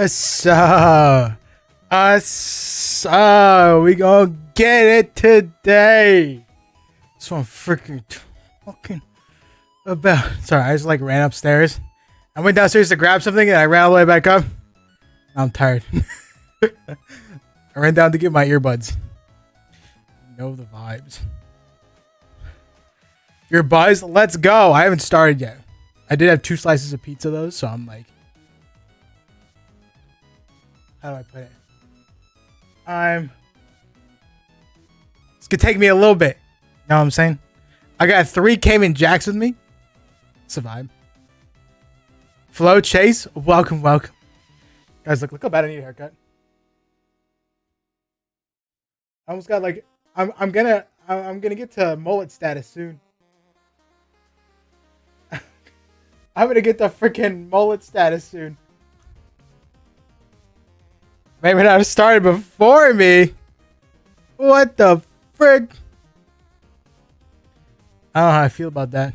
So, we gonna get it today. That's what I'm freaking talking about. Sorry, I just like ran upstairs. I went downstairs to grab something and I ran all the way back up. I'm tired. I ran down to get my earbuds. You know the vibes. Your buzz? Let's go. I haven't started yet. I did have 2 slices of pizza though, so I'm like, how do I put it? It's gonna take me a little bit. You know what I'm saying? I got 3 Cayman Jacks with me. It's a vibe. Flo Chase, welcome. Guys, look how bad I need a haircut. I almost got like I'm gonna get to mullet status soon. I'm gonna get the freaking mullet status soon. Maybe not started before me. What the frick? I don't know how I feel about that.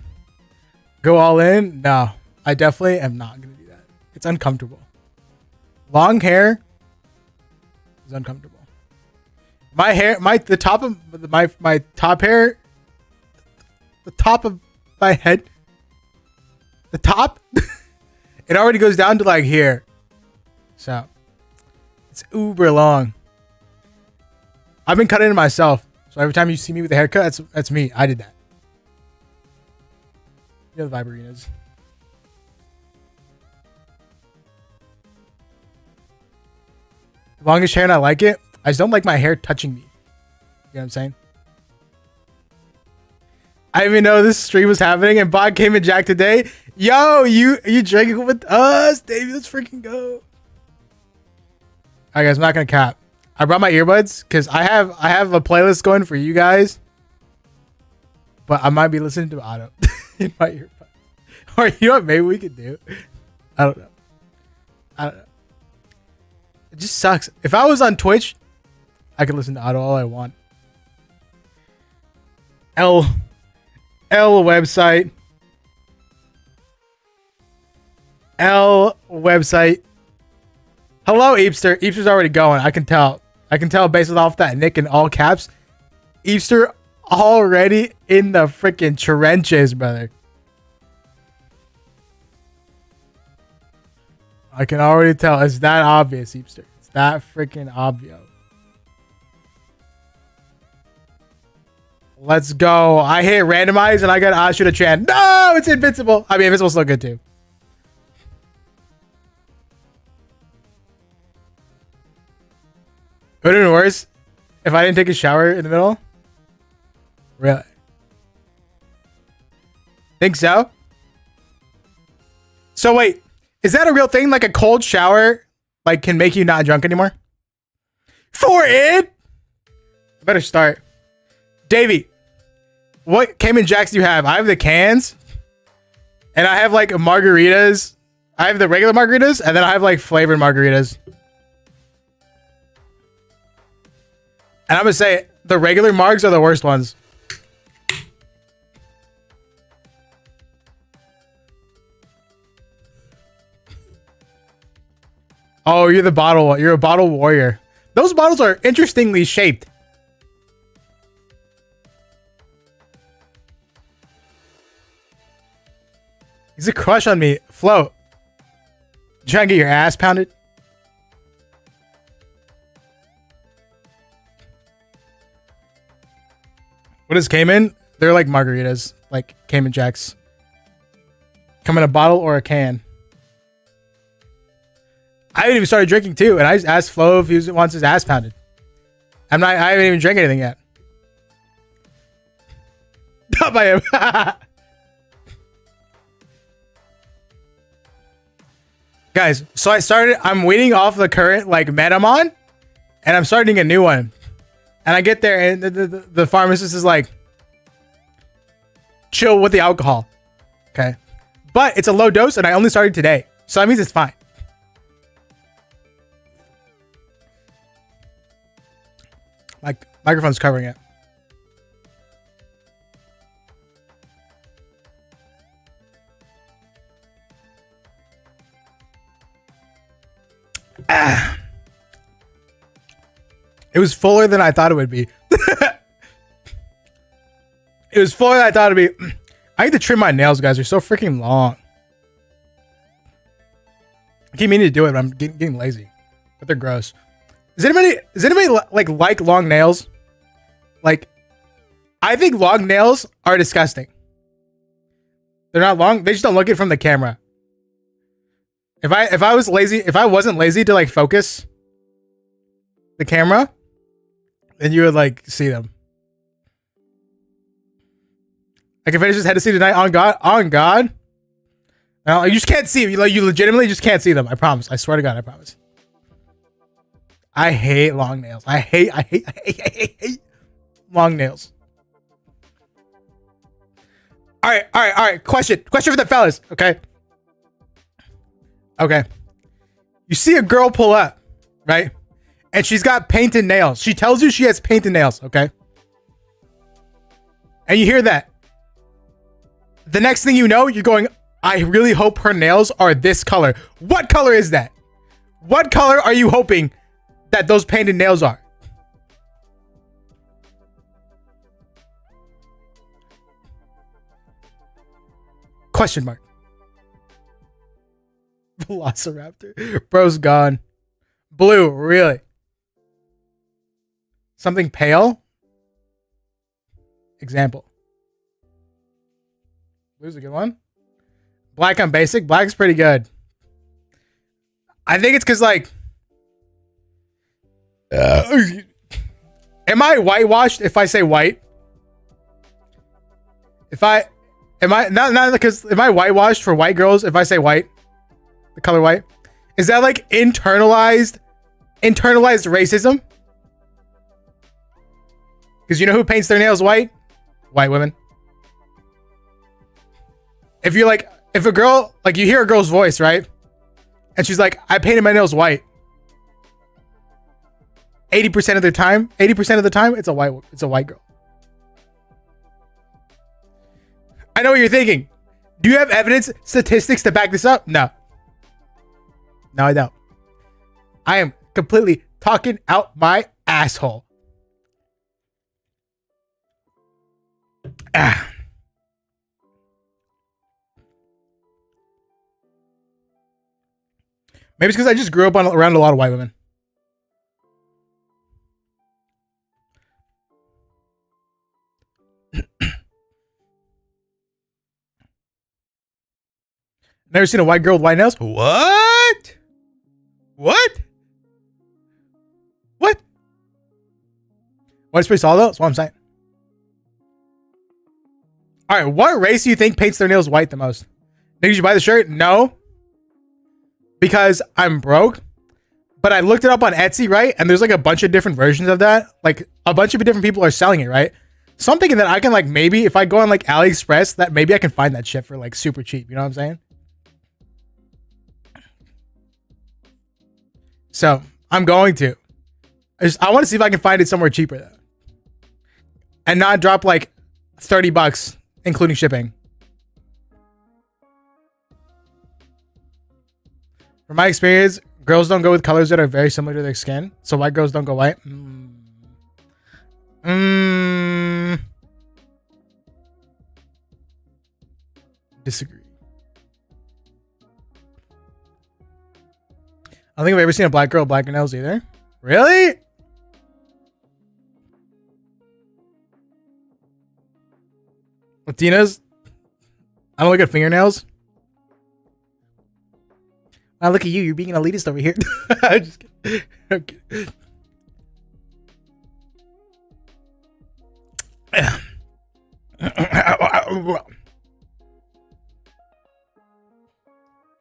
Go all in? No, I definitely am not gonna do that. It's uncomfortable. Long hair is uncomfortable. My hair, the top of my top hair, the top of my head, the top, it already goes down to like here. So it's uber long. I've been cutting it myself. So every time you see me with a haircut, that's me. I did that. You know the Viberinas. Longest hair and I like it. I just don't like my hair touching me. You know what I'm saying? I didn't even know this stream was happening and Bod came in Jack today. Yo, you drinking with us, Davey? Let's freaking go. Alright guys, I'm not gonna cap. I brought my earbuds because I have a playlist going for you guys. But I might be listening to Otto in my earbuds. Or you know what maybe we could do? I don't know. It just sucks. If I was on Twitch, I could listen to Otto all I want. L website. L website. Hello, Eepster. Eepster's already going. I can tell. I can tell based off that nick in all caps. Eepster already in the freaking trenches, brother. I can already tell. It's that obvious, Eepster. It's that freaking obvious. Let's go. I hit randomize and I got Ashura Chan. No, it's invincible. I mean, invincible's still good too. It would have been worse if I didn't take a shower in the middle. Really? Think so? So wait, is that a real thing? Like a cold shower, like can make you not drunk anymore? For it? I better start. Davey, what Cayman Jacks do you have? I have the cans, and I have like margaritas. I have the regular margaritas, and then I have like flavored margaritas. And I'm gonna say the regular margs are the worst ones. Oh, you're the bottle. You're a bottle warrior. Those bottles are interestingly shaped. He's a crush on me. Flo. You trying to get your ass pounded? What is Cayman? They're like margaritas. Like Cayman Jacks. Come in a bottle or a can. I haven't even started drinking too. And I just asked Flo if he wants his ass pounded. I haven't even drank anything yet. Not by him. Guys, so I'm waiting off the current like meta I'm on, and I'm starting a new one. And I get there and the pharmacist is like, chill with the alcohol. Okay. But it's a low dose and I only started today. So that means it's fine. My microphone's covering it. Ah. It was fuller than I thought it would be. It was fuller than I thought it'd be. I need to trim my nails, guys. They're so freaking long. I keep meaning to do it, but I'm getting lazy. But they're gross. Does anybody like long nails? Like, I think long nails are disgusting. They're not long. They just don't look it from the camera. If I wasn't lazy to like focus the camera, then you would like see them. I can finish this Hennessy tonight on God. On God. Now, you just can't see them. You legitimately just can't see them. I promise. I swear to God, I promise. I hate long nails. I hate long nails. All right. Question for the fellas. Okay. You see a girl pull up, right? And she's got painted nails. She tells you she has painted nails. Okay. And you hear that. The next thing you know, you're going, I really hope her nails are this color. What color is that? What color are you hoping that those painted nails are? Question mark. Velociraptor. Bro's gone. Blue, really? Something pale? Example. Blue's a good one. Black on basic. Black's pretty good. I think it's because like... am I whitewashed if I say white? Am I whitewashed for white girls if I say white? The color white? Is that like internalized racism? Because you know who paints their nails white? White women. If a girl, like you hear a girl's voice, right? And she's like, I painted my nails white. 80% of the time, it's a white girl. I know what you're thinking. Do you have evidence, statistics to back this up? No. No, I don't. I am completely talking out my asshole. Ah. Maybe it's because I just grew up around a lot of white women. Never seen a white girl with white nails? What? White space all though? That's what I'm saying. All right, what race do you think paints their nails white the most? Did you buy the shirt? No. Because I'm broke. But I looked it up on Etsy, right? And there's like a bunch of different versions of that. Like a bunch of different people are selling it, right? So I'm thinking that I can like maybe if I go on like AliExpress, that maybe I can find that shit for like super cheap. You know what I'm saying? So I'm going to. I want to see if I can find it somewhere cheaper though. And not drop like $30, including shipping. From my experience, girls don't go with colors that are very similar to their skin. So white girls don't go white. Disagree. I don't think I've ever seen a black girl with black nails either. Really? Latinas? I don't look at fingernails. Wow, look at you. You're being an elitist over here. I'm just kidding. Okay.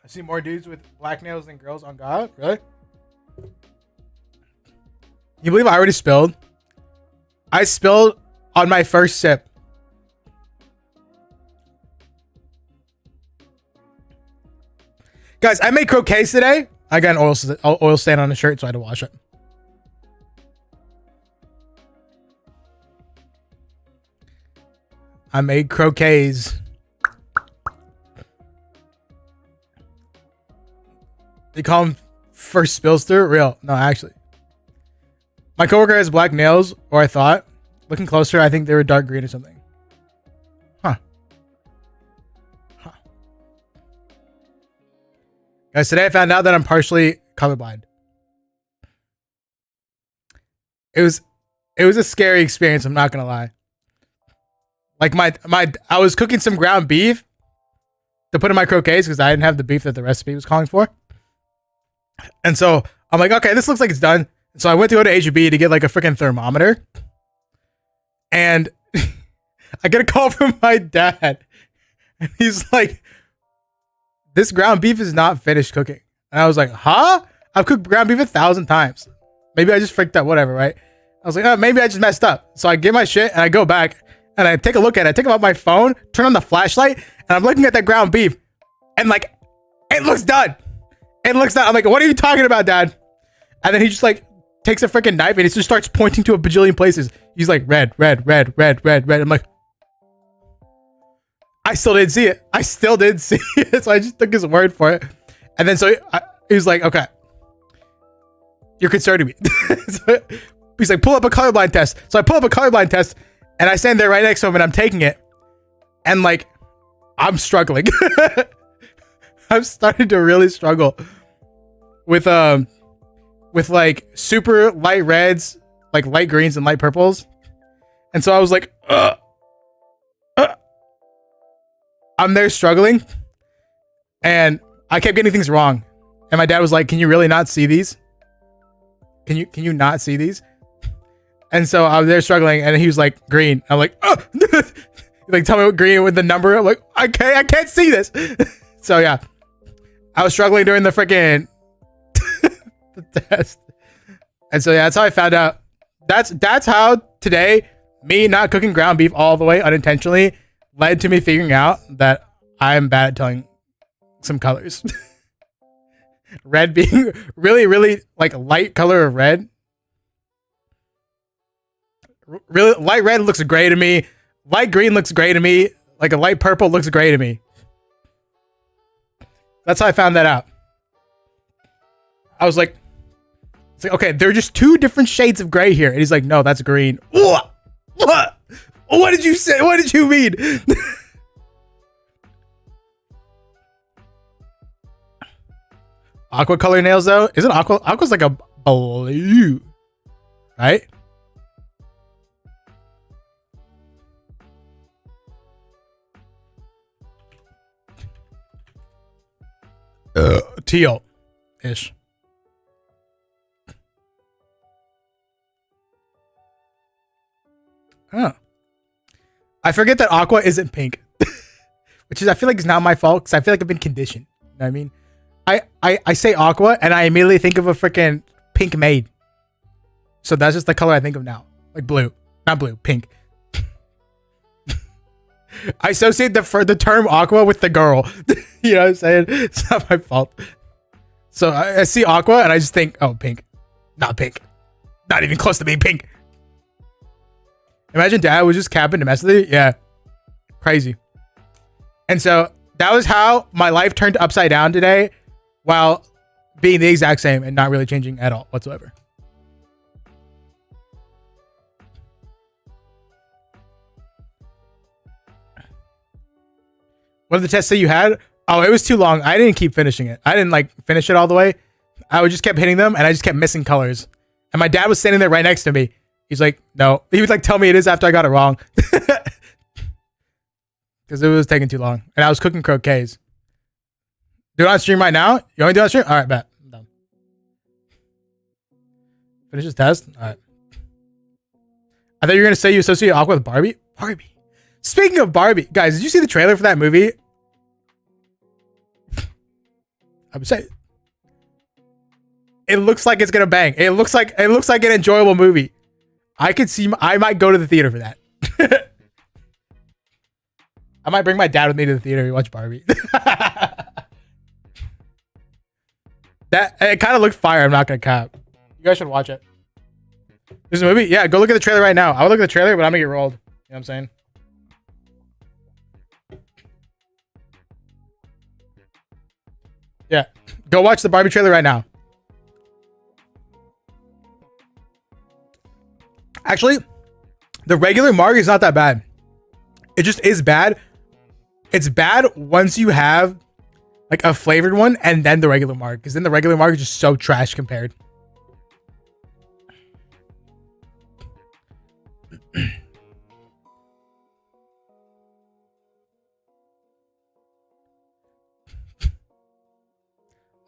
I see more dudes with black nails than girls on God. Really? You believe I already spilled? I spilled on my first sip. Guys, I made croquets today. I got an oil stain on the shirt, so I had to wash it. I made croquets. They call them First spillster, real. No, actually. My coworker has black nails, or I thought. Looking closer, I think they were dark green or something. Huh. Guys, today I found out that I'm partially colorblind. It was a scary experience, I'm not gonna lie. Like I was cooking some ground beef to put in my croquets because I didn't have the beef that the recipe was calling for. And so I'm like, okay, this looks like it's done. So I went to go to H-E-B to get like a freaking thermometer. And I get a call from my dad. And he's like, this ground beef is not finished cooking. And I was like, huh? I've cooked ground beef 1,000 times. Maybe I just freaked out, whatever, right? I was like, oh, maybe I just messed up. So I get my shit and I go back and I take a look at it. I take out my phone, turn on the flashlight, and I'm looking at that ground beef. And like, it looks done. It looks done. I'm like, what are you talking about, Dad? And then he just like takes a freaking knife and he just starts pointing to a bajillion places. He's like, red, red, red, red, red, red. I'm like, I still didn't see it. I still didn't see it. So I just took his word for it. And then so he was like, okay, you're concerning me. So he's like, pull up a colorblind test. So I pull up a colorblind test and I stand there right next to him and I'm taking it. And like, I'm struggling. I'm starting to really struggle with like super light reds, like light greens and light purples. And so I was like, I'm there struggling and I kept getting things wrong. And my dad was like, can you really not see these? Can you not see these? And so I was there struggling and he was like, green. I'm like, like, tell me what green with the number. I'm like, I can't see this. So yeah, I was struggling during the freaking the test. And so yeah, that's how I found out. That's how today, me not cooking ground beef all the way unintentionally led to me figuring out that I'm bad at telling some colors. Red being really, really like light color of red. Really light red looks gray to me. Light green looks gray to me. Like a light purple looks gray to me. That's how I found that out. I was like, it's like, okay, there are just two different shades of gray here. And he's like, no, that's green. What? What did you say? What did you mean? Aqua color nails though? Isn't aqua's like a blue, right? Teal-ish. Oh. I forget that aqua isn't pink. Which is, I feel like it's not my fault because I feel like I've been conditioned. You know what I mean? I say aqua and I immediately think of a freaking pink maid. So that's just the color I think of now. Like blue. Not blue, pink. I associate the term aqua with the girl. You know what I'm saying? It's not my fault. So I see aqua and I just think, oh, pink. Not pink. Not even close to being pink. Imagine dad was just capping to mess with it. Yeah. Crazy. And so that was how my life turned upside down today while being the exact same and not really changing at all whatsoever. What did the test say you had? Oh, it was too long. I didn't keep finishing it. I didn't like finish it all the way. I just kept hitting them and I just kept missing colors. And my dad was standing there right next to me. He's like, no. He would like tell me it is after I got it wrong. Because it was taking too long. And I was cooking croquets. Do it on stream right now? You want me to do it on stream? All right, bet. I'm done. Finish this test? All right. I thought you were going to say you associate Aqua with Barbie. Barbie. Speaking of Barbie, guys, did you see the trailer for that movie? I'm saying it looks like it's gonna bang. It looks like an enjoyable movie. I might go to the theater for that. I might bring my dad with me to the theater and watch Barbie. That it kind of looked fire. I'm not gonna cap. You guys should watch it. There's a movie. Yeah, go look at the trailer right now. I would look at the trailer, but I'm gonna get rolled. You know what I'm saying? Yeah, go watch the Barbie trailer right now. Actually, the regular mark is not that bad. It just is bad. It's bad once you have like a flavored one and then the regular mark, because then the regular mark is just so trash compared.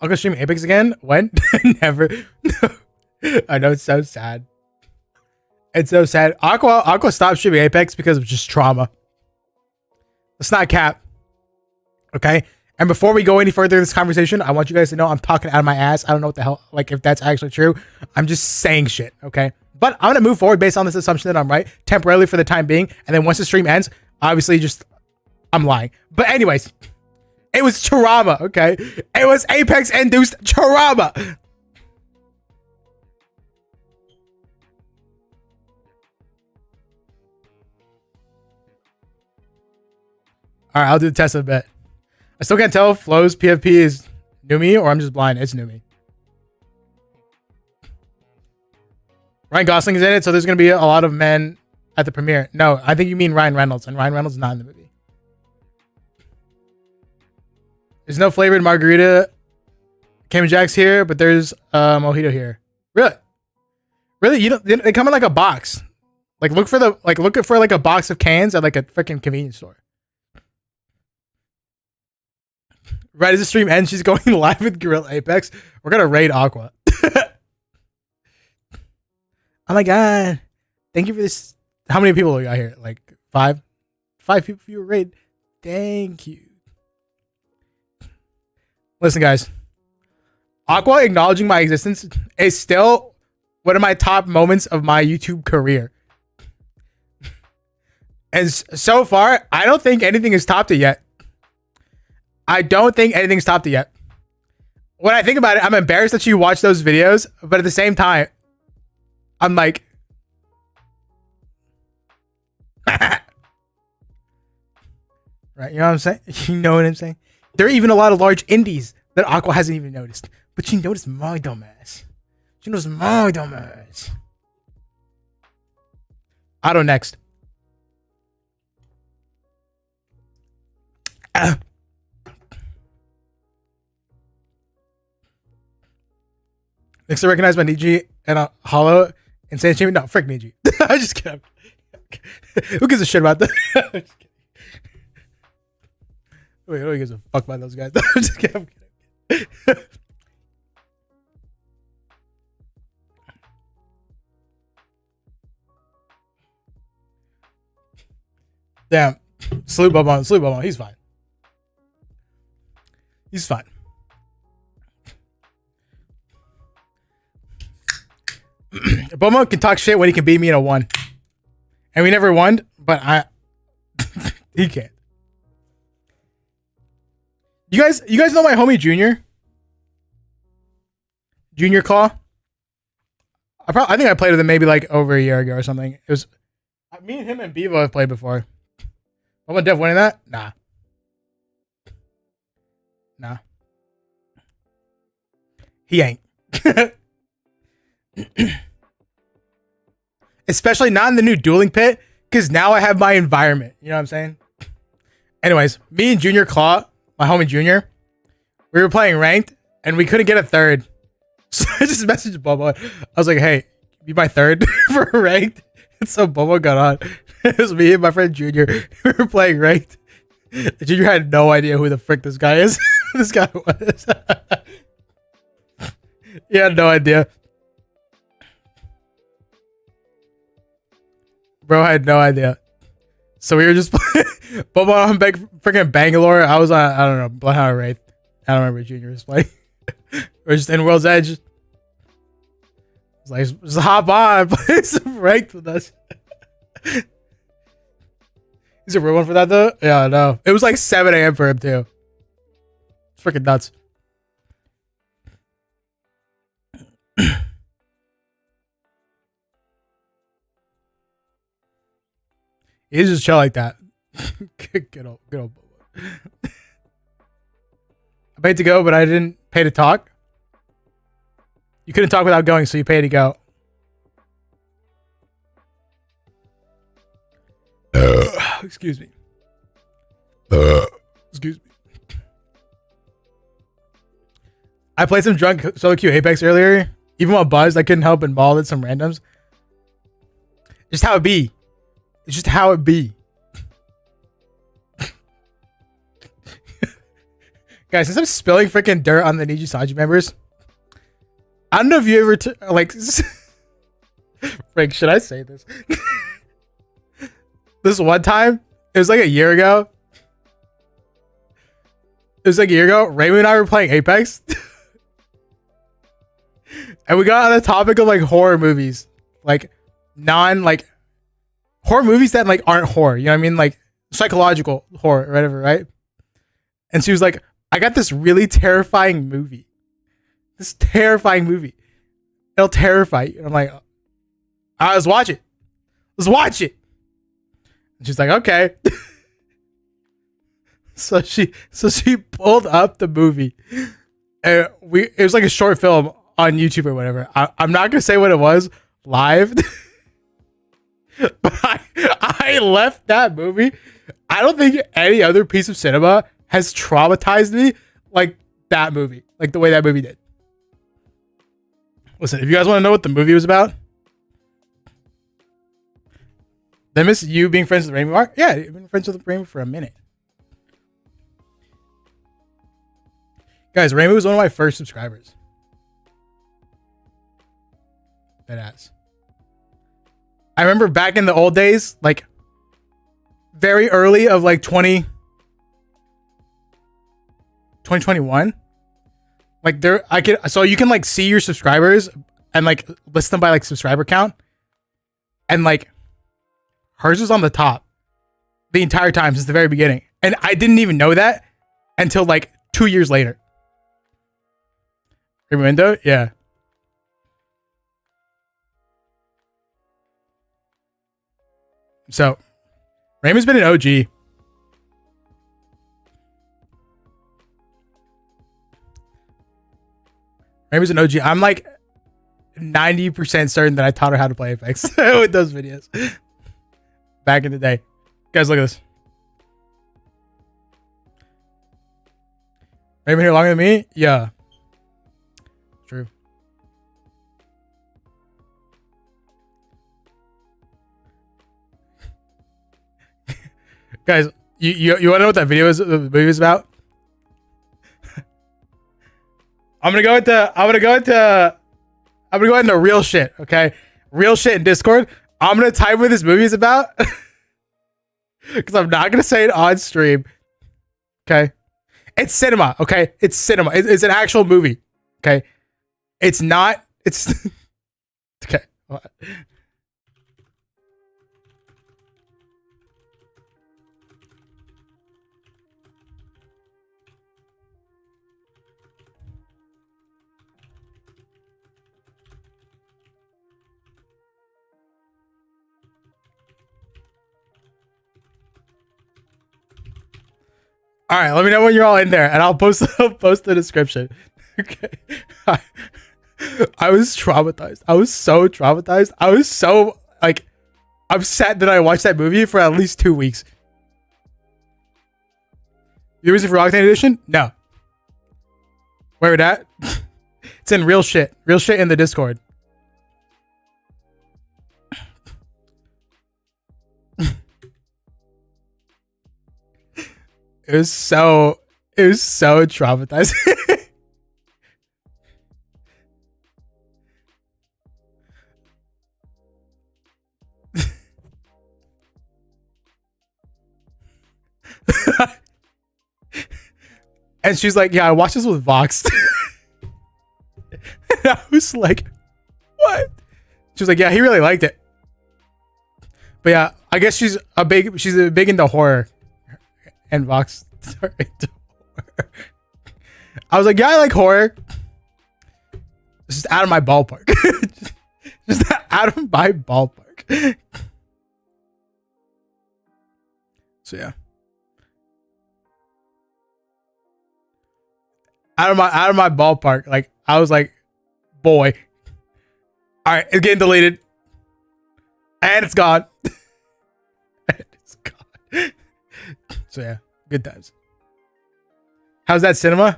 I'll go stream Apex again. When? Never. I know, it's so sad. It's so sad. Aqua stopped streaming Apex because of just trauma. Let's not cap. Okay? And before we go any further in this conversation, I want you guys to know I'm talking out of my ass. I don't know what the hell, like, if that's actually true. I'm just saying shit, okay? But I'm going to move forward based on this assumption that I'm right, temporarily for the time being. And then once the stream ends, obviously just, I'm lying. But anyways, it was trauma, okay? It was Apex-induced trauma. All right, I'll do the test in a bit. I still can't tell if Flo's PFP is Numi or I'm just blind. It's Numi. Ryan Gosling is in it, so there's going to be a lot of men at the premiere. No, I think you mean Ryan Reynolds, and Ryan Reynolds is not in the movie. There's no flavored margarita Cayman Jacks here, but there's mojito here. Really? Really? You don't? They come in like a box. Like look for a box of cans at like a freaking convenience store. Right as the stream ends, she's going live with Gorilla Apex. We're gonna raid Aqua. Oh my god! Thank you for this. How many people we got here? Like 5? 5 people for your raid. Thank you. Listen, guys. Aqua acknowledging my existence is still one of my top moments of my YouTube career. And so far, I don't think anything has topped it yet. I don't think anything's topped it yet. When I think about it, I'm embarrassed that you watch those videos, but at the same time, I'm like, right? You know what I'm saying? You know what I'm saying? There are even a lot of large indies that Aqua hasn't even noticed, but she noticed my dumbass. She knows my dumbass. Auto next. Next to recognize my Niji and a hollow insane achievement. No, frick Niji. I just kidding. Who gives a shit about that? Wait, who gives a fuck about those guys? I'm just kidding. Damn. Salute Bubba. He's fine. He's fine. Boma can talk shit when he can beat me in a 1. And we never won, but he can't. You guys know my homie Junior? Junior Claw? I think I played with him maybe like over a year ago or something. It was me and him and Bevo have played before. Boma Dev winning that? Nah. He ain't. Especially not in the new dueling pit, because now I have my environment. You know what I'm saying? Anyways, me and Junior Claw, my homie Junior, we were playing ranked and we couldn't get a third. So I just messaged Bobo. I was like, hey, be my third for ranked. And so Bobo got on. It was me and my friend Junior. We were playing ranked. Junior had no idea who the frick this guy is. This guy was. He had no idea. Bro had no idea. So we were just playing Bobo on freaking Bangalore. I was on, I don't know, Bloodhound Wraith. I don't remember Junior was playing. We're just in World's Edge. It's like, just hop on, play some ranked with us. Is a real one for that though? Yeah, I know. It was like 7 a.m. for him too. It's freaking nuts. He's just chill like that. Good old Bobo. I paid to go, but I didn't pay to talk. You couldn't talk without going, so you paid to go. Excuse me. Excuse me. I played some drunk solo queue Apex earlier. Even while buzzed, I couldn't help but maul at some randoms. Just how it be. It's just how it be. Guys, since I'm spilling freaking dirt on the Niji Sanji members, I don't know if you ever like. Frank, should I say this? This one time, it was like a year ago. Raymond and I were playing Apex. And we got on the topic of like horror movies. Like horror movies that like aren't horror. You know what I mean? Like psychological horror or whatever, right? And she was like, I got this really terrifying movie. It'll terrify you. And I'm like, all right, let's watch it. And she's like, okay. So she pulled up the movie. And it was like a short film on YouTube or whatever. I'm not gonna say what it was live. But I left that movie. I don't think any other piece of cinema has traumatized me like that movie. Like the way that movie did. Listen, if you guys want to know what the movie was about, they miss you being friends with Raymond Mark? Yeah, I've been friends with Raymond for a minute. Guys, Raymond was one of my first subscribers. That ass. I remember back in the old days, like very early of like 2021. Like so you can like see your subscribers and like list them by like subscriber count. And like hers was on the top the entire time since the very beginning. And I didn't even know that until like 2 years later. Raimundo? Yeah. So, Raymond's been an OG. Raymond's an OG. I'm like 90% certain that I taught her how to play Apex with those videos back in the day. Guys, look at this. Raymond here longer than me? Yeah. True. Guys, you want to know what that video is? The movie is about? I'm gonna go into real shit. Okay, real shit in Discord. I'm gonna type what this movie is about because I'm not gonna say it on stream. Okay, it's cinema. Okay, it's cinema. It's an actual movie. Okay, it's not. It's okay. All right, let me know when you're all in there, and I'll post the description. Okay. I was traumatized. I was so traumatized. I was so like upset that I watched that movie for at least 2 weeks. You ever seen for Octane Edition? No. Where it at? It's in real shit. Real shit in the Discord. It was so traumatizing. And she's like, yeah, I watched this with Vox. And I was like, what? She was like, yeah, he really liked it. But yeah, I guess she's big into horror. And Vox are into horror. I was like, yeah, I like horror. It's just out of my ballpark. Just out of my ballpark. So yeah. Out of my ballpark. Like, I was like, boy. Alright, it's getting deleted. And it's gone. So yeah, good times. How's that cinema?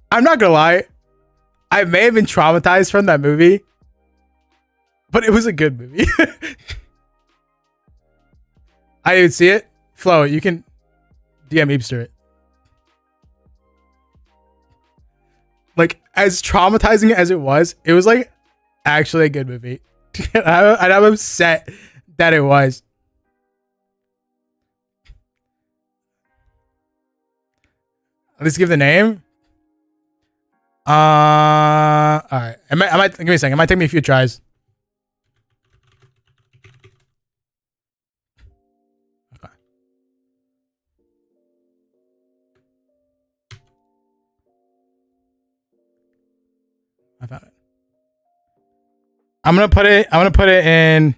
I'm not gonna lie. I may have been traumatized from that movie, but it was a good movie. I didn't see it. Flo, you can DM Eepster it. Like, as traumatizing as it was like actually a good movie. And I'm upset that it was. Let's give the name. All right. I might give me a second. It might take me a few tries. Okay. I found it. I'm gonna put it in.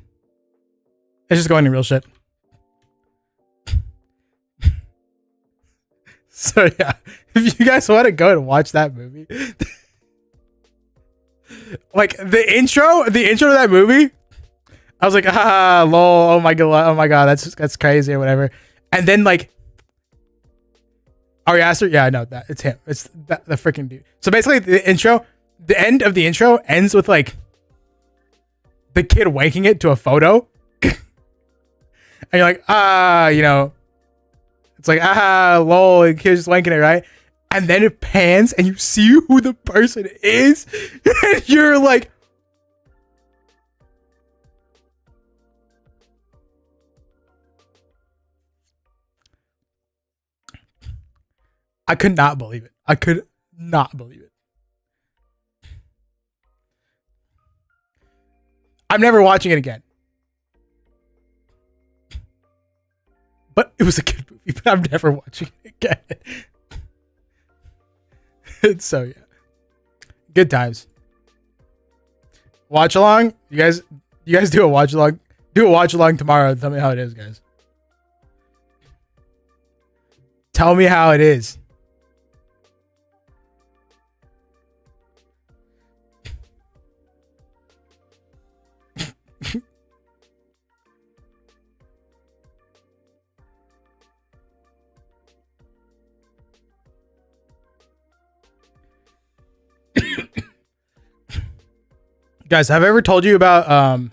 Let's just go into real shit. So yeah, if you guys want to go and watch that movie, like the intro to that movie, I was like, lol, oh my god, that's crazy or whatever. And then like Ari Aster, yeah, I know that it's him, it's the freaking dude. So basically, the end of the intro ends with like the kid wanking it to a photo, and you're like, you know. It's like, lol, the kid's just wanking it, right? And then it pans and you see who the person is. And you're like, I could not believe it. I could not believe it. I'm never watching it again. But it was a good movie, but I'm never watching it again. So yeah. Good times. Watch along. You guys do a watch along. Do a watch along tomorrow. Tell me how it is, guys. Tell me how it is. Guys, have I ever told you about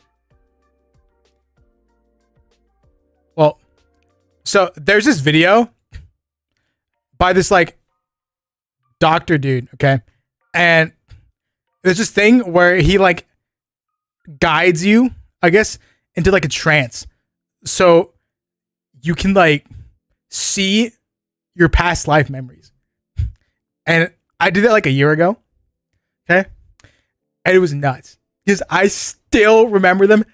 well, so there's this video by this like doctor dude, okay? And there's this thing where he like guides you, I guess, into like a trance. So you can like see your past life memories. And I did that like a year ago. Okay? And it was nuts. Because I still remember them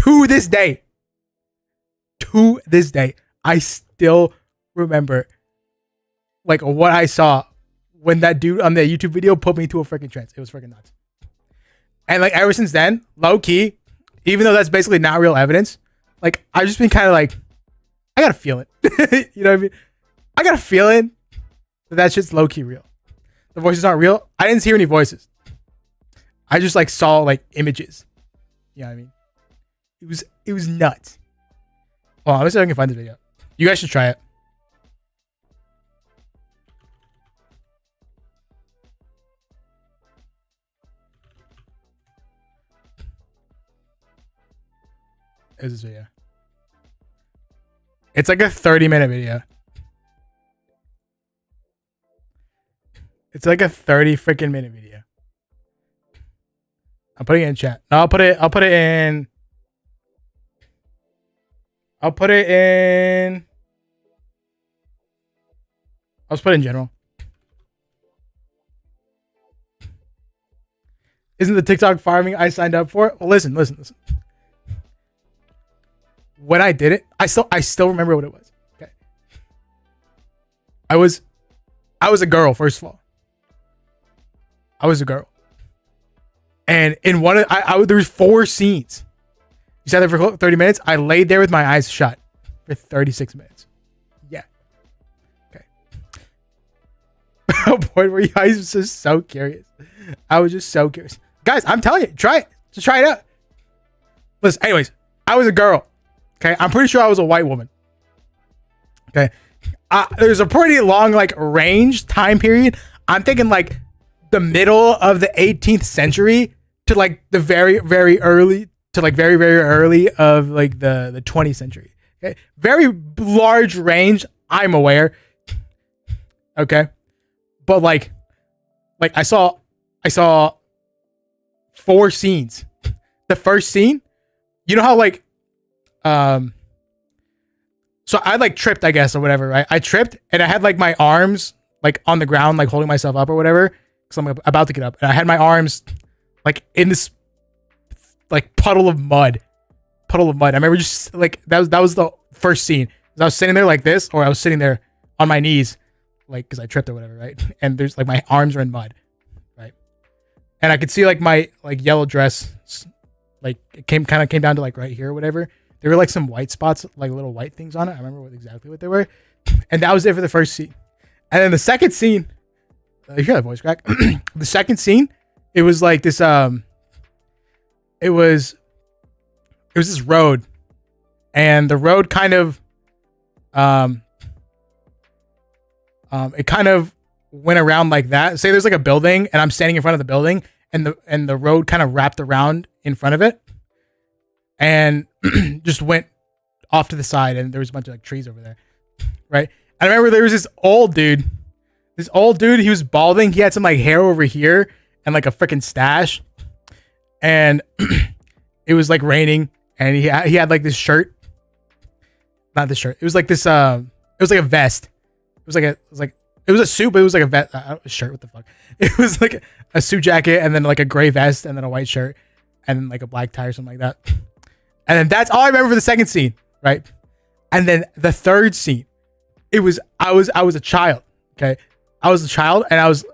to this day. To this day. I still remember like what I saw when that dude on the YouTube video put me to a freaking trance. It was freaking nuts. And like ever since then, low key, even though that's basically not real evidence, like I've just been kind of like, I got a feeling. You know what I mean? I got a feeling that shit's low key real. The voices aren't real. I didn't hear any voices. I just like saw like images. You know what I mean? It was nuts. Oh, let me see if I can find the video. You guys should try it. Is this video? It's like a 30-minute video. It's like a 30 freaking minute video. I'm putting it in chat. No, I'll put it in. I'll just put it in general. Isn't the TikTok farming I signed up for? Well, listen. When I did it, I still remember what it was. Okay. I was a girl, first of all. I was a girl. And in one of there was 4 scenes. You sat there for 30 minutes. I laid there with my eyes shut for 36 minutes. Yeah. Okay. A point where I was just so curious. I was just so curious. Guys, I'm telling you, try it. Just try it out. Listen, anyways, I was a girl. Okay. I'm pretty sure I was a white woman. Okay. There's a pretty long like range time period. I'm thinking like the middle of the 18th century to like the very, very early to like very, very early of like the 20th century. Okay. Very large range. I'm aware. Okay. But like I saw 4 scenes. The first scene, you know how like, so I like tripped, I guess, or whatever, right? I tripped and I had like my arms like on the ground, like holding myself up or whatever. Cause I'm about to get up and I had my arms like in this like puddle of mud. I remember just like, that was the first scene. I was sitting there like this, or I was sitting there on my knees, like, cause I tripped or whatever, right? And there's like my arms are in mud, right? And I could see like my like yellow dress, like it came down to like right here or whatever. There were like some white spots, like little white things on it. I remember exactly what they were. And that was it for the first scene. And then the second scene, you hear that voice crack? The second scene, it was like this, it was this road. And the road kind of, it kind of went around like that. Say there's like a building and I'm standing in front of the building and the road kind of wrapped around in front of it. And just went off to the side, and there was a bunch of like trees over there, right? I remember there was this old dude. He was balding. He had some like hair over here and like a freaking stash, and it was like raining, and he had like this shirt. Not this shirt. It was like this. It was like a vest. It was a suit, but it was like a vest. A shirt. What the fuck? It was like a suit jacket, and then like a gray vest, and then a white shirt, and then like a black tie or something like that. And then that's all I remember for the second scene, right? And then the third scene, I was a child, okay? I was a child and I was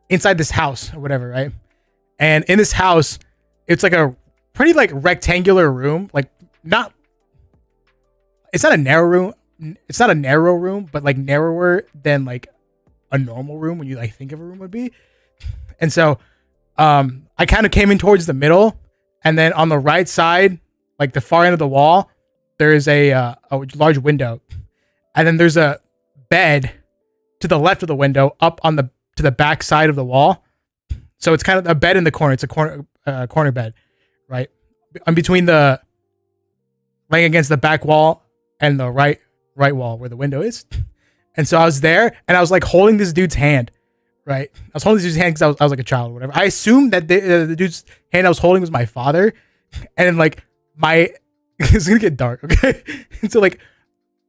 inside this house or whatever, right? And in this house, it's like a pretty like rectangular room, like it's not a narrow room. It's not a narrow room, but like narrower than like a normal room when you like think of a room would be. And so I kind of came in towards the middle. And then on the right side, like the far end of the wall, there is a large window. And then there's a bed to the left of the window up to the back side of the wall. So it's kind of a bed in the corner. It's a corner bed, right? In between laying against the back wall and the right wall where the window is. And so I was there and I was like holding this dude's hand. Right. I was holding this dude's hand because I was like a child or whatever. I assumed that the dude's hand I was holding was my father. And like it's going to get dark. Okay. And so like,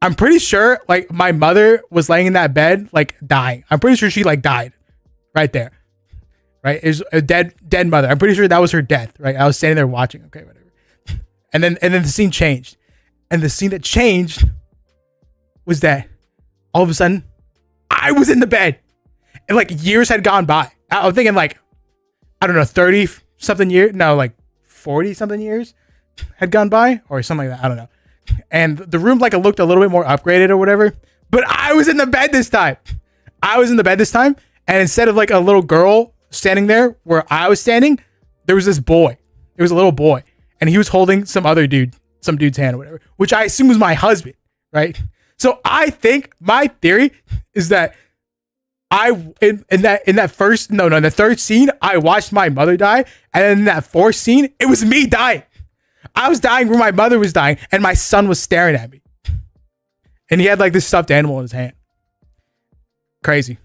I'm pretty sure like my mother was laying in that bed, like dying. I'm pretty sure she like died right there. Right. It was a dead mother. I'm pretty sure that was her death. Right. I was standing there watching. Okay. Whatever. And then the scene changed. And the scene that changed was that all of a sudden I was in the bed. And like years had gone by. I was thinking like, I don't know, 30 something years. No, like 40 something years had gone by or something like that. I don't know. And the room like it looked a little bit more upgraded or whatever. But I was in the bed this time. And instead of like a little girl standing there where I was standing, there was this boy. It was a little boy. And he was holding some dude's hand or whatever, which I assume was my husband. Right. So I think my theory is that in the third scene, I watched my mother die. And in that fourth scene, it was me dying. I was dying where my mother was dying and my son was staring at me. And he had like this stuffed animal in his hand. Crazy.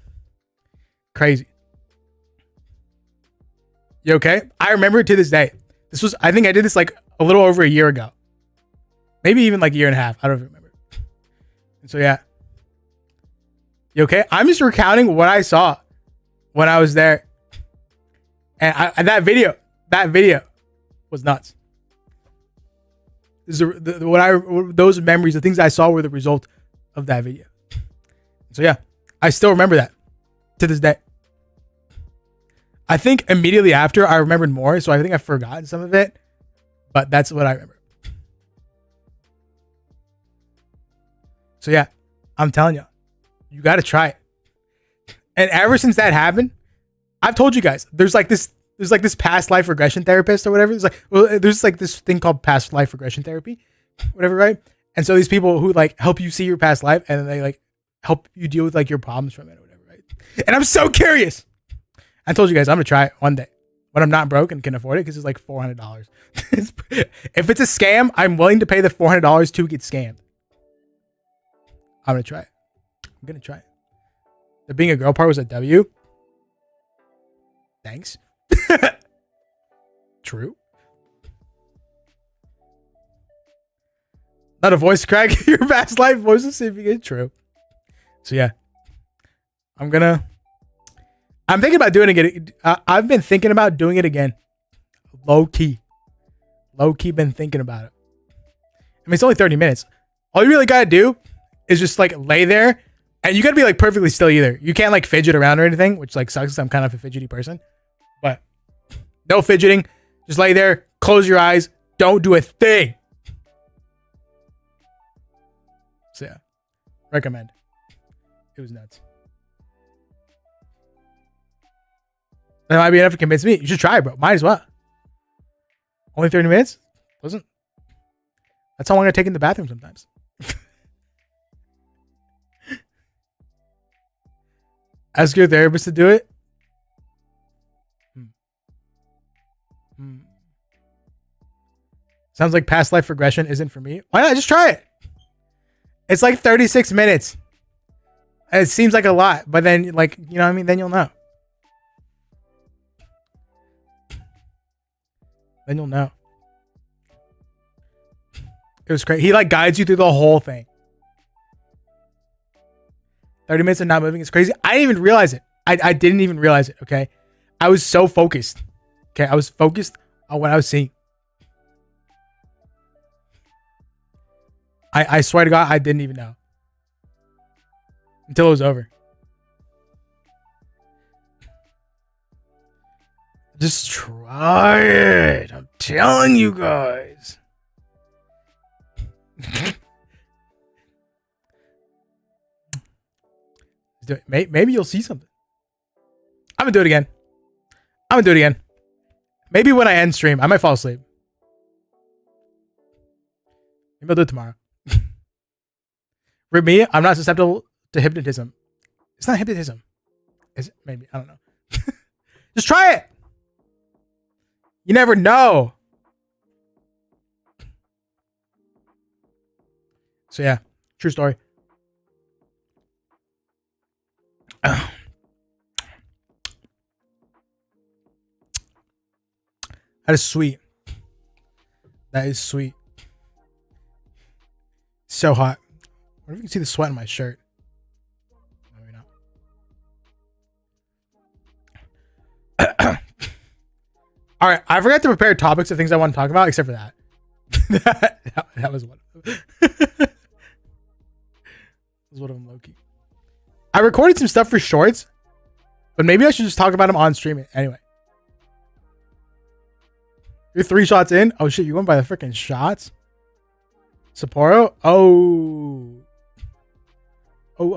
You okay? I remember it to this day. I think I did this like a little over a year ago. Maybe even like a year and a half. I don't remember. And so yeah. You okay? I'm just recounting what I saw when I was there. And that video was nuts. Those memories, the things I saw were the result of that video. So yeah, I still remember that to this day. I think immediately after I remembered more, so I think I've forgotten some of it, but that's what I remember. So yeah, I'm telling you. You got to try it. And ever since that happened, I've told you guys, there's like this past life regression therapist or whatever. There's like this thing called past life regression therapy, whatever, right? And so these people who like help you see your past life and then they like help you deal with like your problems from it or whatever, right? And I'm so curious. I told you guys I'm gonna try it one day when I'm not broke and can afford it because it's like $400. If it's a scam, I'm willing to pay the $400 to get scammed. I'm gonna try it. I'm gonna try it. The being a girl part was a W. Thanks. True. Not a voice crack. Your past life voice to see if you get true. So yeah, I'm thinking about doing it again. I've been thinking about doing it again. Low key been thinking about it. I mean, it's only 30 minutes. All you really gotta do is just like lay there, and you gotta be like perfectly still either. You can't like fidget around or anything, which like sucks because I'm kind of a fidgety person. But no fidgeting. Just lay there, close your eyes, don't do a thing. So yeah, recommend. It was nuts. That might be enough to convince me. You should try it, bro. Might as well. Only 30 minutes? That's how long I take in the bathroom sometimes. Ask your therapist to do it. Sounds like past life regression isn't for me. Why not just try it? It's like 36 minutes. It seems like a lot, but then like, you know what I mean? Then you'll know. Then you'll know. It was great. He like guides you through the whole thing. 30 minutes of not moving is crazy. I didn't even realize it. I didn't even realize it. Okay. I was so focused. Okay. I was focused on what I was seeing. I swear to God, I didn't even know. Until it was over. Just try it. I'm telling you guys. Maybe you'll see something. I'm gonna do it again. Maybe when I end stream, I might fall asleep. Maybe I'll do it tomorrow. For me, I'm not susceptible to hypnotism. It's not hypnotism. Is it? Maybe. I don't know. Just try it. You never know. So yeah, true story. That is sweet. That is sweet. So hot. I wonder if you can see the sweat on my shirt. Maybe not. All right, I forgot to prepare topics of things I want to talk about, except for that. that was one. That was one of them, low key. I recorded some stuff for shorts, but maybe I should just talk about them on stream anyway. You're 3 shots in. Oh shit, you went by the freaking shots. Sapporo. Oh. Whoa.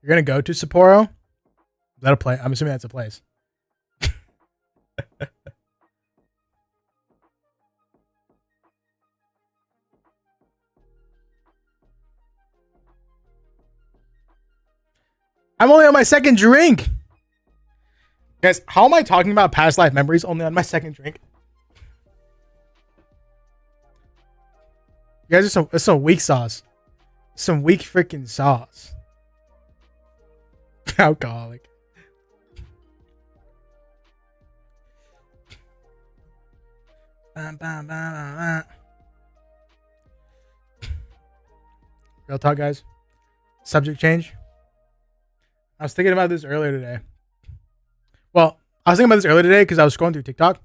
You're gonna go to Sapporo? Is that a place? I'm assuming that's a place. I'm only on my second drink. Guys, how am I talking about past life memories only on my second drink? You guys are some weak sauce. Some weak freaking sauce. Alcoholic. Real talk, guys. Subject change. I was thinking about this earlier today. Well, I was thinking about this earlier today because I was scrolling through TikTok.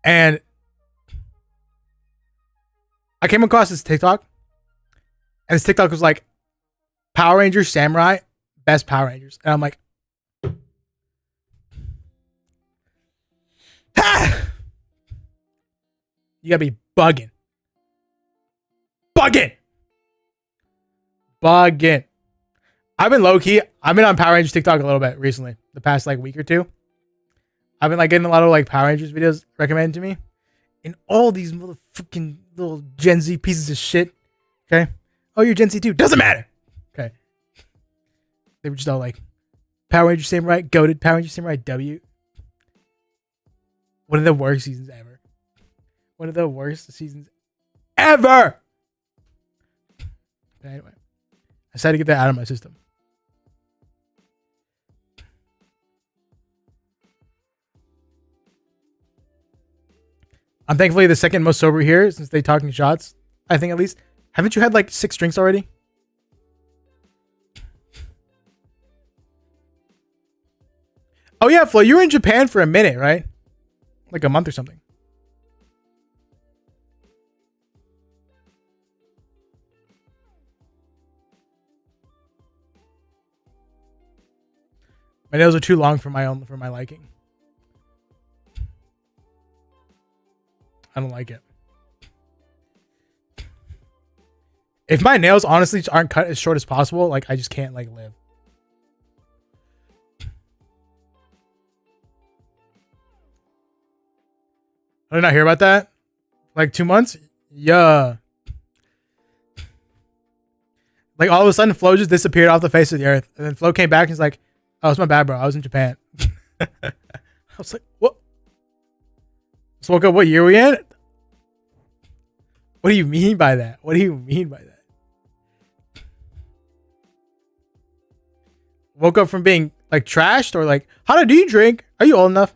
And I came across this TikTok. And this TikTok was like, Power Rangers Samurai, best Power Rangers. And I'm like, ha! You gotta be bugging. Bugging. I've been low key. I've been on Power Rangers TikTok a little bit recently, the past like week or two. I've been like getting a lot of like Power Rangers videos recommended to me, and all these motherfucking little Gen Z pieces of shit. Okay, oh, you're Gen Z too. Doesn't matter. Okay, they were just all like, Power Rangers Samurai, goated. Power Rangers Samurai W. One of the worst seasons ever. One of the worst seasons ever. But anyway, I decided to get that out of my system. I'm thankfully the second most sober here since they talking shots. I think at least. Haven't you had like 6 drinks already? Oh yeah, Flo, you were in Japan for a minute, right? Like a month or something. My nails are too long for my liking. I don't like it. If my nails honestly aren't cut as short as possible, like I just can't like live. I did not hear about that. Like 2 months? Yeah. Like all of a sudden Flo just disappeared off the face of the earth. And then Flo came back and he's like, oh, it's my bad, bro. I was in Japan. I was like, what? Just woke up, what year are we in? What do you mean by that? What do you mean by that? Woke up from being like trashed or like, how do you drink? Are you old enough?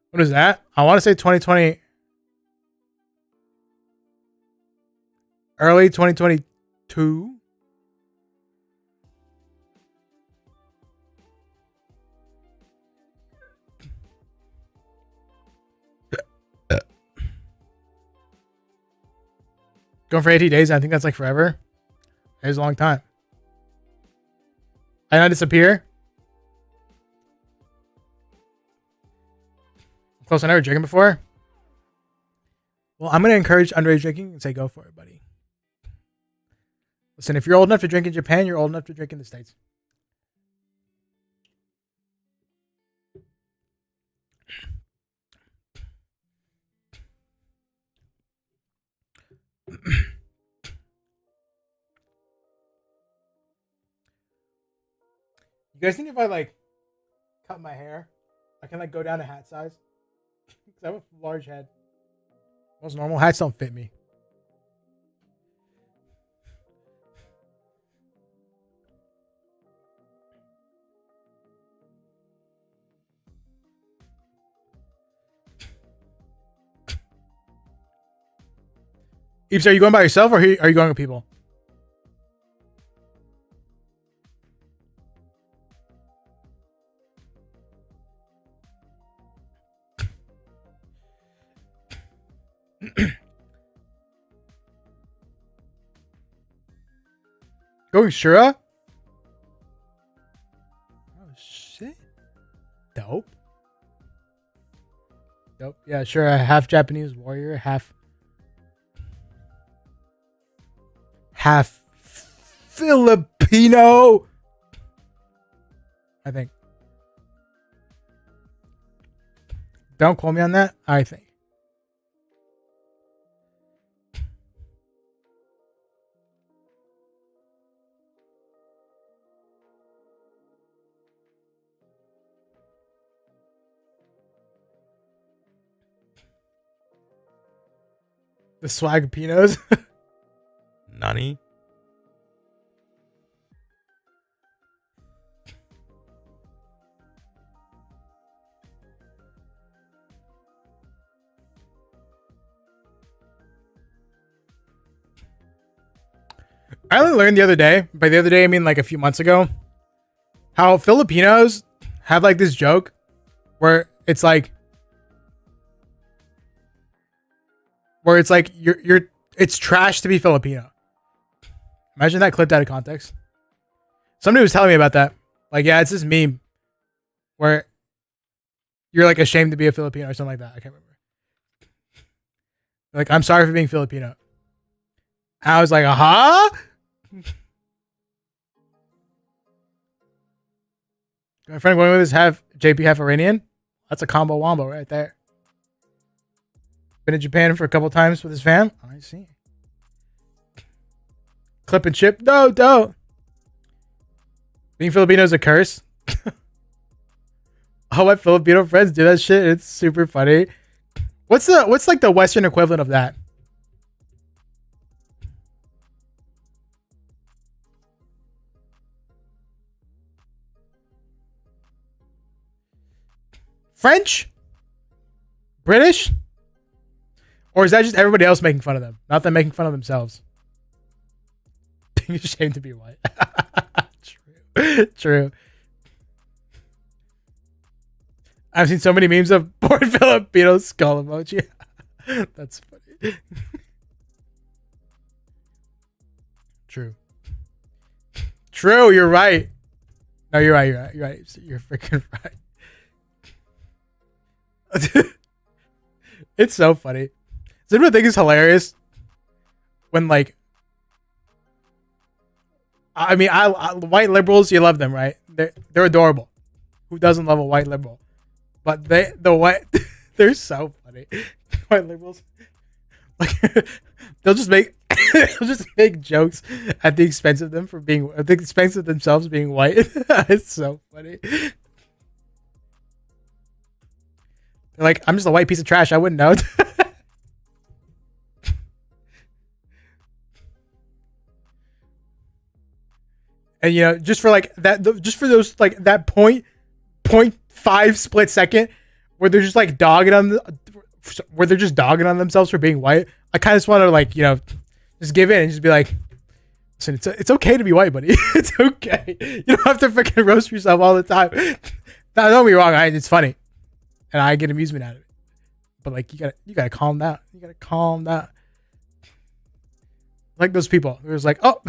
What is that? I want to say 2020. Early 2022. Going for 80 days, I think that's like forever. It's a long time. And I disappear. Close, I never drinking before. Well, I'm going to encourage underage drinking and say go for it, buddy. Listen, if you're old enough to drink in Japan, you're old enough to drink in the States. You guys think if I like cut my hair, I can like go down to hat size? Because I have a large head. Most normal hats don't fit me. Eeps, are you going by yourself or are you going with people? Going Shura? Oh shit. Dope. Dope. Yeah, sure. Half Japanese warrior, half Filipino. I think. Don't quote me on that. I think. The Swagapinos. Nani? I only learned the other day. By the other day, I mean like a few months ago. How Filipinos have like this joke where it's like you're it's trash to be Filipino. Imagine that clipped out of context. Somebody was telling me about that. Like, yeah, it's this meme where you're like ashamed to be a Filipino or something like that. I can't remember. Like, I'm sorry for being Filipino. I was like, aha. My friend going with us have JP half Iranian. That's a combo wombo right there. Been in Japan for a couple times with his fam. I see. Clip and chip. No, don't. Being Filipino is a curse. All my Filipino friends do that shit. It's super funny. What's like the Western equivalent of that? French? British? Or is that just everybody else making fun of them? Not them making fun of themselves. Being ashamed to be white. True. True. I've seen so many memes of poor Filipino skull emoji. That's funny. True. True, you're right. No, you're right, you're right. You're right. You're freaking right. It's so funny. Does anyone think it's hilarious when, like, I mean, I white liberals, you love them, right? They're adorable. Who doesn't love a white liberal? But they're so funny. White liberals, like, they'll just make jokes at the expense of themselves being white. It's so funny. They're like, I'm just a white piece of trash. I wouldn't know. And just for like that, just for those like that 0.5 split second where they're just like where they're just dogging on themselves for being white. I kind of just want to like just give in and just be like, listen, it's okay to be white, buddy. It's okay. You don't have to freaking roast yourself all the time. Now, don't be wrong. It's funny, and I get amusement out of it. But like, you gotta calm down. You gotta calm down. Like those people. It was like, oh,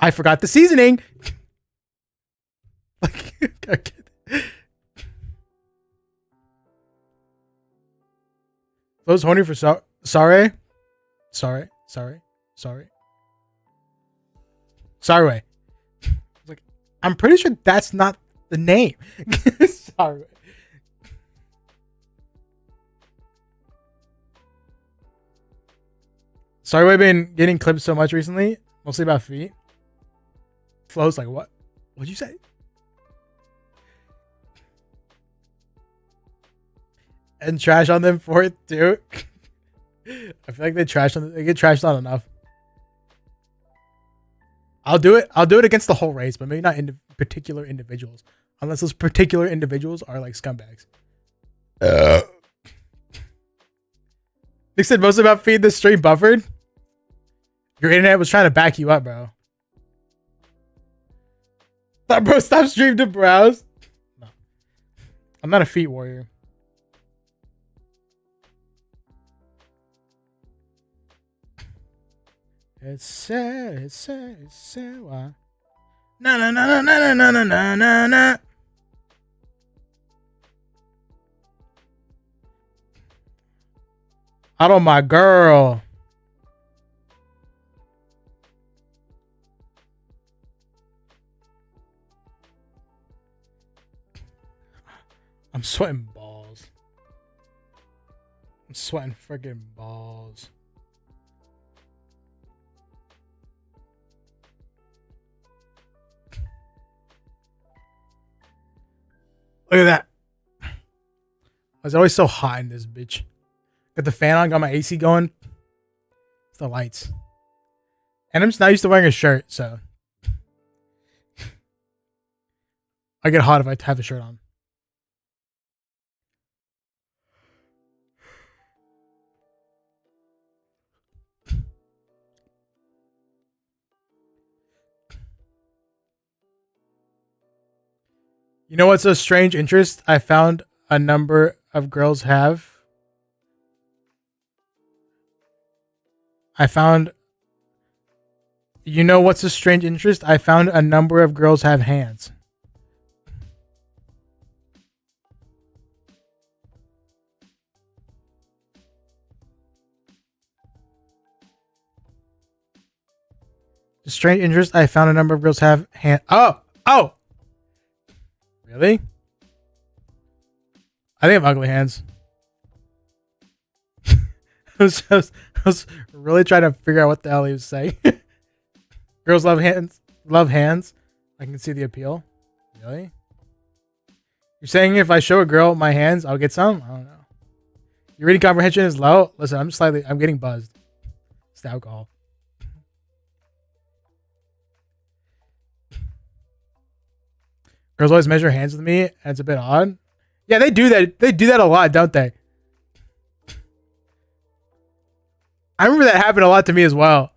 I forgot the seasoning. Like, those horny for sorry. Like, I'm pretty sure that's not the name. Sorry. Sorry, I've been getting clipped so much recently, mostly about feet. Flo's like, what? What'd you say? And trash on them for it too. I feel like they get trashed on enough. I'll do it against the whole race, but maybe not in particular individuals, unless those particular individuals are like scumbags. They said mostly about feeding the stream buffered. Your internet was trying to back you up, bro. Bro, stop stream to browse. No. I'm not a feet warrior. It's sad. Why? Na. Out on my girl. I'm sweating balls. I'm sweating freaking balls. Look at that. I was always so hot in this bitch. Got the fan on, got my AC going. It's the lights. And I'm just not used to wearing a shirt, so I get hot if I have a shirt on. You know what's a strange interest I found a number of girls have? You know what's a strange interest? I found a number of girls have hands. strange interest I found a number of girls have hand. Oh, really? I think I have ugly hands. I was really trying to figure out what the hell he was saying. Girls love hands. Love hands. I can see the appeal. Really? You're saying if I show a girl my hands, I'll get some? I don't know. Your reading comprehension is low. Listen, I'm getting buzzed. It's the alcohol. Girls always measure hands with me, and it's a bit odd. Yeah, they do that. They do that a lot, don't they? I remember that happened a lot to me as well.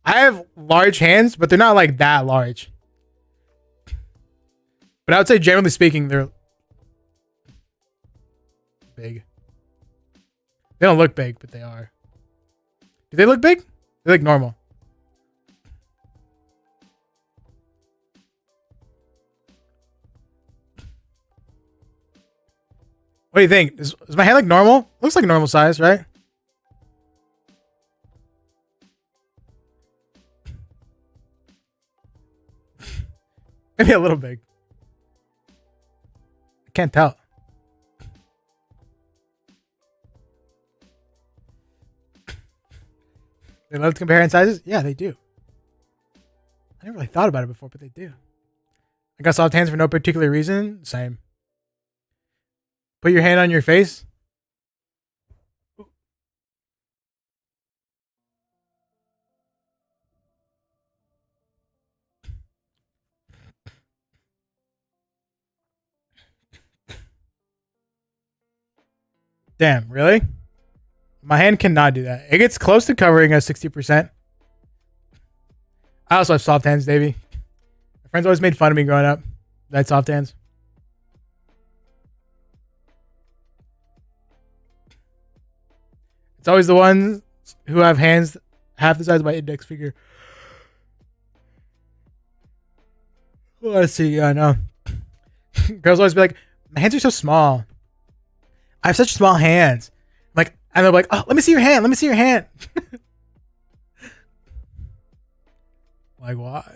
I have large hands, but they're not like that large. But I would say, generally speaking, they're big. They don't look big, but they are. Do they look big? They look normal. What do you think? Does my hand look normal? Looks like normal size, right? Maybe a little big. I can't tell. They love to compare hand sizes? Yeah, they do. I never really thought about it before, but they do. I got soft hands for no particular reason. Same. Put your hand on your face. Damn, really? My hand cannot do that. It gets close to covering a 60%. I also have soft hands, Davey. My friends always made fun of me growing up. I had soft hands. It's always the ones who have hands half the size of my index finger. Let's see. Yeah, I know. Girls always be like, my hands are so small. I have such small hands. Like, and they're like, oh, let me see your hand. Let me see your hand. Like, why?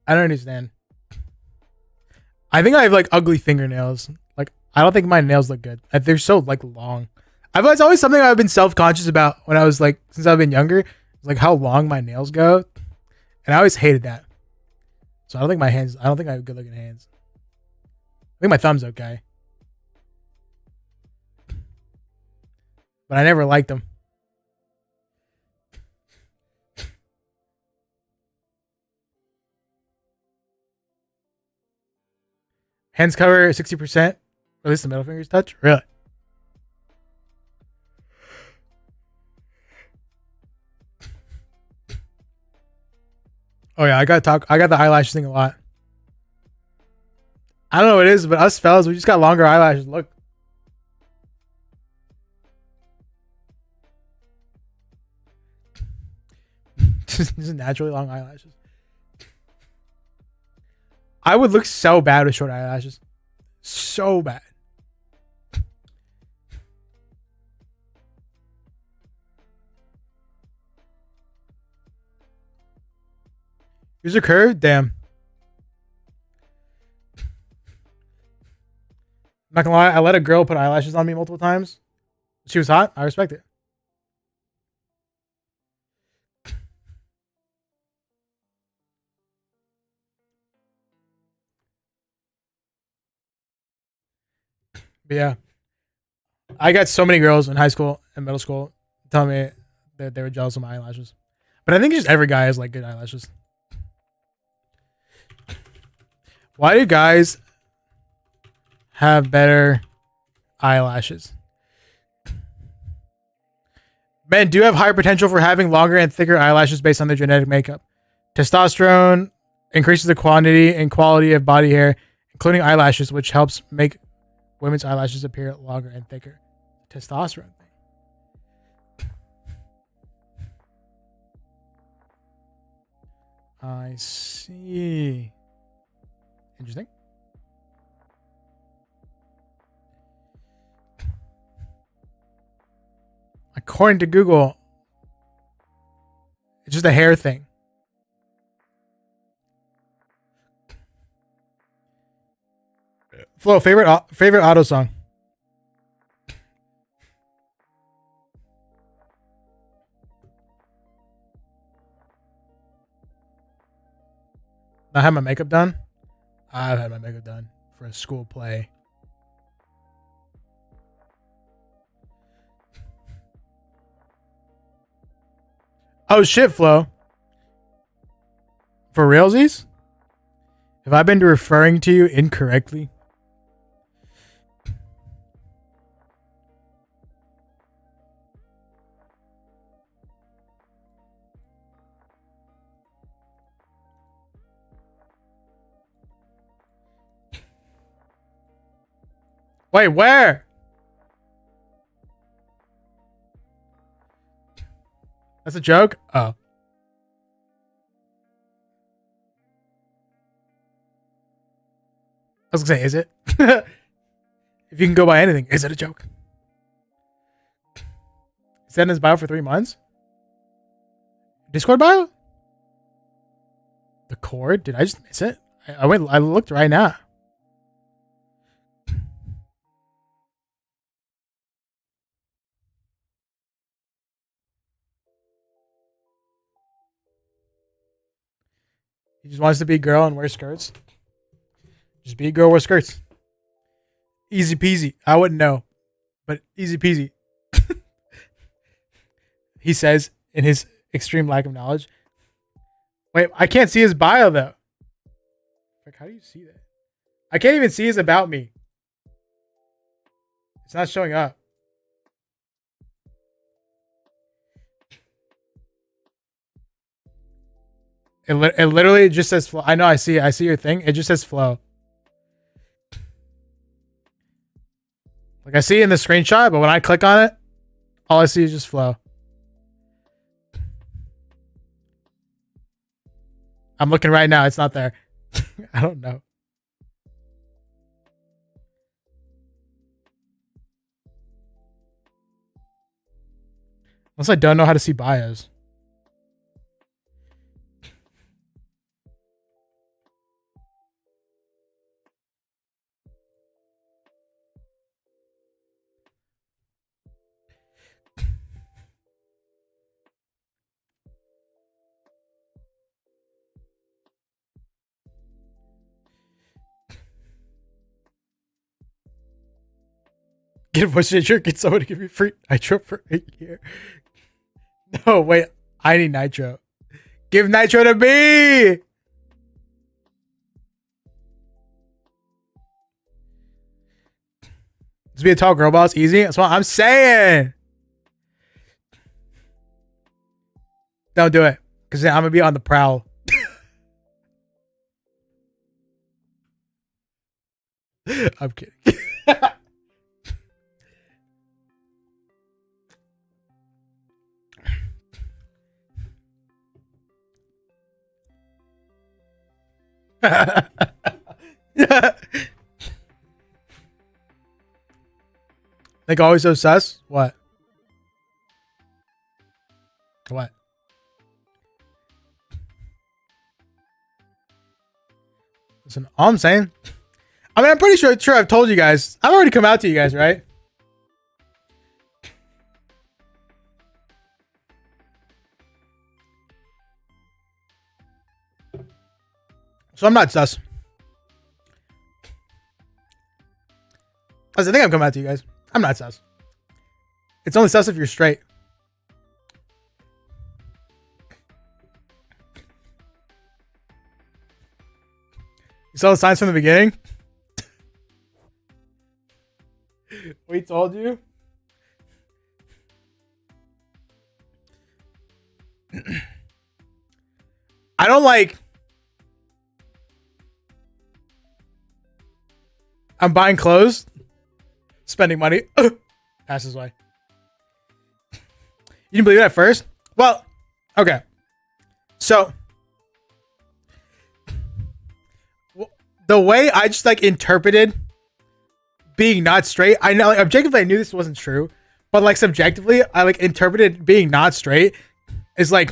I don't understand. I think I have like ugly fingernails. Like, I don't think my nails look good. They're so like long. It's always something I've been self-conscious about when I was like, since I've been younger, like how long my nails go. And I always hated that. So I don't think I have good looking hands. I think my thumb's okay. But I never liked them. Hands cover 60%. Or at least the middle fingers touch. Really? Oh yeah, I got the eyelashes thing a lot. I don't know what it is, but us fellas, we just got longer eyelashes. Look. Just naturally long eyelashes. I would look so bad with short eyelashes. So bad. Here's a curve? Damn. I'm not gonna lie, I let a girl put eyelashes on me multiple times. She was hot. I respect it. But yeah. I got so many girls in high school and middle school telling me that they were jealous of my eyelashes. But I think just every guy has like good eyelashes. Why do guys have better eyelashes? Men do have higher potential for having longer and thicker eyelashes based on their genetic makeup. Testosterone increases the quantity and quality of body hair, including eyelashes, which helps make women's eyelashes appear longer and thicker. Testosterone thing. I see. Interesting. according to Google, it's just a hair thing. Flo, favorite auto song. I had my makeup done. I've had my makeup done for a school play. Oh shit, Flo. For realsies? Have I been referring to you incorrectly? Wait, where? That's a joke? Oh. I was gonna say, is it? If you can go by anything, is it a joke? Is that in his bio for 3 months? Discord bio? The cord? Did I just miss it? I looked right now. He just wants to be a girl and wear skirts. Just be a girl, wear skirts. Easy peasy. I wouldn't know, but easy peasy. He says in his extreme lack of knowledge. Wait, I can't see his bio though. Like, how do you see that? I can't even see his about me. It's not showing up. It literally just says flow. I know. I see your thing. It just says flow. Like I see it in the screenshot, but when I click on it, all I see is just flow. I'm looking right now. It's not there. I don't know. Unless I don't know how to see bios. Get a voice changer. Get someone to give me free nitro for a year. No, wait. I need nitro. Give nitro to me. To be a tall girl boss easy. That's what I'm saying. Don't do it, because then I'm gonna be on the prowl. I'm kidding. Like always so sus? What? What? Listen, all I'm saying, I mean, I'm pretty sure I've told you guys. I've already come out to you guys, right? So I'm not sus. I think I've come out to you guys. I'm not sus. It's only sus if you're straight. You saw the signs from the beginning? We told you? I don't like... I'm buying clothes, spending money, passes away. You didn't believe it at first? Well, okay. So, the way I just like interpreted being not straight, I know, like, objectively I knew this wasn't true, but like subjectively, I like interpreted being not straight is like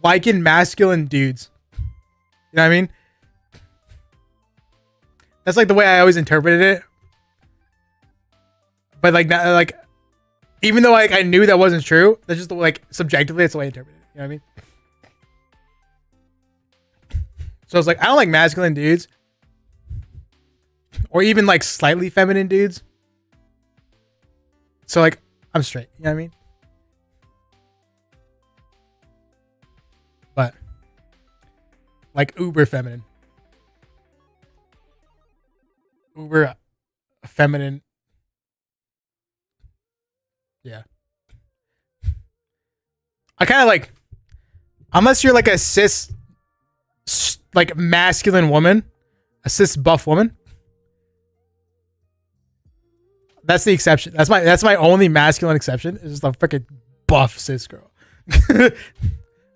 liking masculine dudes. You know what I mean? That's like the way I always interpreted it. But like not, like even though like I knew that wasn't true, that's just the, like subjectively that's the way I interpreted it. You know what I mean? So it's like I don't like masculine dudes. Or even like slightly feminine dudes. So like I'm straight, you know what I mean? But like uber feminine. Uber feminine. Yeah. I kind of like, unless you're like a cis, like masculine woman, a cis buff woman. That's the exception. That's my only masculine exception. Is just a freaking buff cis girl.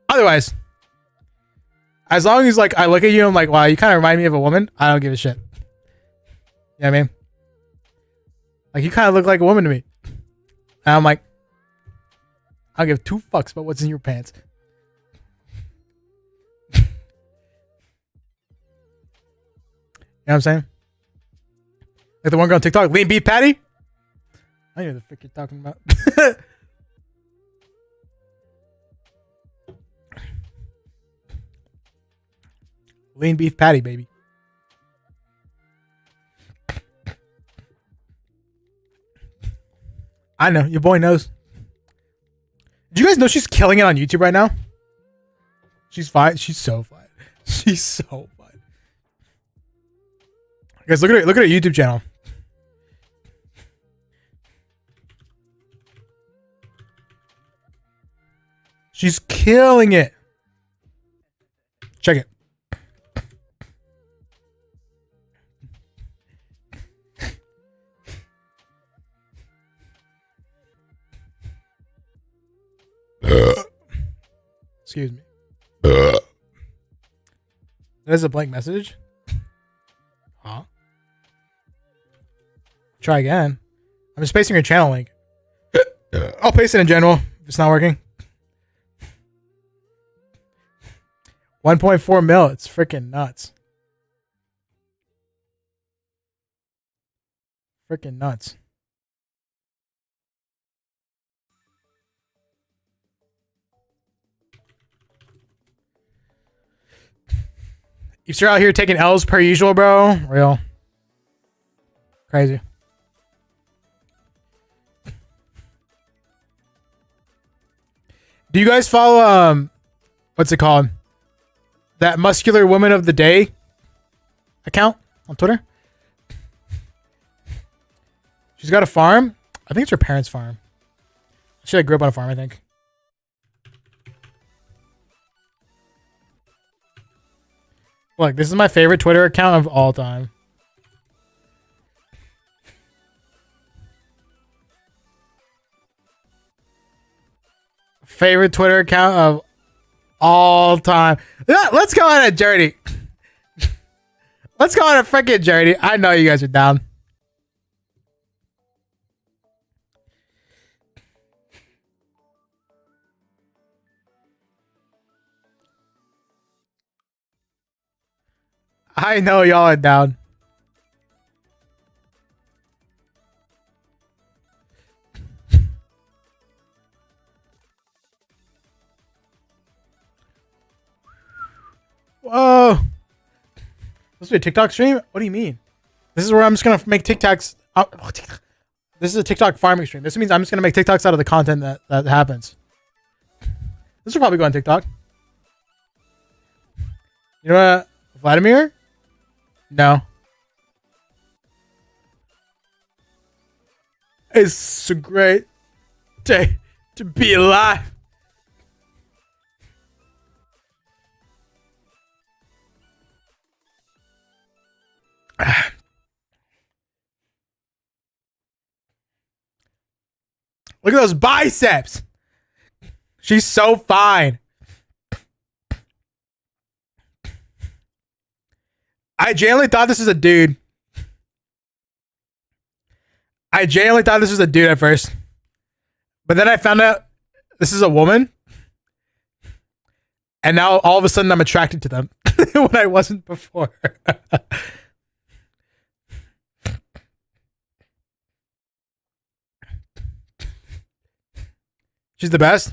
Otherwise, as long as like I look at you and I'm like, wow, you kind of remind me of a woman, I don't give a shit. You know what I mean? Like you kind of look like a woman to me. And I'm like, I don't give two fucks about what's in your pants. You know what I'm saying? Like the one girl on TikTok, lean beef patty. I know the frick you're talking about. Lean beef patty, baby. I know, your boy knows. Do you guys know she's killing it on YouTube right now? She's fine. She's so fine. She's so fine. Guys, look at her YouTube channel. She's killing it. Check it. Excuse me. There's a blank message. Huh? Try again. I'm just pasting your channel link. I'll paste it in general if it's not working. 1.4 mil. It's freaking nuts. Freaking nuts. If you're out here taking L's per usual, bro, real crazy. Do you guys follow what's it called? That muscular woman of the day account on Twitter? She's got a farm. I think it's her parents' farm. She like grew up on a farm, I think. Look, this is my favorite Twitter account of all time. Favorite Twitter account of all time. Let's go on a journey. Let's go on a freaking journey. I know you guys are down. I know y'all are down. Whoa. This is a TikTok stream? What do you mean? This is where I'm just going to make TikToks. This is a TikTok farming stream. This means I'm just going to make TikToks out of the content that happens. This will probably go on TikTok. You know what? Vladimir? No. It's a great day to be alive. Look at those biceps. She's so fine. I genuinely thought this was a dude. I genuinely thought this was a dude at first, but then I found out this is a woman, and now all of a sudden I'm attracted to them when I wasn't before. She's the best.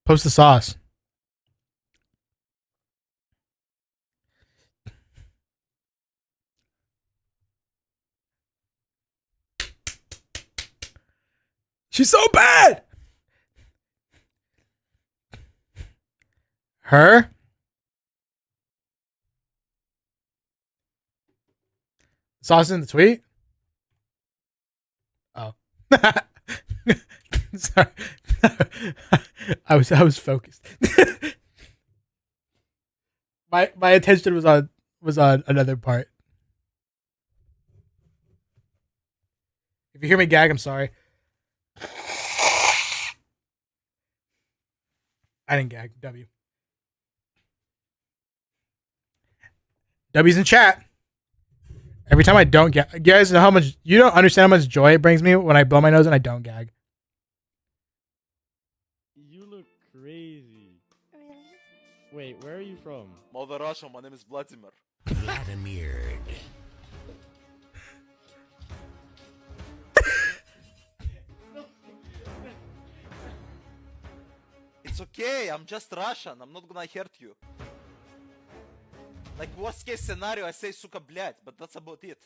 Post the sauce. She's so bad. Her? Sauce in the tweet? Oh. Sorry. I was focused. my attention was on another part. If you hear me gag, I'm sorry. I didn't gag. W. W's in chat. Every time I don't gag, you guys know how much, you don't understand how much joy it brings me when I blow my nose and I don't gag. You look crazy. Really? Wait, where are you from? Mother Russia, my name is Vladimir. Vladimir. It's okay, I'm just Russian, I'm not gonna hurt you. Like worst case scenario, I say suka блядь, but that's about it.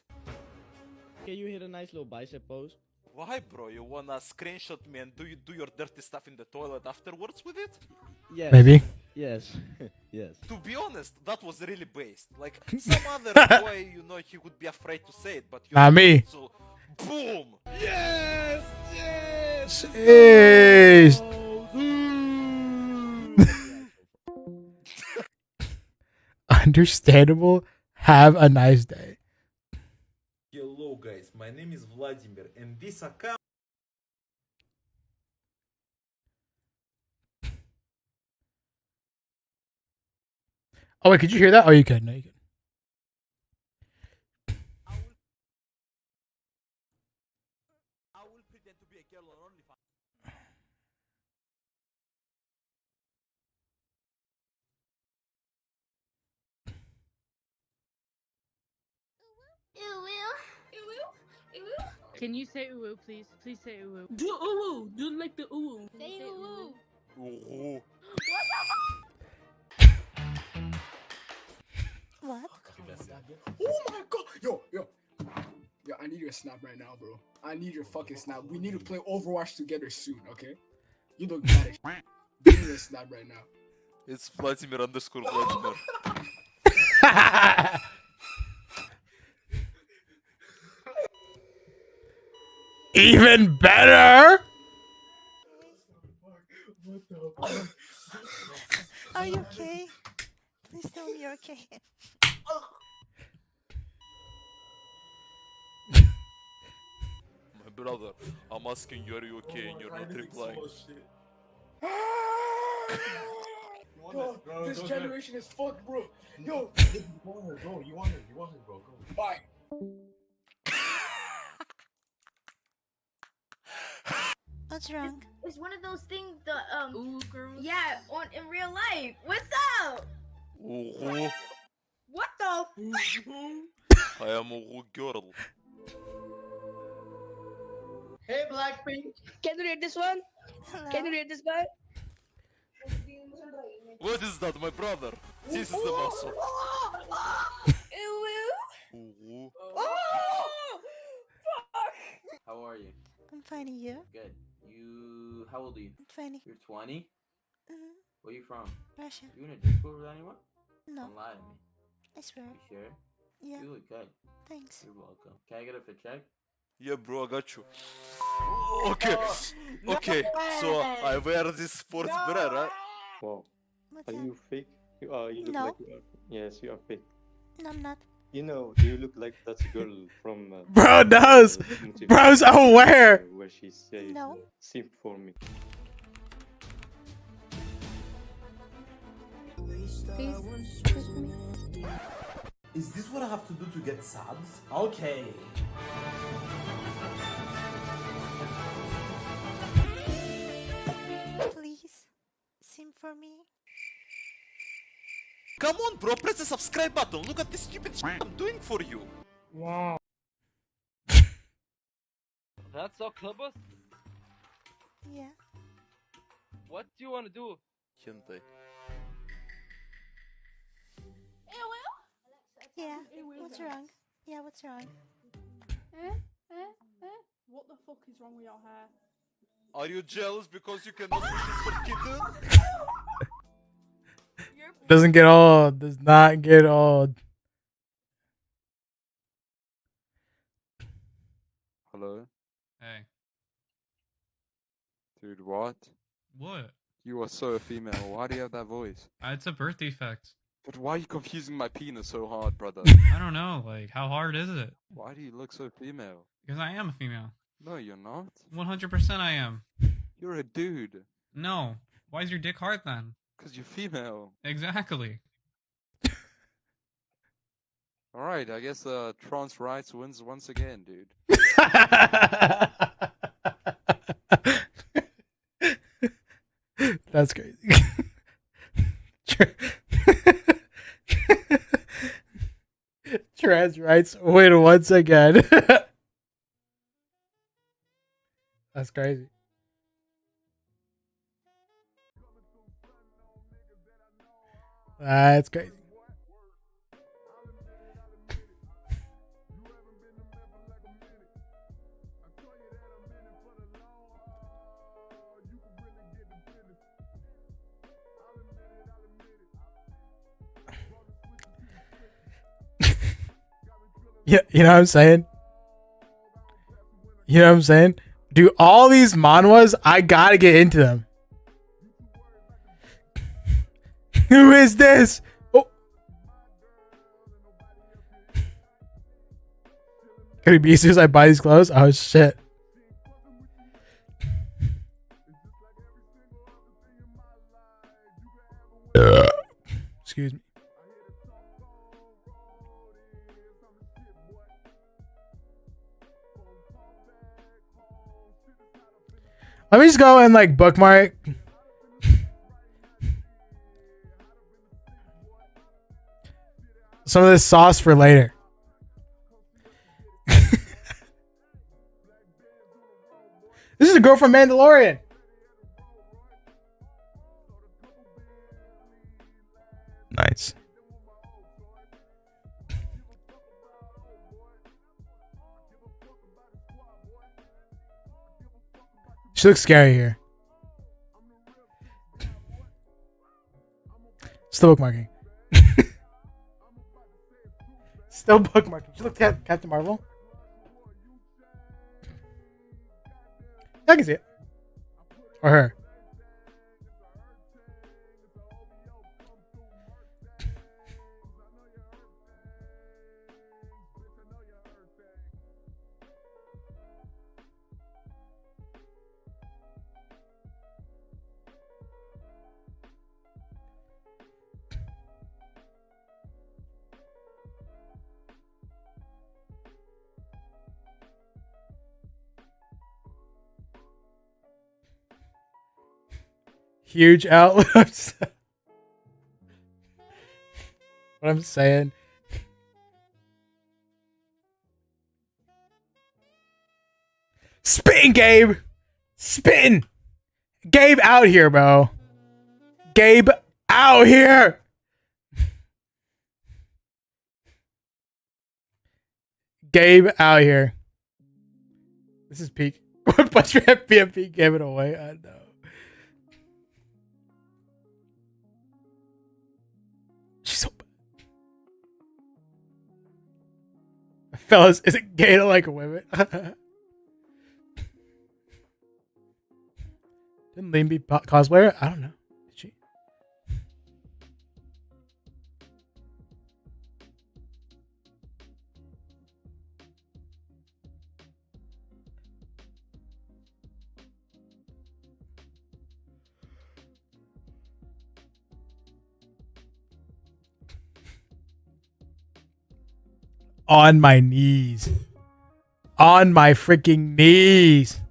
Can you hit a nice little bicep pose? Why bro, you wanna screenshot me and do your dirty stuff in the toilet afterwards with it? Yes. Maybe. Yes. Yes. To be honest, that was really based. Like some other boy, you know, he would be afraid to say it, but you Not me. So boom! Yes! Yes! Jeez. Understandable. Have a nice day. Hello guys, my name is Vladimir and this account Oh wait, could you hear that? Oh, you could. No, you could. I will pretend to be a girl on OnlyFans. Can you say ooh, please? Please say ooh. Do ooh, do like the ooh. Say ooh. Ooh. What? Oh my god! Yo, I need your snap right now, bro. I need your fucking snap. We need to play Overwatch together soon, okay? You look bad as shit. Give me your snap right now. It's Vladimir underscore Vladimir. Even better. What the fuck? Are you okay? Please tell me you're okay. My brother, I'm asking you, are you okay? And you're not replying. Yo, this generation is fucked, bro. Yo, you want her, bro. You want her, bro. Go. bye. What's wrong? It's one of those things. The Ooh, girl. yeah, on in real life. What's up? Ooh, What the? I am a girl. Hey, Blackpink. Can you read this one? Hello? Can you read this one? What is that, my brother? This is the muscle. Ooh. How are you? I'm finding you. Good. You, how old are you? I'm finding. You're 20? Mm-hmm. Where you from? Russia. You in a Discord with anyone? No, Don't lie to me. I swear. You sure? Yeah. You look good. Thanks. You're welcome. Can I get a fit check? Yeah, bro, I got you. Okay, okay. So I wear this sports bra, right? Wow. What's Are up? you fake? You look No. like you are. Yes, you are fake. No, I'm not. You know, you look like that girl from. Bro knows. Bro's aware. Where she said, No. "Simp for me." Please, excuse me. Is this what I have to do to get subs? Okay. for me? Come on, bro, press the subscribe button. Look at this stupid shit I'm doing for you. Wow. That's all, Clubus? Yeah. What do you want to do? Hentai. Yeah. What's wrong? Yeah, what's wrong? What the fuck is wrong with your hair? Are you jealous because you cannot use this for kitten? Doesn't get old. Does not get old. Hello? Hey. Dude, what? What? You are so female. Why do you have that voice? It's a birth defect. But why are you confusing my penis so hard, brother? I don't know. Like, how hard is it? Why do you look so female? Because I am a female. No, you're not. 100% I am. You're a dude. No. Why is your dick hard then? Because you're female. Exactly. Alright, I guess trans rights wins once again, dude. That's crazy. Trans rights win once again. That's crazy. That's crazy. Yeah, you know what I'm saying? You know what I'm saying? Do all these manhwas, I gotta get into them. Who is this? Oh. Could it be as soon as I buy these clothes? Oh shit. Excuse me. Let me just go and like bookmark. Some of this sauce for later. This is a girl from Mandalorian. Nice. She looks scary here. Still bookmarking. Still bookmarking. She looked at Captain Marvel. I can see it. Or her. Huge outlooks. What I'm saying. Spin, Gabe. Spin. Gabe out here, bro. Gabe out here. Gabe out here. This is peak. One Punch Man PMP gave it away. I know. She's so bad. Fellas, is it gay to like women? Didn't Liam be cosplayer? I don't know. Did she? On my knees. On my freaking knees.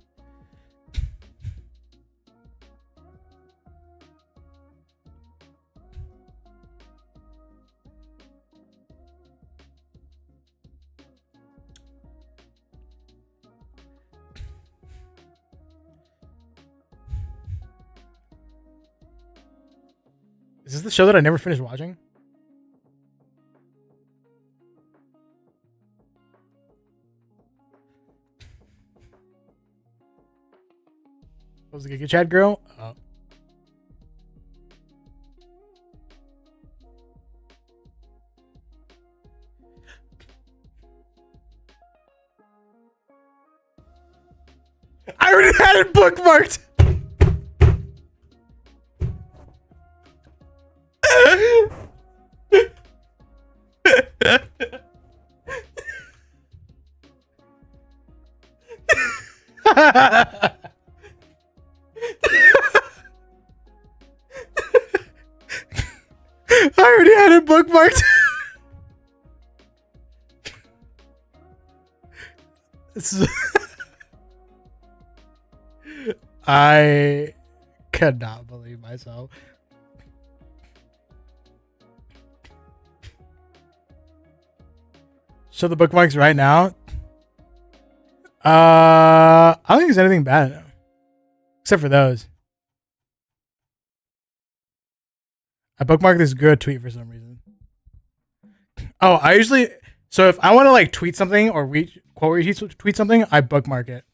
Is this the show that I never finished watching? What was the Giga Chad girl? Oh. I already had it bookmarked. I already had it bookmarked. This is I cannot believe myself. Show the bookmarks right now. I don't think there's anything bad in them. Except for those. I bookmarked this good tweet for some reason. Oh, I usually... So if I want to like tweet something or quote retweet something, I bookmark it.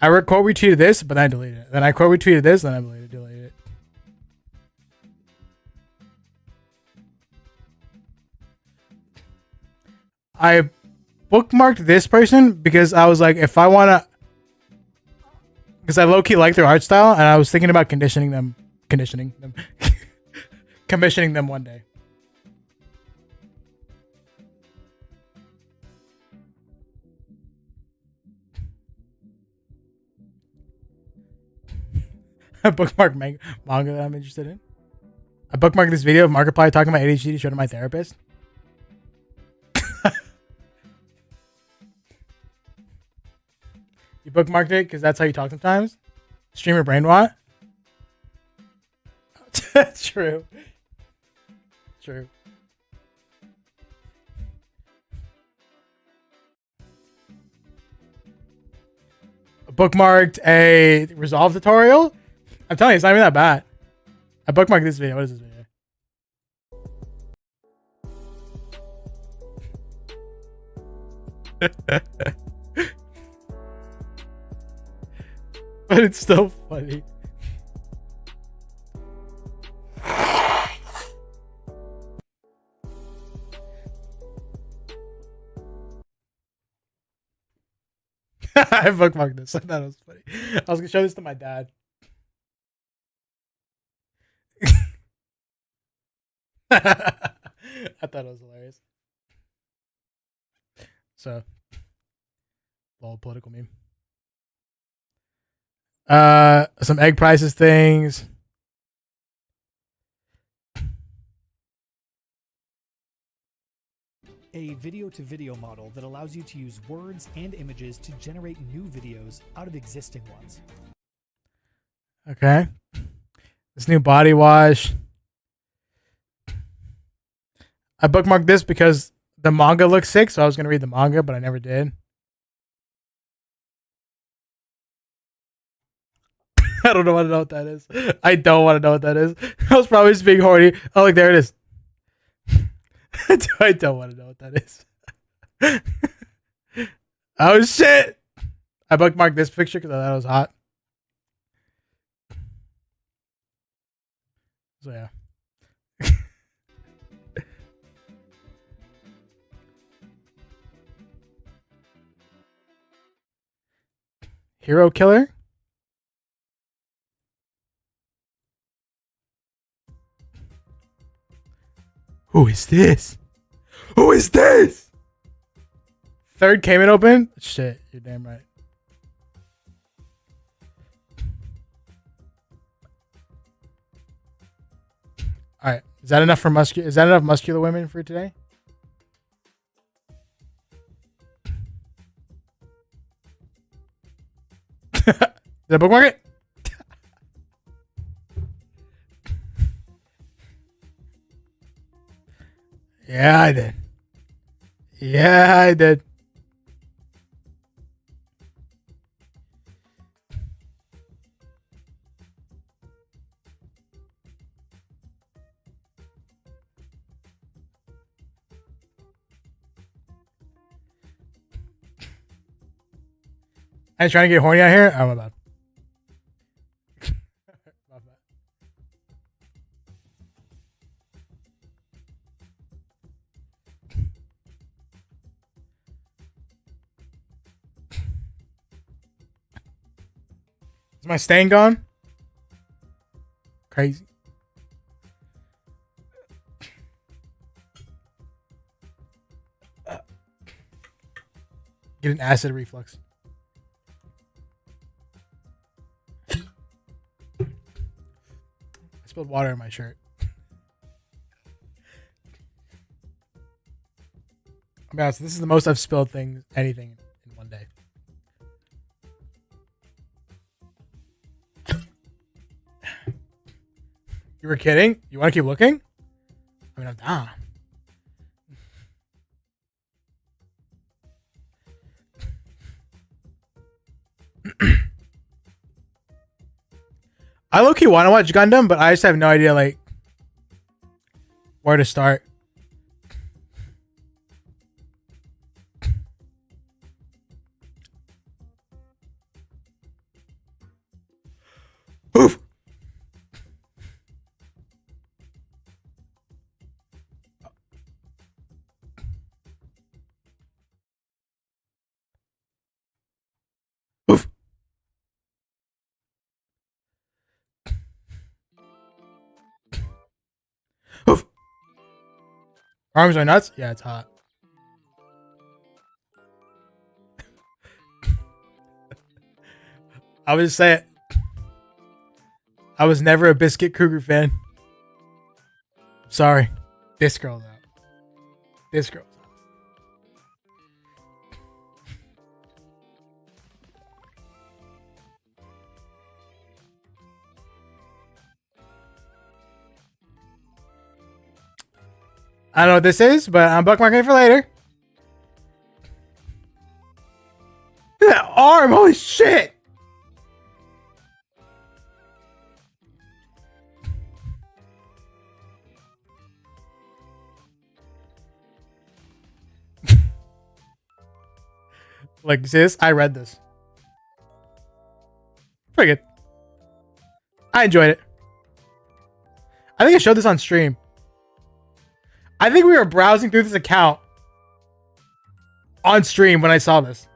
I quote retweeted this, but then I deleted it. Then I quote retweeted this, then I deleted it. I bookmarked this person because I was like, if I want to... Because I low-key like their art style, and I was thinking about commissioning them one day. I bookmarked manga that I'm interested in. I bookmarked this video of Markiplier talking about ADHD to show to my therapist. You bookmarked it because that's how you talk sometimes? Streamer brainwash? True. True. I bookmarked a Resolve tutorial? I'm telling you, it's not even that bad. I bookmarked this video. What is this video? But it's still funny. I bookmarked this. I thought it was funny. I was gonna show this to my dad. I thought it was hilarious. So, little political meme. Some egg prices things. A video-to-video model that allows you to use words and images to generate new videos out of existing ones. Okay. This new body wash. I bookmarked this because the manga looks sick, so I was going to read the manga, but I never did. I don't want to know what that is. I don't want to know what that is. I was probably just being horny. Oh, look, there it is. I don't want to know what that is. Oh, shit. I bookmarked this picture because I thought it was hot. So, yeah. Hero Killer? Who is this? Who is this? Third Cayman open? Shit, you're damn right. All right, is that enough for muscular? Is that enough muscular women for today? Did I bookmark it? Yeah, I did. Yeah, I did. I ain't trying to get horny out here. Oh, my bad. My bad. Is my stain gone? Crazy. Get an acid reflux. I spilled water in my shirt. I'll be honest, this is the most I've spilled anything in one day. You were kidding? You want to keep looking? I mean, I'm down. I low-key want to watch Gundam, but I just have no idea, like, where to start. Oof. Oof. Oof. Arms are nuts? Yeah, it's hot. I would just say it. I was never a Biscuit Kruger fan. Sorry. This girl's out. This girl's out. I don't know what this is, but I'm bookmarking it for later. Look at that arm! Holy shit! Like, see this? I read this. Pretty good. I enjoyed it. I think I showed this on stream. I think we were browsing through this account on stream when I saw this.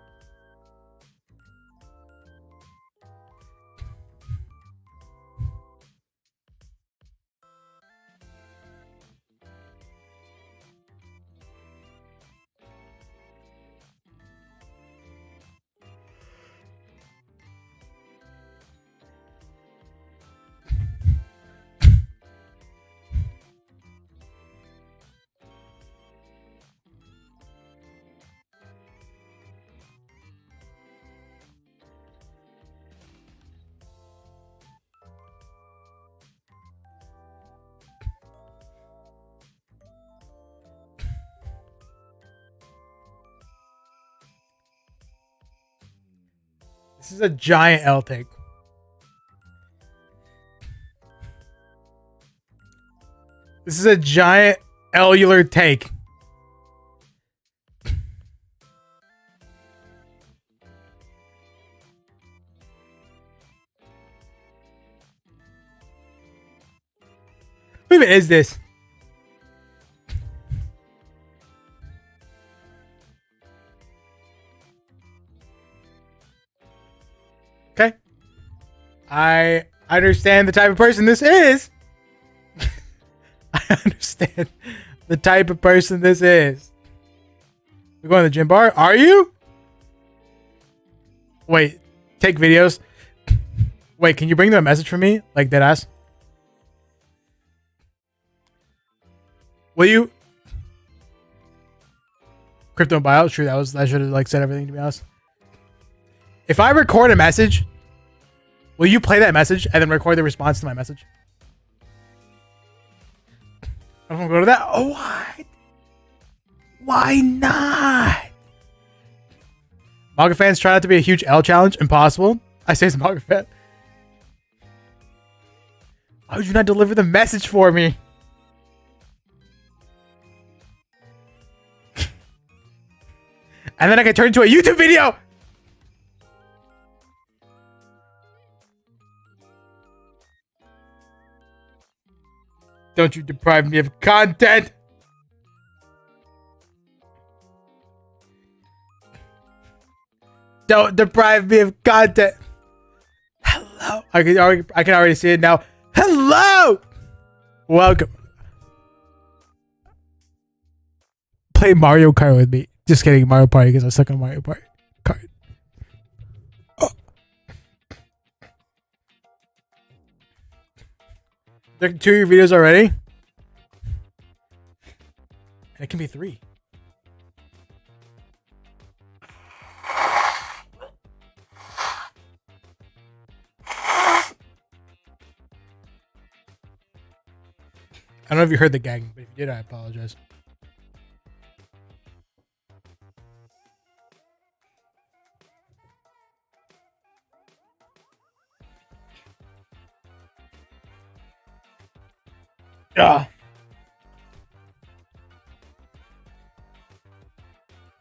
This is a giant L take. This is a giant L-ular take. What even is this? Okay. I understand the type of person this is. I understand the type of person this is. We're going to the gym bar? Are you? Wait, take videos. Wait, can you bring them a message from me? Like dead ass? Will you? Crypto buyout? True, that should have like said everything, to be honest. If I record a message, will you play that message and then record the response to my message? I'm gonna go to that. Oh, what? Why not? Manga fans try not to be a huge L challenge. Impossible. I say as a manga fan. Why would you not deliver the message for me? And then I can turn into a YouTube video. Don't you deprive me of content. Don't deprive me of content. Hello. I can already see it now. Hello. Welcome. Play Mario Kart with me. Just kidding, Mario Party, because I'm stuck on Mario Party Kart. Oh. There are 2 of your videos already? And it can be 3. I don't know if you heard the gagging, but if you did, I apologize. Ah.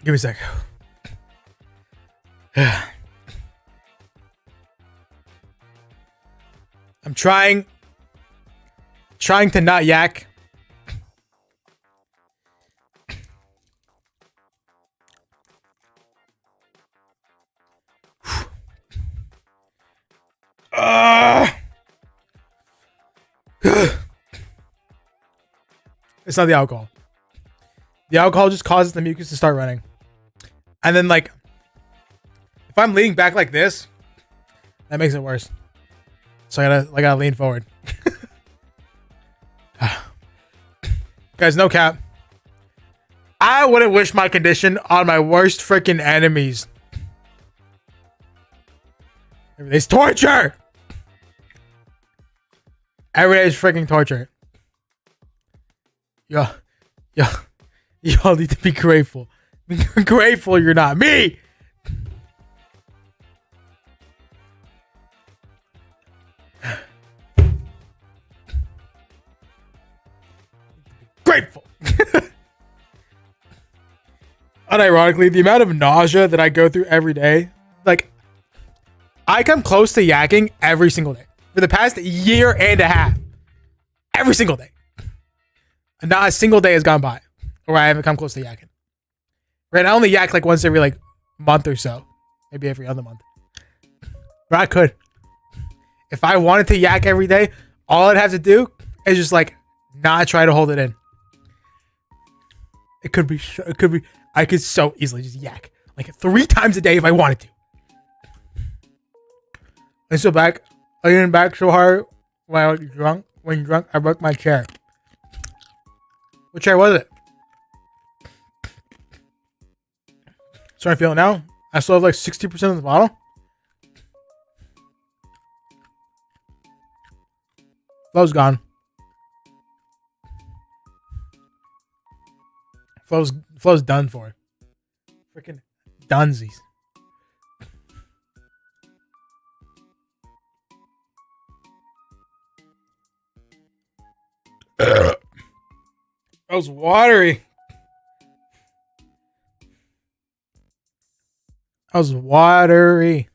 Give me a sec. I'm trying to not yak. It's not the alcohol. The alcohol just causes the mucus to start running. And then, like, if I'm leaning back like this, that makes it worse. So I gotta lean forward. Guys, no cap. I wouldn't wish my condition on my worst freaking enemies. Every day's torture. Every day is freaking torture. Y'all need to be grateful. Be grateful you're not me. Grateful. Unironically, the amount of nausea that I go through every day, like, I come close to yakking every single day for the past year and a half. Every single day. And not a single day has gone by where I haven't come close to yakking. Right? I only yak like once every like month or so. Maybe every other month. But I could. If I wanted to yak every day, all I'd have to do is just like not try to hold it in. It could be, I could so easily just yak like 3 times a day if I wanted to. I leaned back so hard when I was drunk. When drunk, I broke my chair. What chair was it? So I feel it now. I still have like 60% of the bottle. Flow's gone. Flow's done for. Freaking dunsies. That was watery. That was watery.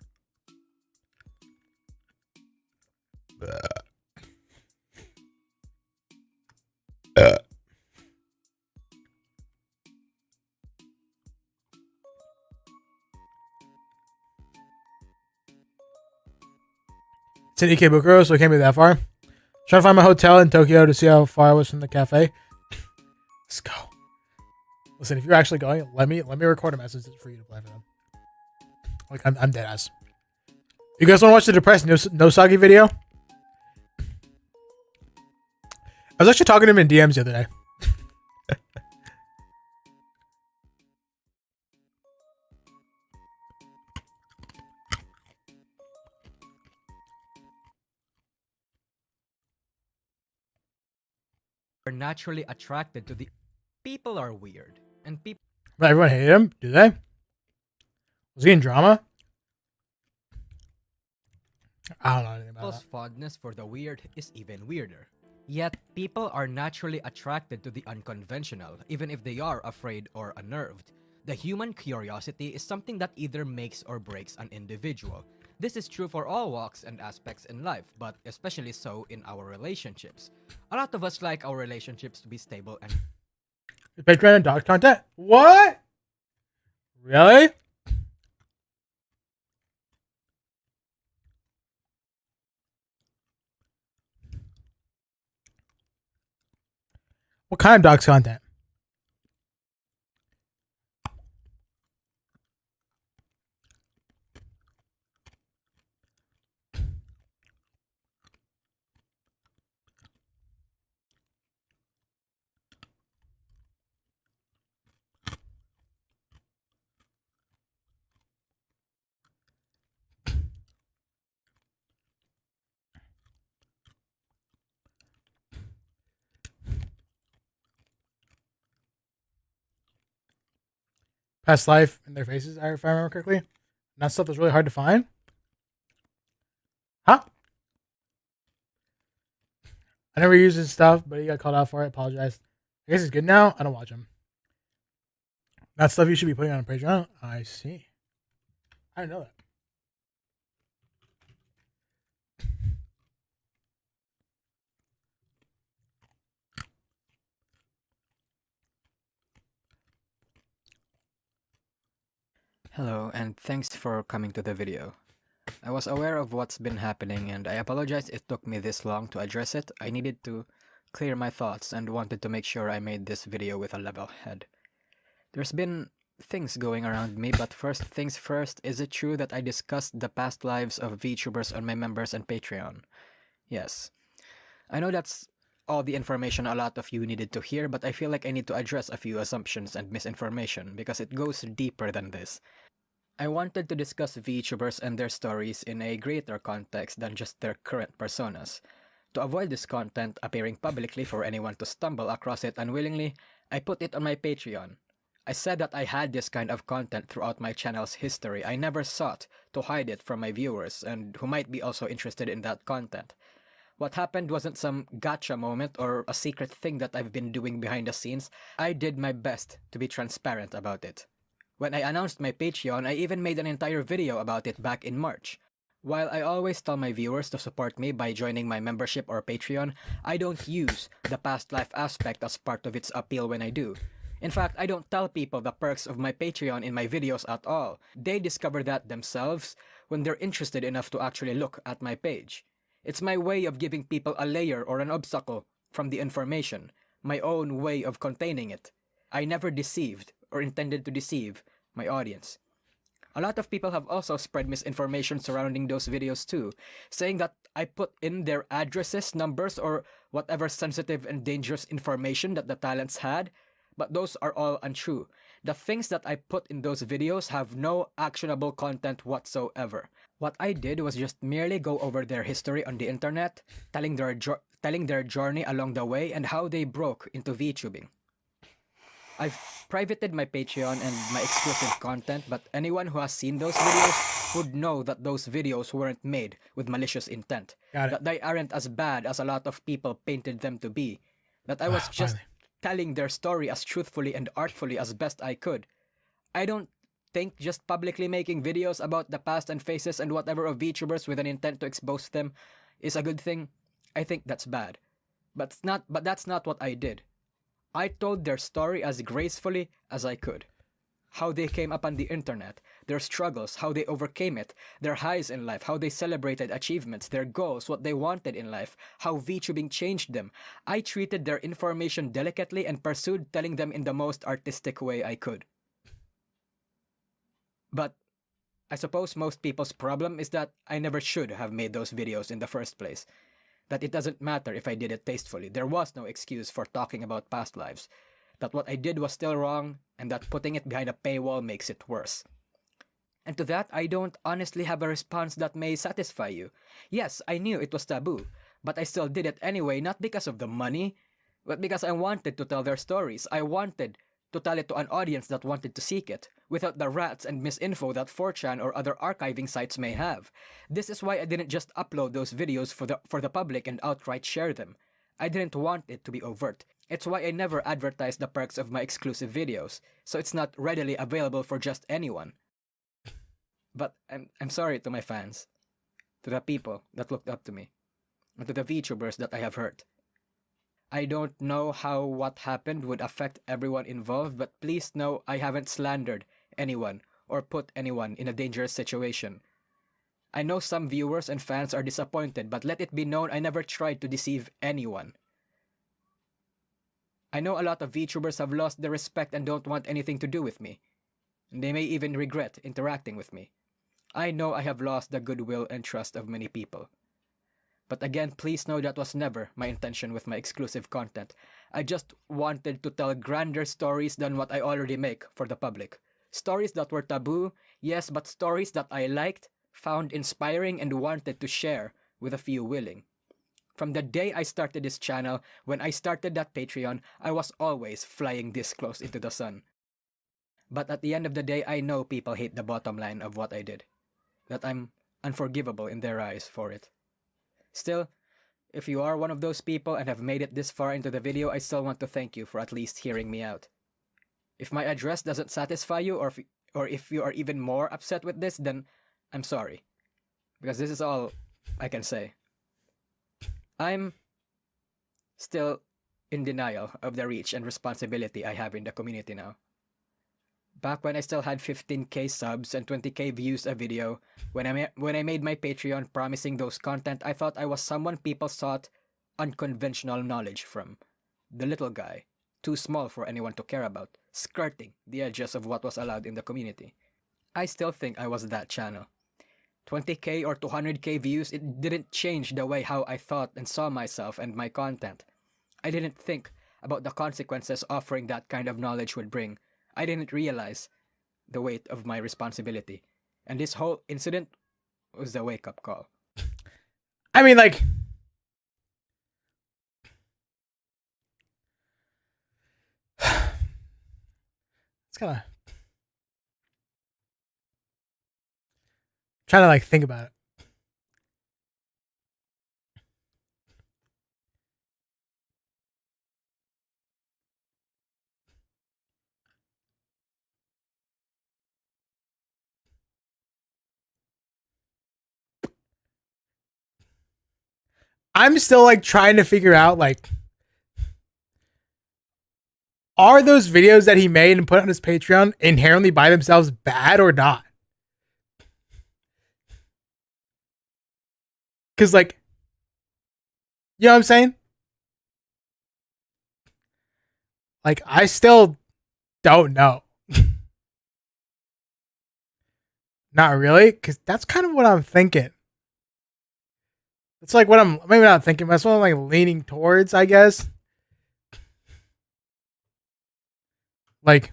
It's in Ikebukuro, so it can't be that far. Trying to find my hotel in Tokyo to see how far I was from the cafe. Let's go. Listen, if you're actually going, let me record a message for you to play for them. Like I'm dead ass. You guys want to watch the depressed Nosagi video? I was actually talking to him in DMs the other day. Are naturally attracted to the people are weird and people. But everyone hated him? Do they? Was he in drama? I don't know anything about People's that. fondness for the weird is even weirder. Yet people are naturally attracted to the unconventional, even if they are afraid or unnerved. The human curiosity is something that either makes or breaks an individual. This is true for all walks and aspects in life, but especially so in our relationships. A lot of us like our relationships to be stable and Patreon and dog content? What? Really? What kind of dogs content? Past life in their faces, if I remember correctly. And that stuff is really hard to find. Huh? I never used his stuff, but he got called out for it. Apologize. I guess he's good now. I don't watch him. That stuff you should be putting on a Patreon. I see. I didn't know that. Hello, and thanks for coming to the video. I was aware of what's been happening, and I apologize it took me this long to address it. I needed to clear my thoughts and wanted to make sure I made this video with a level head. There's been things going around me, but first things first, is it true that I discussed the past lives of VTubers on my members and Patreon? Yes. I know that's all the information a lot of you needed to hear, but I feel like I need to address a few assumptions and misinformation because it goes deeper than this. I wanted to discuss VTubers and their stories in a greater context than just their current personas. To avoid this content appearing publicly for anyone to stumble across it unwillingly, I put it on my Patreon. I said that I had this kind of content throughout my channel's history. I never sought to hide it from my viewers, and who might be also interested in that content. What happened wasn't some gotcha moment or a secret thing that I've been doing behind the scenes. I did my best to be transparent about it. When I announced my Patreon, I even made an entire video about it back in March. While I always tell my viewers to support me by joining my membership or Patreon, I don't use the past life aspect as part of its appeal when I do. In fact, I don't tell people the perks of my Patreon in my videos at all. They discover that themselves when they're interested enough to actually look at my page. It's my way of giving people a layer or an obstacle from the information, my own way of containing it. I never deceived or intended to deceive my audience. A lot of people have also spread misinformation surrounding those videos too, saying that I put in their addresses, numbers, or whatever sensitive and dangerous information that the talents had, but those are all untrue. The things that I put in those videos have no actionable content whatsoever. What I did was just merely go over their history on the internet, telling their journey along the way and how they broke into VTubing. I've privated my Patreon and my exclusive content, but anyone who has seen those videos would know that those videos weren't made with malicious intent. That they aren't as bad as a lot of people painted them to be. That I was just telling their story as truthfully and artfully as best I could. I don't think just publicly making videos about the past and faces and whatever of VTubers with an intent to expose them is a good thing. I think that's bad. But that's not what I did. I told their story as gracefully as I could. How they came up on the internet, their struggles, how they overcame it, their highs in life, how they celebrated achievements, their goals, what they wanted in life, how VTubing changed them. I treated their information delicately and pursued telling them in the most artistic way I could. But I suppose most people's problem is that I never should have made those videos in the first place. That it doesn't matter if I did it tastefully. There was no excuse for talking about past lives. That what I did was still wrong, and that putting it behind a paywall makes it worse. And to that, I don't honestly have a response that may satisfy you. Yes, I knew it was taboo, but I still did it anyway, not because of the money, but because I wanted to tell their stories. I wanted to tell it to an audience that wanted to seek it, without the rats and misinfo that 4chan or other archiving sites may have. This is why I didn't just upload those videos for the public and outright share them. I didn't want it to be overt. It's why I never advertised the perks of my exclusive videos, so it's not readily available for just anyone. But I'm sorry to my fans, to the people that looked up to me, and to the VTubers that I have hurt. I don't know how what happened would affect everyone involved, but please know I haven't slandered anyone or put anyone in a dangerous situation. I know some viewers and fans are disappointed, but let it be known I never tried to deceive anyone. I know a lot of VTubers have lost their respect and don't want anything to do with me. They may even regret interacting with me. I know I have lost the goodwill and trust of many people. But again, please know that was never my intention with my exclusive content. I just wanted to tell grander stories than what I already make for the public. Stories that were taboo, yes, but stories that I liked, found inspiring, and wanted to share with a few willing. From the day I started this channel, when I started that Patreon, I was always flying this close into the sun. But at the end of the day, I know people hate the bottom line of what I did. That I'm unforgivable in their eyes for it. Still, if you are one of those people and have made it this far into the video, I still want to thank you for at least hearing me out. If my address doesn't satisfy you, or if you are even more upset with this, then I'm sorry. Because this is all I can say. I'm still in denial of the reach and responsibility I have in the community now. Back when I still had 15k subs and 20k views a video, when I made my Patreon promising those content, I thought I was someone people sought unconventional knowledge from. The little guy, too small for anyone to care about, skirting the edges of what was allowed in the community. I still think I was that channel. 20k or 200k views, it didn't change the way how I thought and saw myself and my content. I didn't think about the consequences offering that kind of knowledge would bring. I didn't realize the weight of my responsibility. And this whole incident was a wake-up call. I mean, like, it's kind of trying to like think about it. I'm still like trying to figure out, like, are those videos that he made and put on his Patreon inherently by themselves bad or not? Because, like, you know what I'm saying? Like, I still don't know. Not really, because that's kind of what I'm thinking. It's like what I'm maybe not thinking, but that's what I'm like leaning towards, I guess. Like,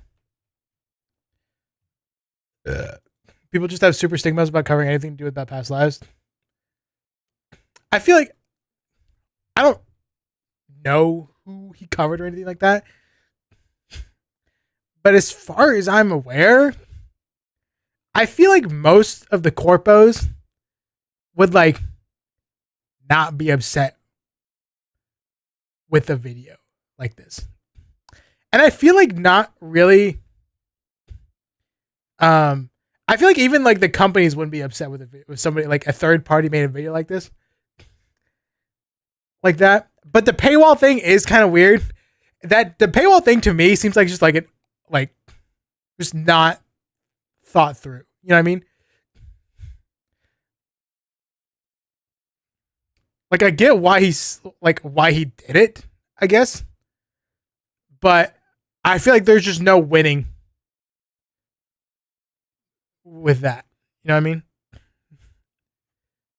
people just have super stigmas about covering anything to do with that past lives. I feel like I don't know who he covered or anything like that. But as far as I'm aware, I feel like most of the corpos would like not be upset with a video like this. And I feel like not really I feel like even like the companies wouldn't be upset with if somebody like a third party made a video like this. Like that. But the paywall thing is kind of weird. That the paywall thing to me seems like just like it like just not thought through. You know what I mean? Like I get why why he did it, I guess. But I feel like there's just no winning with that. You know what I mean?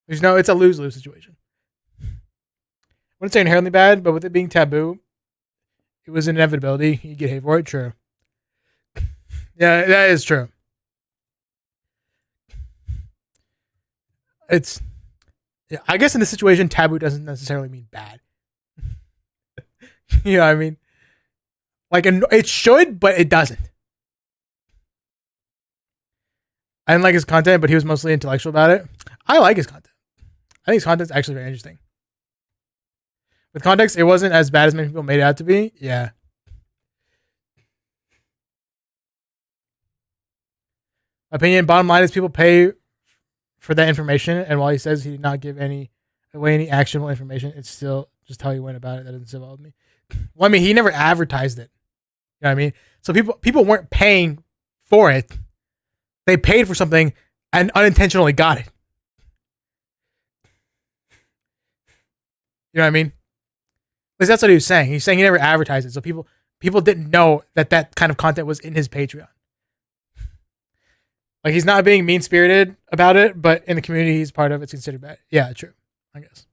It's a lose-lose situation. I wouldn't say inherently bad, but with it being taboo, it was an inevitability. You get hate for it, true. Yeah, that is true. It's, yeah, I guess in this situation, taboo doesn't necessarily mean bad. You know what I mean? Like, it should, but it doesn't. I didn't like his content, but he was mostly intellectual about it. I like his content. I think his content's actually very interesting. With context, it wasn't as bad as many people made it out to be. Yeah. Opinion. Bottom line is people pay for that information, and while he says he did not give away any actionable information, it's still just how he went about it that doesn't sit well with me. Well, I mean, he never advertised it. You know what I mean? So people weren't paying for it. They paid for something and unintentionally got it. You know what I mean? At least that's what he was saying. He's saying he never advertised it, so people didn't know that kind of content was in his Patreon. Like, he's not being mean-spirited about it, but in the community he's part of, it's considered bad. Yeah, true. I guess.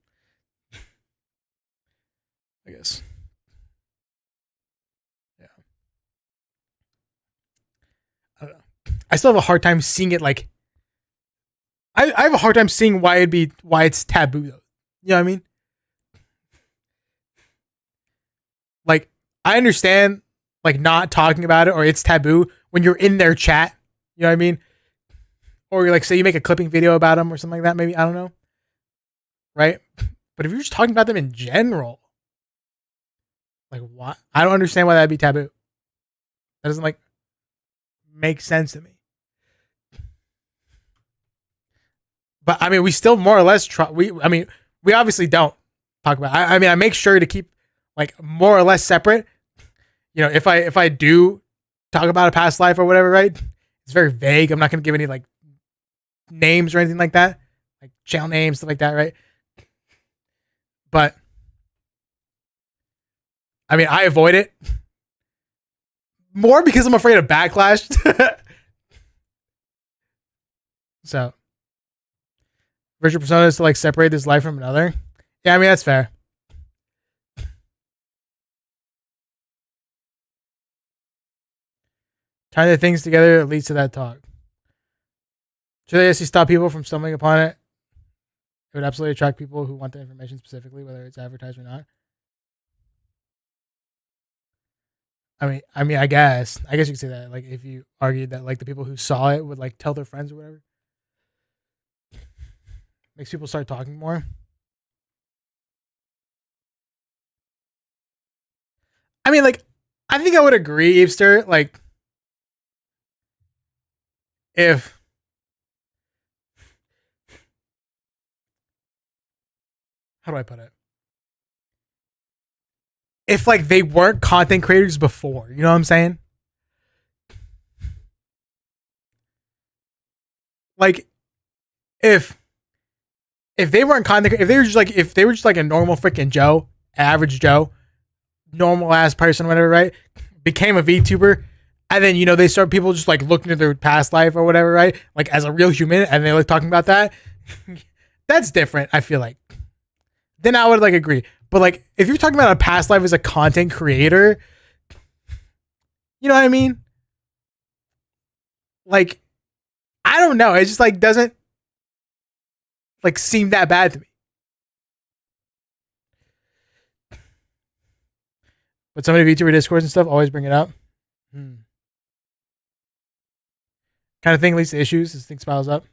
Yeah. I don't know. I still have a hard time seeing it, like, I have a hard time seeing why it's taboo, though. You know what I mean? Like, I understand, like, not talking about it or it's taboo when you're in their chat. You know what I mean? Or, like, say you make a clipping video about them or something like that, maybe. I don't know. Right? But if you're just talking about them in general, like, why? I don't understand why that'd be taboo. That doesn't, like, make sense to me. But, I mean, we still more or less try. We obviously don't talk about it. I mean, I make sure to keep, like, more or less separate. You know, if I do talk about a past life or whatever, right? It's very vague. I'm not going to give any, like, names or anything like that. Like, channel names, stuff like that, right? But, I mean, I avoid it. More because I'm afraid of backlash. So, virtual persona is to, like, separate this life from another. Yeah, I mean, that's fair. Tying the things together leads to that talk. Should they actually stop people from stumbling upon it? It would absolutely attract people who want the information specifically, whether it's advertised or not. I mean, I guess you could say that. Like, if you argued that, like, the people who saw it would, like, tell their friends or whatever, makes people start talking more. I mean, like, I think I would agree, Eepster. Like, if how do I put it? If, like, they weren't content creators before, you know what I'm saying? Like, if they weren't content, if they were just like a normal freaking Joe, average Joe, normal ass person, whatever, right? Became a VTuber, and then, you know, they start people just, like, looking at their past life or whatever, right? Like, as a real human, and they like talking about that. That's different, I feel like. Then I would, like, agree. But, like, if you're talking about a past life as a content creator, you know what I mean? Like, I don't know. It just, like, doesn't, like, seem that bad to me. But so many VTuber Discords and stuff always bring it up. Kind of thing leads to issues as things piles up.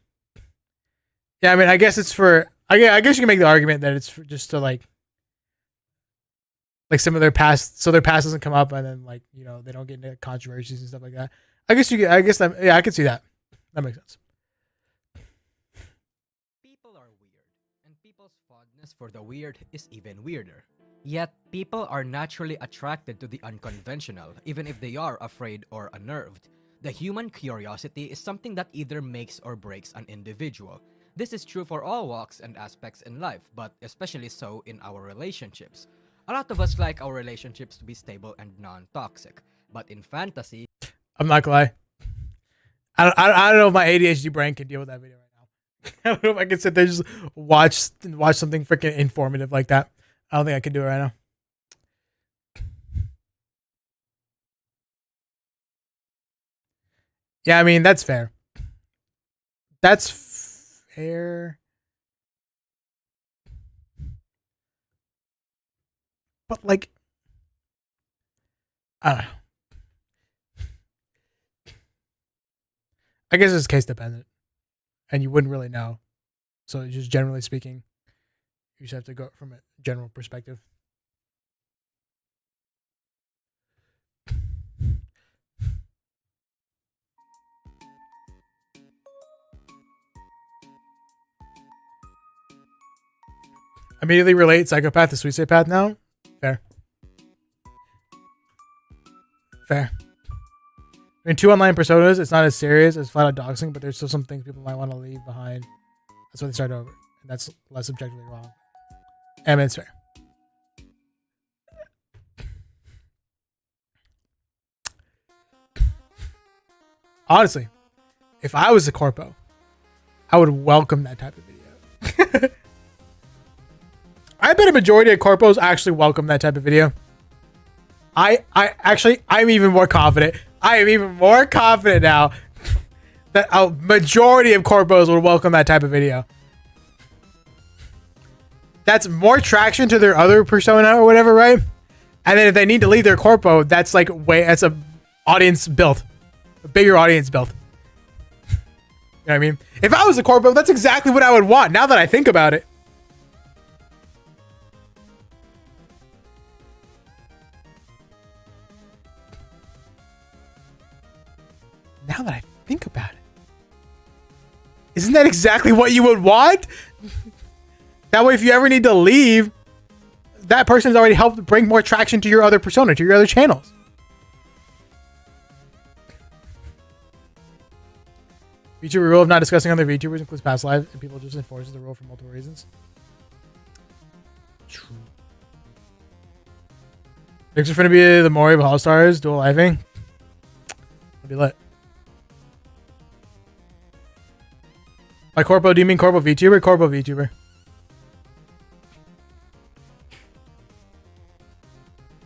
Yeah, I mean, I guess it's for... I guess you can make the argument that it's for just to, like some of their past, so their past doesn't come up, and then, like, you know, they don't get into controversies and stuff like that. I guess that, yeah, I can see that. That makes sense. People are weird, and people's fondness for the weird is even weirder. Yet, people are naturally attracted to the unconventional, even if they are afraid or unnerved. The human curiosity is something that either makes or breaks an individual. This is true for all walks and aspects in life, but especially so in our relationships. A lot of us like our relationships to be stable and non-toxic, but in fantasy... I'm not gonna lie. I don't know if my ADHD brain can deal with that video right now. I don't know if I can sit there and just watch something freaking informative like that. I don't think I can do it right now. Yeah, I mean, that's fair. That's fair. But, like, I don't know. I guess it's case dependent, and you wouldn't really know. So just generally speaking, you just have to go from a general perspective. Immediately relate psychopath to sweet psychopath now. Fair. Fair. I mean, 2 online personas, it's not as serious as flat out doxing, but there's still some things people might want to leave behind. That's why they start over. And that's less objectively wrong. I mean, it's fair. Honestly, if I was a corpo, I would welcome that type of video. I bet a majority of corpos actually welcome that type of video. I'm even more confident. I am even more confident now that a majority of corpos would welcome that type of video. That's more traction to their other persona or whatever, right? And then if they need to leave their corpo, that's like that's a audience built. A bigger audience built. You know what I mean? If I was a corpo, that's exactly what I would want, now that I think about it. Now that I think about it. Isn't that exactly what you would want? That way, if you ever need to leave, that person's already helped bring more traction to your other persona, to your other channels. VTuber rule of not discussing other VTubers includes past lives, and people just enforces the rule for multiple reasons. True. Next is going to be the Mori of All Stars, dual living. It'll be lit. By corpo, do you mean corpo VTuber? Corpo VTuber.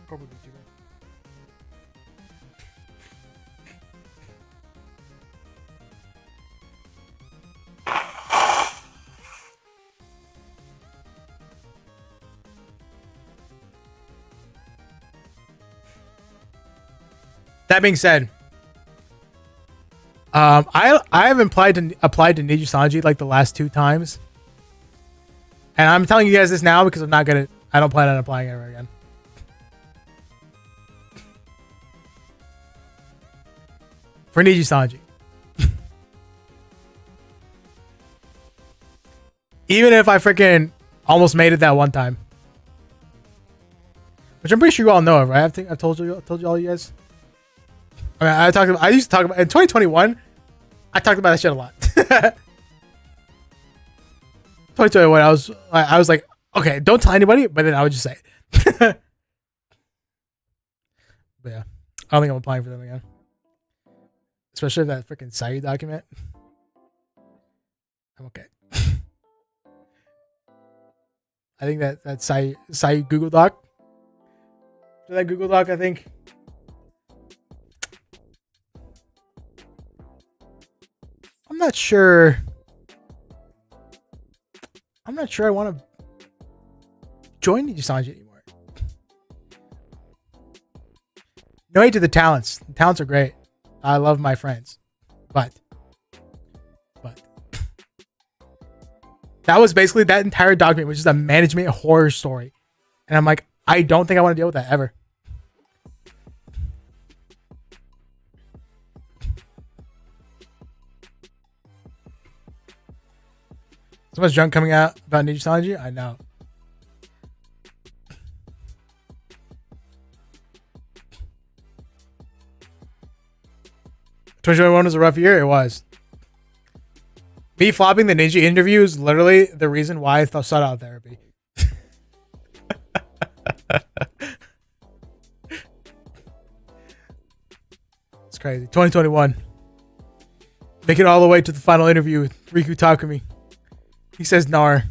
Corpo VTuber. That being said, I have applied to Niji Sanji like the last 2 times, and I'm telling you guys this now because I don't plan on applying ever again. For Niji Sanji. Even if I freaking almost made it that one time, which I'm pretty sure you all know of, right? I've told you all you guys. I mean, I used to talk about in 2021. I talked about that shit a lot. 2021, I was like, okay, don't tell anybody, but then I would just say it. But yeah, I don't think I'm applying for them again. Especially that freaking Sayu document. I'm okay. I think that Sayu Google Doc. That Google Doc, I think. I'm not sure I want to join Niji Sanji anymore. No hate to the talents. The talents are great. I love my friends. But that was basically that entire document, which is a management horror story. And I'm like, I don't think I want to deal with that ever. So much junk coming out about Niji Sanji. I know. $2021 was a rough year. It was. Me flopping the Ninja interview is literally the reason why I sought out therapy. It's crazy. 2021. Make it all the way to the final interview with Riku Takumi. He says Nar,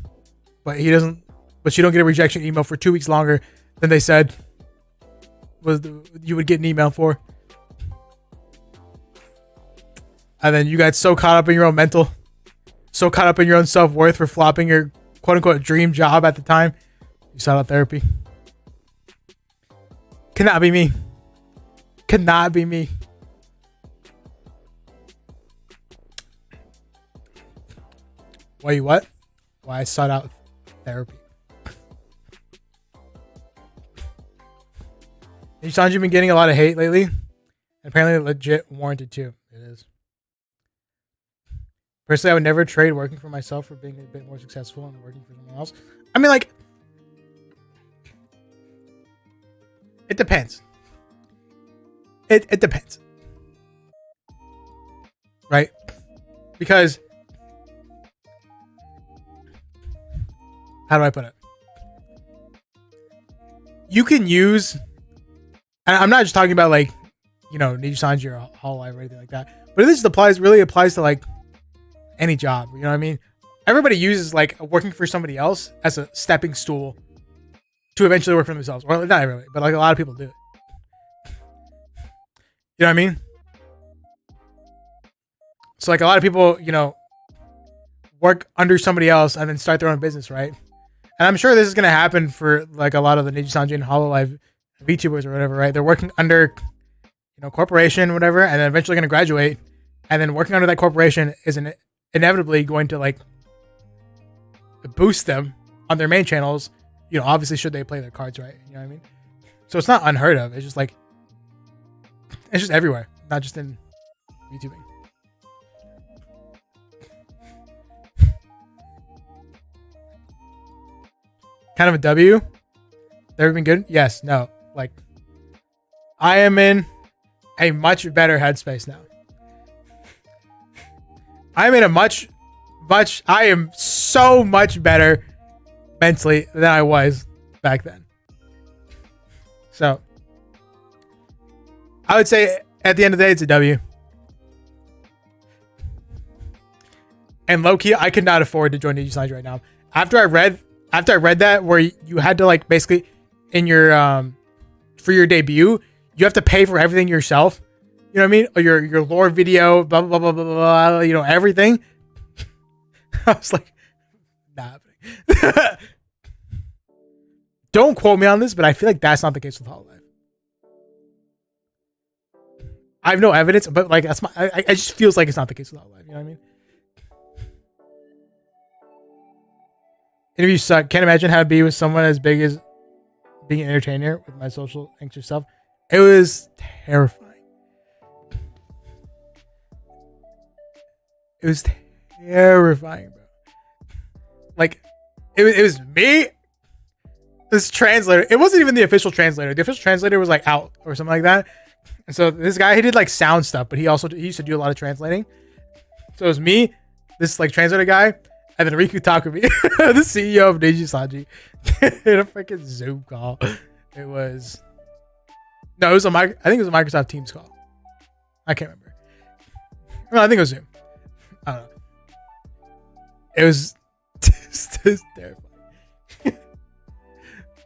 but he doesn't. But you don't get a rejection email for 2 weeks longer than they said you would get an email for. And then you got so caught up in your own mental, so caught up in your own self-worth for flopping your quote-unquote dream job at the time. You sought out therapy. Cannot be me. Cannot be me. Why you what? Why I sought out therapy. Sanji been getting a lot of hate lately. And apparently legit warranted too. It is. Personally, I would never trade working for myself for being a bit more successful and working for someone else. I mean, like, It depends. It depends. Right? Because how do I put it? You can use, and I'm not just talking about like, you know, Niji Sanji or Hololive or anything like that, but this really applies to like any job. You know what I mean? Everybody uses like working for somebody else as a stepping stool to eventually work for themselves. Or not everybody, but like a lot of people do it. You know what I mean? So like a lot of people, you know, work under somebody else and then start their own business, right? And I'm sure this is going to happen for like a lot of the Niji Sanji and Hololive VTubers or whatever, right? They're working under, you know, corporation, whatever, and then eventually going to graduate. And then working under that corporation is inevitably going to like boost them on their main channels, you know, obviously should they play their cards right. You know what I mean? So it's not unheard of. It's just like, it's just everywhere, not just in YouTubing. Kind of a W. Ever been good? Yes. No. Like, I am in a much better headspace now. I'm in a I am so much better mentally than I was back then. So, I would say at the end of the day, it's a W. And low key, I could not afford to join Niji Sanji right now. After I read that, where you had to like basically in your for your debut, you have to pay for everything yourself. You know what I mean? Or your lore video, blah blah blah blah blah blah. You know everything. I was like, nah. Don't quote me on this, but I feel like that's not the case with Hololive. I have no evidence, but like that's I just feels like it's not the case with Hololive. You know what I mean? Interviews suck. Can't imagine how to be with someone as big as being an entertainer with my social anxious self. It was terrifying. It was terrifying, bro. Like, it was me, this translator. It wasn't even the official translator. The official translator was like out or something like that. And so this guy, he did like sound stuff, but he used to do a lot of translating. So it was me, this like translator guy, and then Riku Takumi, the CEO of Niji Sanji, in a freaking Zoom call. It was I think it was a Microsoft Teams call. I can't remember. No, I think it was Zoom. I don't know. It was just terrifying.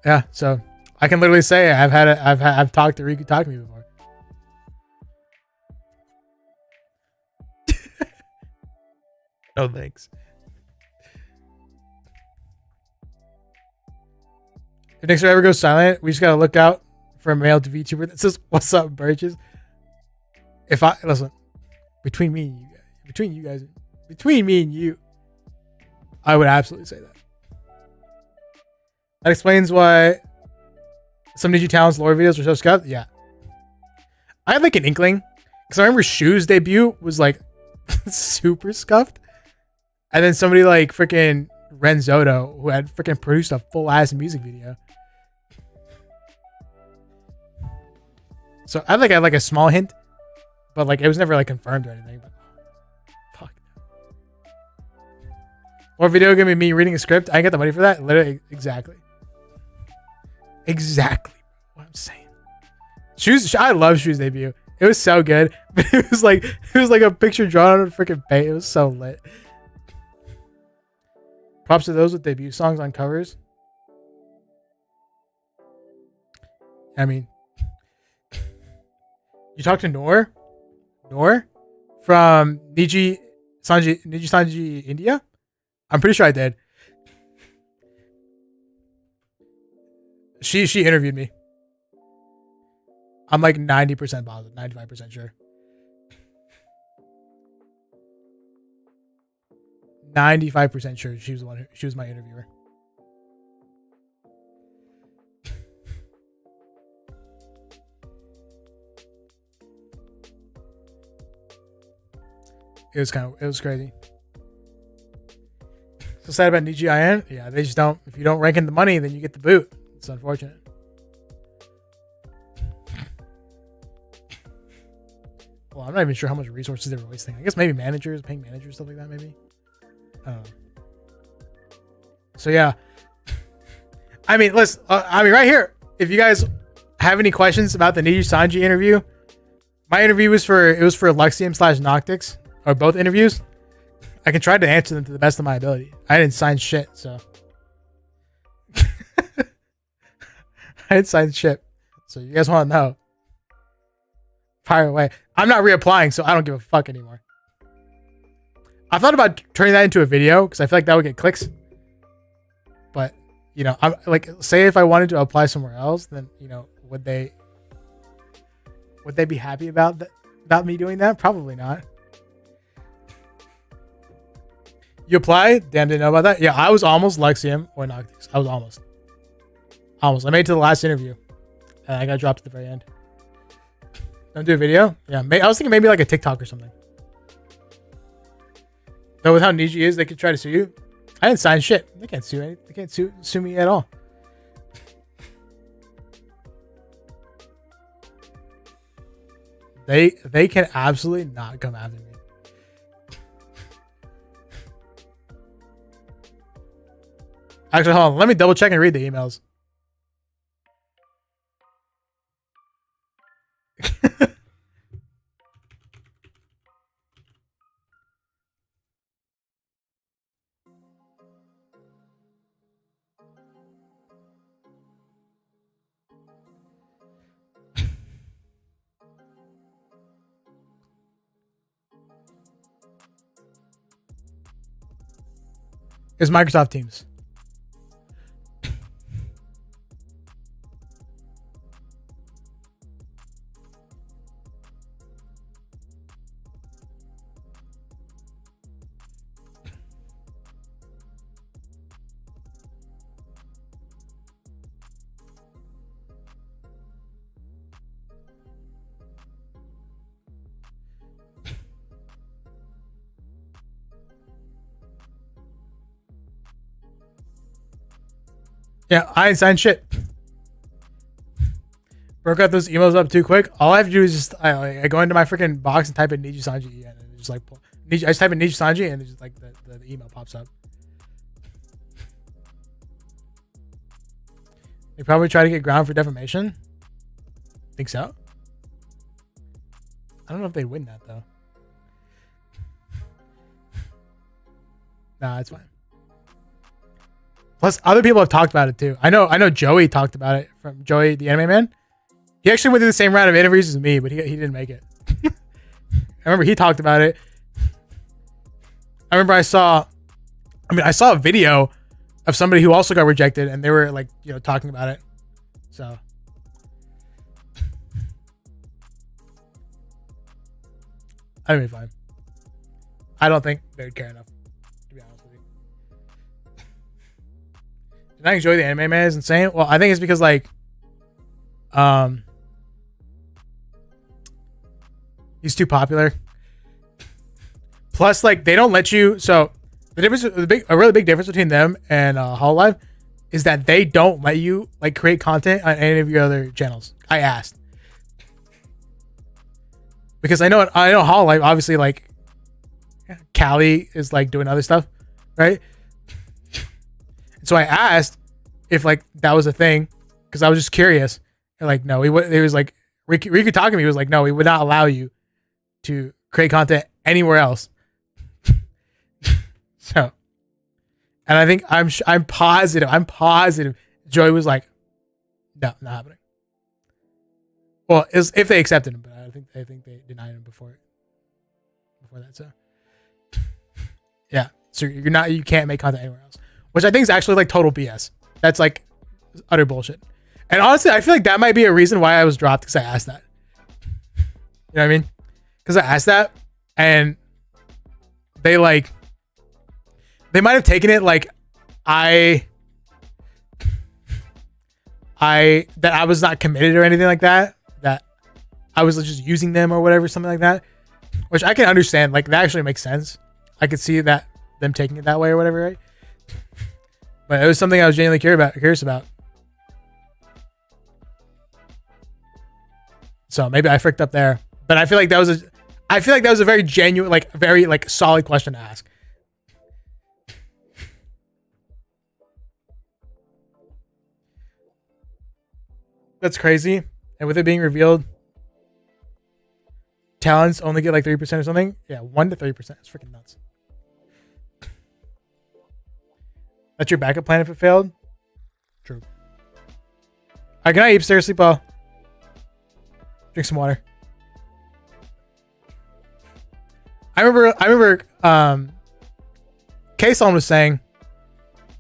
Yeah, so I can literally say I've talked to Riku Takumi before. No thanks. If Nixer ever goes silent, we just gotta look out for a male to VTuber that says, "What's up, Birches?" If I listen, between me and you, I would absolutely say that. That explains why some Niji Talents lore videos are so scuffed. Yeah, I had like an inkling because I remember Shu's debut was like super scuffed, and then somebody like freaking Renzoto, who had freaking produced a full ass music video. So I had like a small hint, but like it was never like confirmed or anything. But fuck. Or video gonna be me reading a script. I didn't get the money for that. Literally, exactly what I'm saying. I love Shu's debut. It was so good. But it was like a picture drawn on a freaking paint. It was so lit. Props to those with debut songs on covers. I mean, you talked to Noor from Niji Sanji India? I'm pretty sure I did. She interviewed me. I'm like 90% positive, 95% sure. 95% sure she was my interviewer. It was crazy. So sad about Niji-IN? Yeah, they just don't. If you don't rank in the money, then you get the boot. It's unfortunate. I'm not even sure how much resources they were wasting. I guess maybe managers, paying managers, stuff like that, maybe. I don't know. So yeah, I mean, listen. Right here. If you guys have any questions about the Niji Sanji interview, my interview was for Luxium/Noctix, or both interviews. I can try to answer them to the best of my ability. I didn't sign shit, so I didn't sign shit. So you guys want to know? Fire away. I'm not reapplying, so I don't give a fuck anymore. I thought about turning that into a video because I feel like that would get clicks. But you know, I'm like, say if I wanted to apply somewhere else, then you know, would they be happy about me doing that? Probably not. You apply? Damn, didn't know about that. Yeah, I was almost Luxium or Noctix. I was almost. I made it to the last interview, and I got dropped at the very end. Don't do a video? Yeah, I was thinking maybe like a TikTok or something. Though with how Niji is, they could try to sue you. I didn't sign shit. They can't sue me. They can't sue me at all. They can absolutely not come after me. Actually, hold on. Let me double check and read the emails. It's Microsoft Teams. Yeah, I ain't signed shit. Broke out those emails up too quick. All I have to do is just I go into my freaking box and type in Niji Sanji, and it's just like I just type in Niji Sanji, and it's just like the email pops up. They probably try to get ground for defamation. Think so? I don't know if they win that though. Nah, it's fine. Plus, other people have talked about it too. I know Joey talked about it, from Joey, the anime man. He actually went through the same round of interviews as me, but he didn't make it. I remember he talked about it. I remember I saw a video of somebody who also got rejected, and they were like, you know, talking about it. So I mean, fine. I don't think they would care enough, to be honest with you. Did I enjoy the anime man is insane? Well, I think it's because like he's too popular. Plus, like, they don't let you. So the difference, a really big difference between them and Hololive is that they don't let you like create content on any of your other channels. I asked because I know Hololive obviously, like, Callie is like doing other stuff, right? So I asked if like that was a thing because I was just curious. And like, no, it was like Riku talking to me was like, no, we would not allow you to create content anywhere else. So, and I think I'm positive Joey was like, no, not happening. Well, if they accepted him, but I think they denied him before that. So yeah, so you can't make content anywhere else, which I think is actually like total BS. That's like utter bullshit. And honestly, I feel like that might be a reason why I was dropped, because I asked that. You know what I mean? Because I asked that, and they might have taken it like that I was not committed or anything like that. That I was just using them or whatever, something like that. Which I can understand. Like, that actually makes sense. I could see that them taking it that way or whatever, right? But it was something I was genuinely curious about. So maybe I fricked up there. But I feel like that was I feel like that was a very genuine, like very like solid question to ask. That's crazy. And with it being revealed, talents only get like 3% or something. Yeah, 1 to 3%. It's freaking nuts. That's your backup plan if it failed? True. Alright, good night, Eepster. Sleep well. Drink some water. I remember Kason was saying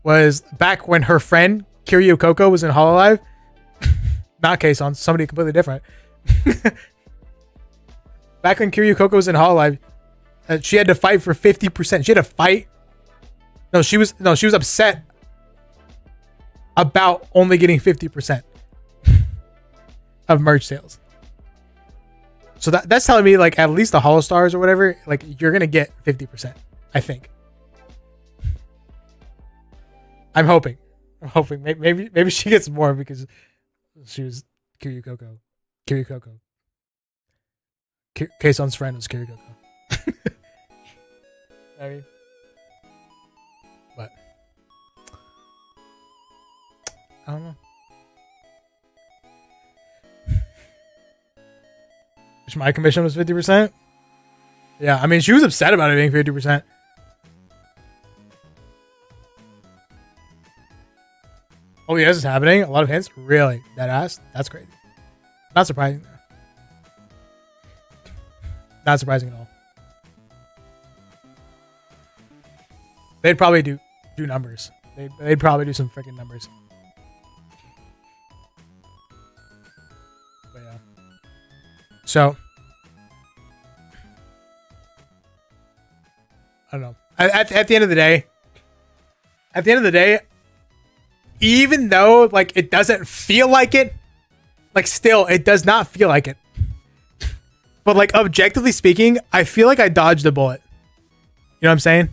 was back when her friend Kiryu Coco was in Hololive. Not Kason, somebody completely different. Back when Kiryu Coco was in Hololive, she had to fight for 50%. She had to fight. She was upset about only getting 50% of merch sales. So that's telling me like at least the Hollow Stars or whatever, like you're gonna get 50%. I think. I'm hoping. Maybe she gets more because she was Kiryu Coco. Kayson's friend was Kiryu Coco. I mean, but I don't know. My commission was 50%. Yeah, I mean, she was upset about it being 50%. Oh, yes, it's happening. A lot of hints. Really? That ass? That's crazy. Not surprising. Not surprising at all. They'd probably do numbers. They'd probably do some freaking numbers. But yeah. So I don't know. At the end of the day, even though like it doesn't feel like it, like still it does not feel like it. But like objectively speaking, I feel like I dodged a bullet. You know what I'm saying?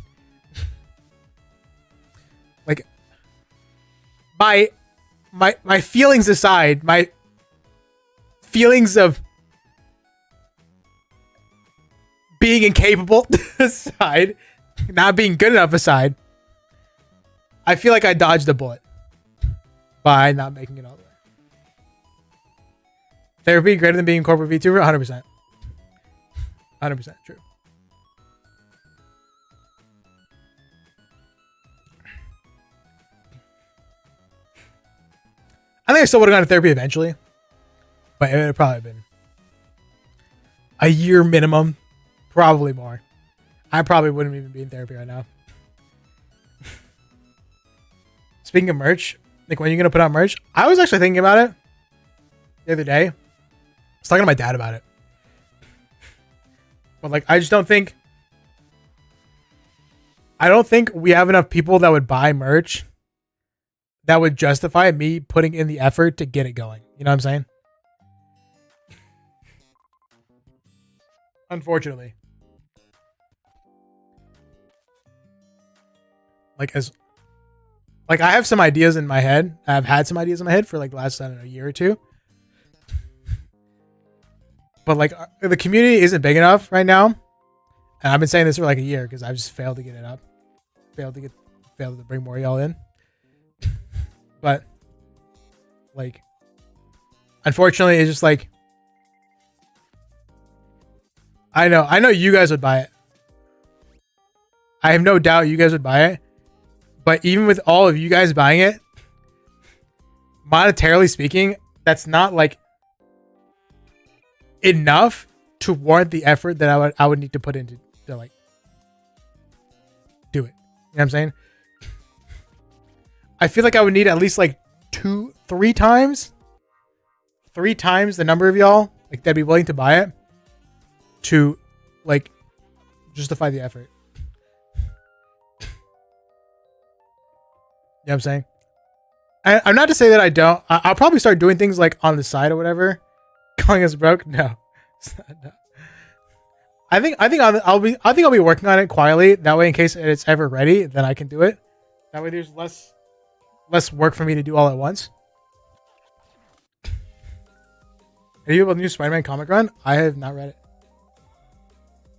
Like my feelings aside, my feelings of being incapable aside, not being good enough aside, I feel like I dodged a bullet by not making it all the way. Therapy greater than being a corporate VTuber? 100%. 100% true. I think I still would have gone to therapy eventually, but it would have probably been a year minimum, probably more. I probably wouldn't even be in therapy right now. Speaking of merch, like when are you going to put out merch? I was actually thinking about it the other day. I was talking to my dad about it. But like, I don't think we have enough people that would buy merch that would justify me putting in the effort to get it going. You know what I'm saying? Unfortunately. Like I have some ideas in my head. I've had some ideas in my head for like the last, I don't know, year or two. But like the community isn't big enough right now. And I've been saying this for like a year because I've just failed to get it up. Failed to bring more y'all in. But like, unfortunately, it's just like, I know you guys would buy it. I have no doubt you guys would buy it. But even with all of you guys buying it, monetarily speaking, that's not like enough to warrant the effort that I would need to put into to like do it. You know what I'm saying? I feel like I would need at least like 3 times the number of y'all like that'd be willing to buy it to like justify the effort. You know what I'm saying? I'm not to say that I don't. I'll probably start doing things like on the side or whatever. Calling us broke? No. No. I think I'll be working on it quietly. That way, in case it's ever ready, then I can do it. That way, there's less work for me to do all at once. Are you able to new Spider-Man comic run? I have not read it.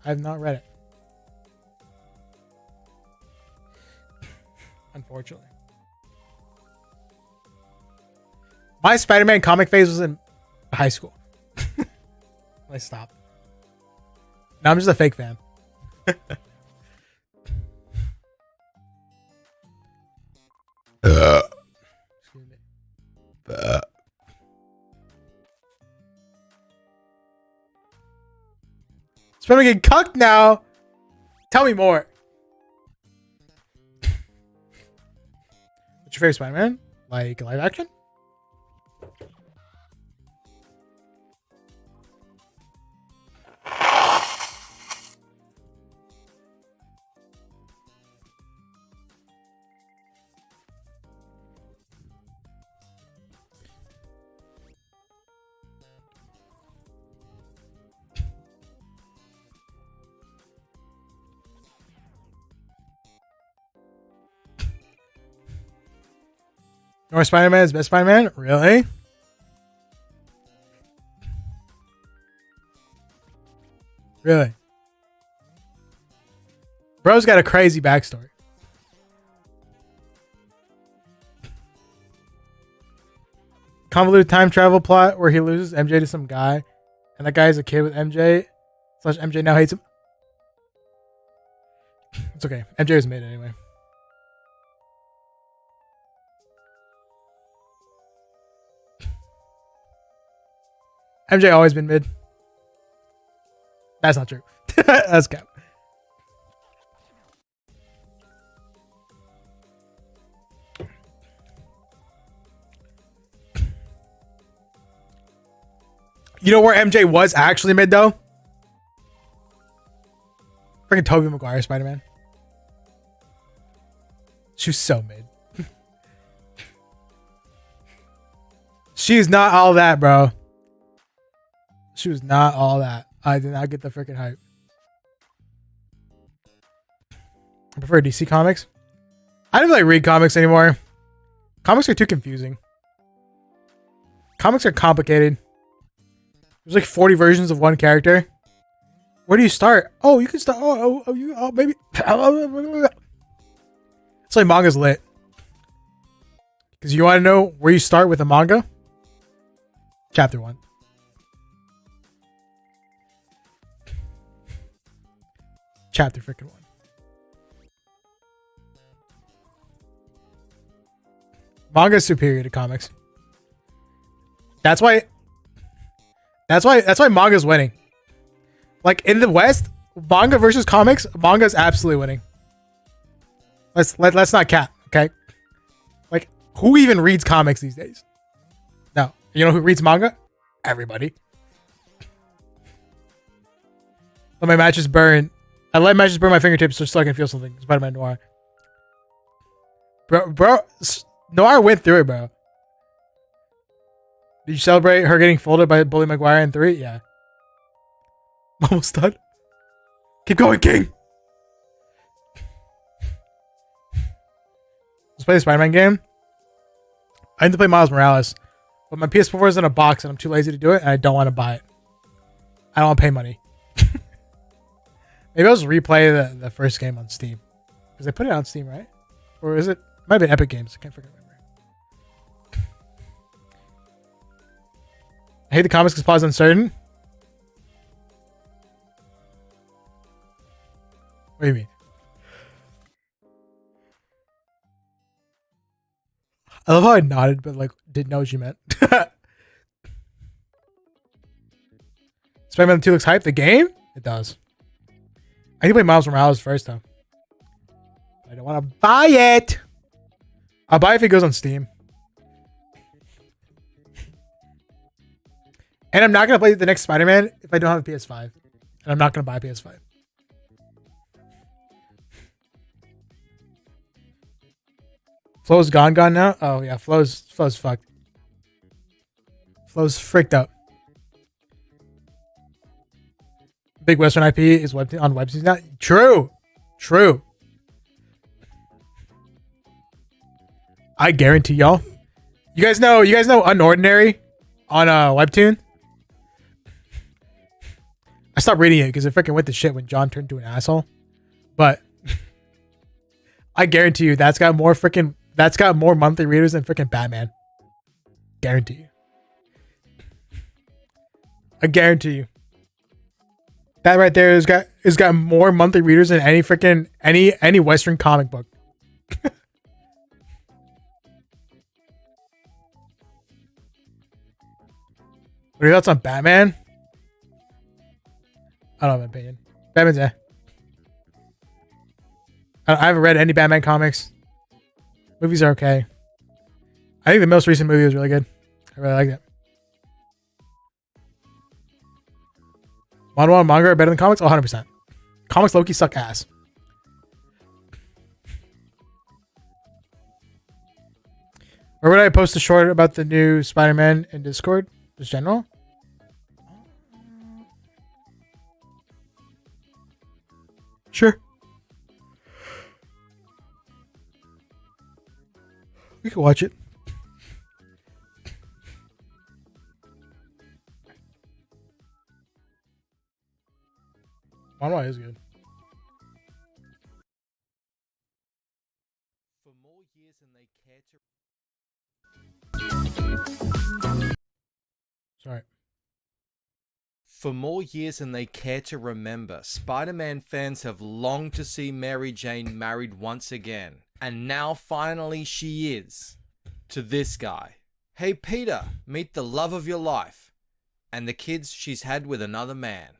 I have not read it. Unfortunately. My Spider-Man comic phase was in high school. I stopped. Now I'm just a fake fan. Excuse me. Spider-Man getting cucked now. Tell me more. What's your favorite Spider-Man? Like live action? North Spider-Man is best Spider-Man? Really? Really? Bro's got a crazy backstory. Convoluted time travel plot where he loses MJ to some guy, and that guy is a kid with MJ. / MJ now hates him. It's okay. MJ was made anyway. MJ always been mid. That's not true. That's cap. You know where MJ was actually mid though? Freaking Tobey Maguire Spider-Man. She was so mid. She's not all that, bro. She was not all that. I did not get the freaking hype. I prefer DC comics. I don't really read comics anymore. Comics are too confusing. Comics are complicated. There's like 40 versions of one character. Where do you start? Oh, you can start. Maybe. It's like manga's lit. Because you want to know where you start with a manga? Chapter 1. Chapter freaking 1. Manga is superior to comics. That's why manga's winning. Like in the West, manga versus comics, manga is absolutely winning. Let's not cap, okay? Like who even reads comics these days? No. You know who reads manga? Everybody. Let my matches burn. I let matches burn my fingertips just so I can feel something. Spider-Man Noir. Bro, Noir went through it, bro. Did you celebrate her getting folded by Bully Maguire in 3? Yeah. Almost done. Keep going, King. Let's play the Spider-Man game. I need to play Miles Morales, but my PS4 is in a box and I'm too lazy to do it and I don't want to buy it. I don't want to pay money. Maybe I'll just replay the first game on Steam. Because they put it on Steam, right? Or is it? Might have been Epic Games. I can't freaking remember. I hate the comics because plot is uncertain. What do you mean? I love how I nodded, but like didn't know what you meant. Spider-Man 2 looks hype. The game? It does. I need to play Miles Morales first, though. I don't want to buy it. I'll buy it if it goes on Steam. And I'm not going to play the next Spider-Man if I don't have a PS5. And I'm not going to buy a PS5. Flo's gone now? Oh, yeah. Flo's fucked. Flo's freaked out. Big Western IP is on webtoons now. True. I guarantee y'all. You guys know Unordinary on Webtoon? I stopped reading it because it freaking went to shit when John turned to an asshole. But I guarantee you that's got more monthly readers than freaking Batman. Guarantee you. I guarantee you. That right there has got more monthly readers than any freaking any Western comic book. What are your thoughts on Batman? I don't have an opinion. Batman's I haven't read any Batman comics. Movies are okay. I think the most recent movie was really good. I really liked it. Manhwa and manga are better than comics? 100%. Comics low-key suck ass. Or would I post a short about the new Spider-Man in Discord? Just general? Sure. We can watch it. Manhwa is good. For more years than they care to... Sorry. For more years than they care to remember, Spider-Man fans have longed to see Mary Jane married once again. And now finally she is. To this guy. Hey Peter, meet the love of your life. And the kids she's had with another man.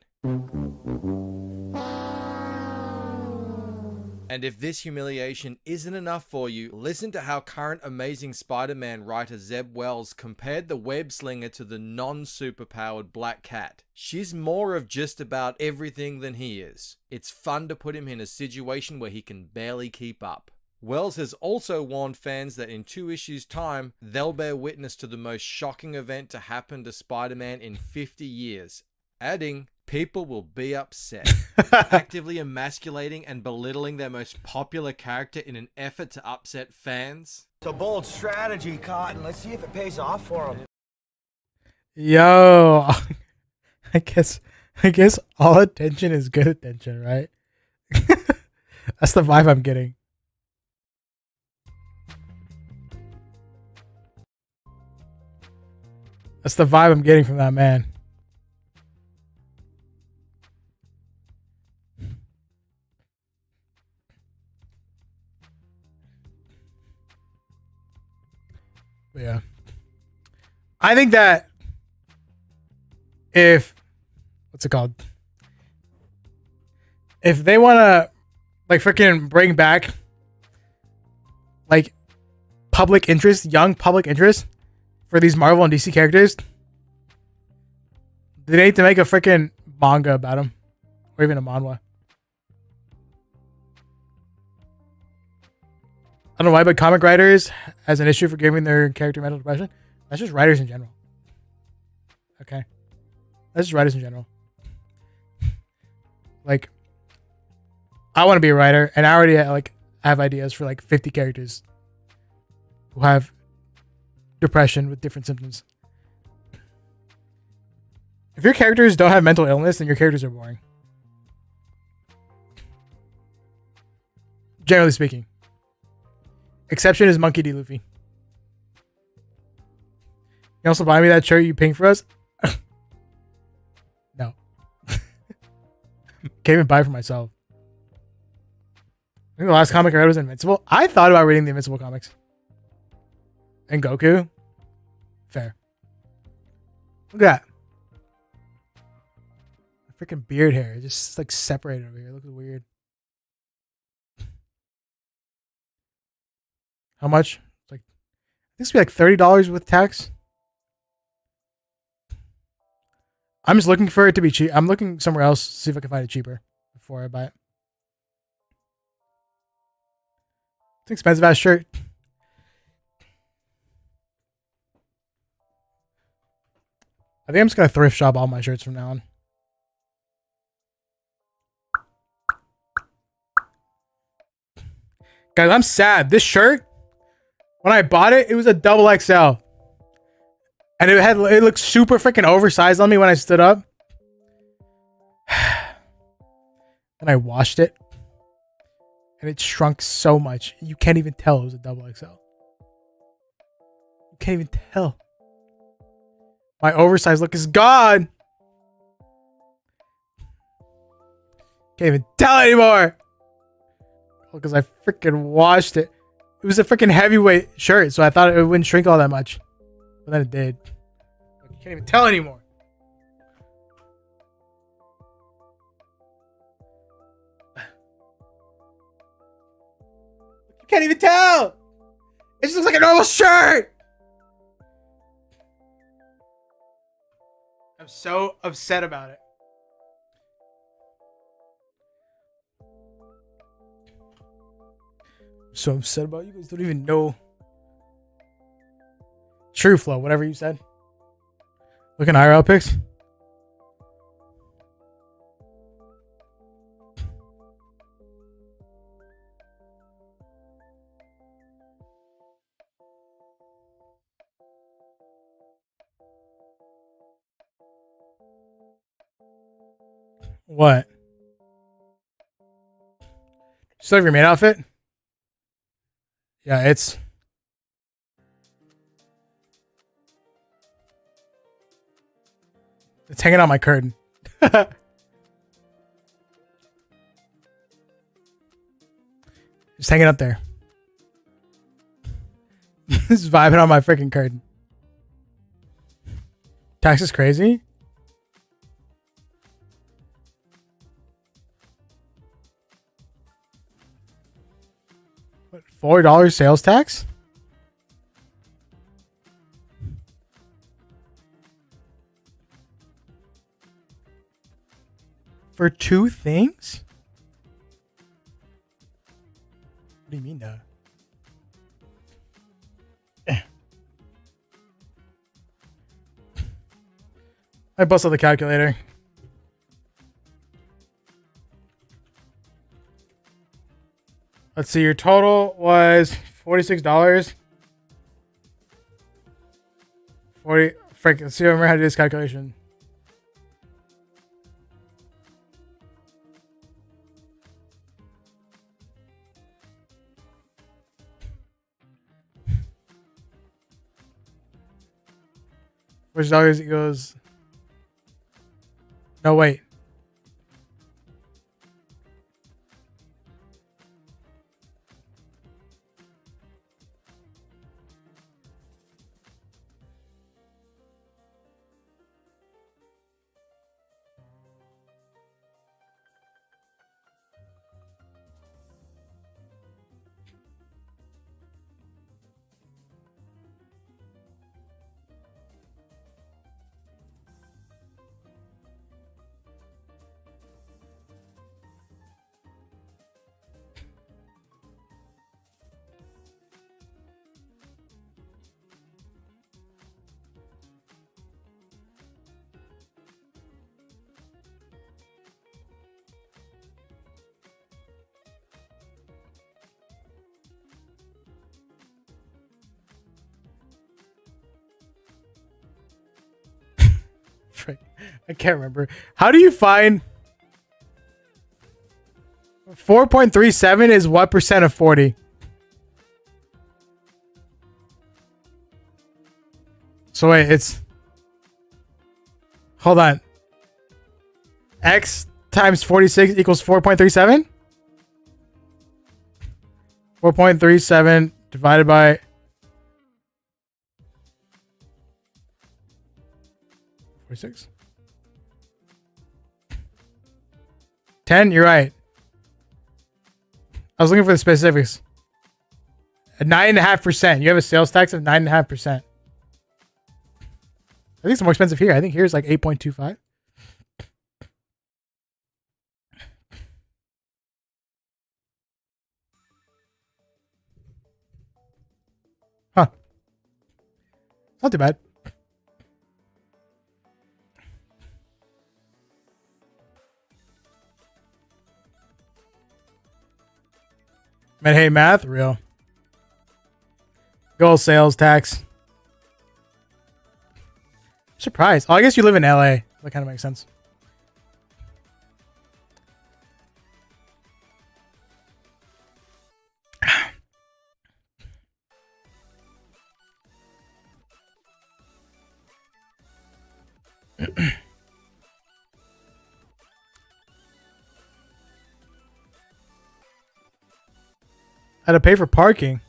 And if this humiliation isn't enough for you, listen to how current Amazing Spider-Man writer Zeb Wells compared the web-slinger to the non-superpowered Black Cat. She's more of just about everything than he is. It's fun to put him in a situation where he can barely keep up. Wells has also warned fans that in 2 issues' time, they'll bear witness to the most shocking event to happen to Spider-Man in 50 years, adding, people will be upset. Actively emasculating and belittling their most popular character in an effort to upset fans. It's a bold strategy, Cotton. Let's see if it pays off for him. Yo, I guess all attention is good attention, right? That's the vibe I'm getting. That's the vibe I'm getting from that man. But yeah. I think that if what's it called? If they want to like freaking bring back like public interest, young public interest for these Marvel and DC characters, they need to make a freaking manga about them or even a manhwa. I don't know why, but comic writers has an issue for giving their character mental depression. That's just writers in general. Okay. That's just writers in general. Like, I want to be a writer, and I already have ideas for like 50 characters who have depression with different symptoms. If your characters don't have mental illness, then your characters are boring. Generally speaking. Exception is Monkey D. Luffy. You also buy me that shirt you pink for us? No. Can't even buy it for myself. I think the last comic I read was Invincible. I thought about reading the Invincible comics. And Goku? Fair. Look at that. My freaking beard hair. Just like separated over here. It looks weird. How much? It's like, I think it's be like $30 with tax. I'm just looking for it to be cheap. I'm looking somewhere else to see if I can find it cheaper before I buy it. It's an expensive ass shirt. I think I'm just gonna thrift shop all my shirts from now on. Guys, I'm sad. This shirt, when I bought it, it was a double XL. And it looked super freaking oversized on me when I stood up. Then I washed it. And it shrunk so much. You can't even tell it was a double XL. You can't even tell. My oversized look is gone. Can't even tell anymore. Because I freaking washed it. It was a freaking heavyweight shirt, so I thought it wouldn't shrink all that much. But then it did. You can't even tell anymore. You can't even tell. It just looks like a normal shirt. I'm so upset about it. So upset about it. You guys don't even know. True Flow, whatever you said. Looking IRL pics. What? Still have your main outfit? Yeah, it's hanging on my curtain. Just hanging up there. Just vibing on my freaking curtain. Tax is crazy. What, $4 sales tax? For 2 things? What do you mean, though? I busted the calculator. Let's see, your total was $46. 40. Frick, let's see if I remember how to do this calculation. $40 equals. No, wait. I can't remember. How do you find 4.37 is what percent of 40? So wait, it's, hold on. X times 46 equals 4.37? 4.37 divided by 46. 10, you're right. I was looking for the specifics. At 9.5%. You have a sales tax of 9.5%. I think it's more expensive here. I think here is like 8.25. Huh. It's not too bad. Man, hey, math, real. Goal sales tax. Surprise. Oh, I guess you live in LA. That kind of makes sense. Had to pay for parking.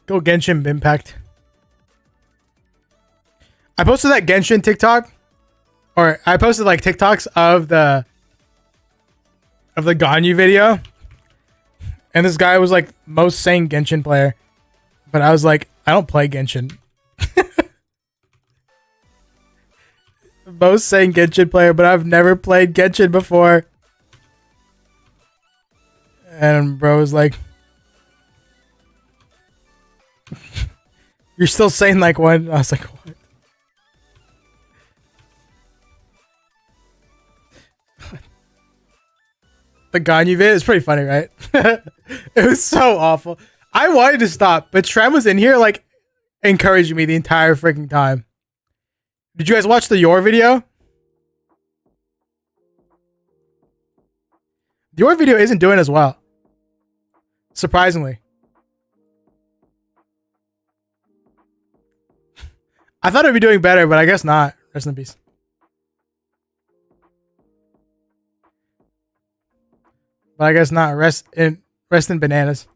Go Genshin Impact. I posted that Genshin TikTok, or I posted like TikToks of the Ganyu video, and this guy was like most sane Genshin player, but I was like, I don't play Genshin. Most sane Genshin player, but I've never played Genshin before. And bro was like, you're still saying like one. I was like, what? The Ganyu vid is pretty funny, right? It was so awful. I wanted to stop, but Trem was in here like encouraging me the entire freaking time. Did you guys watch the Yor video? The Yor video isn't doing as well. Surprisingly. I thought it would be doing better, but I guess not. Rest in peace. But I guess not. Rest in bananas.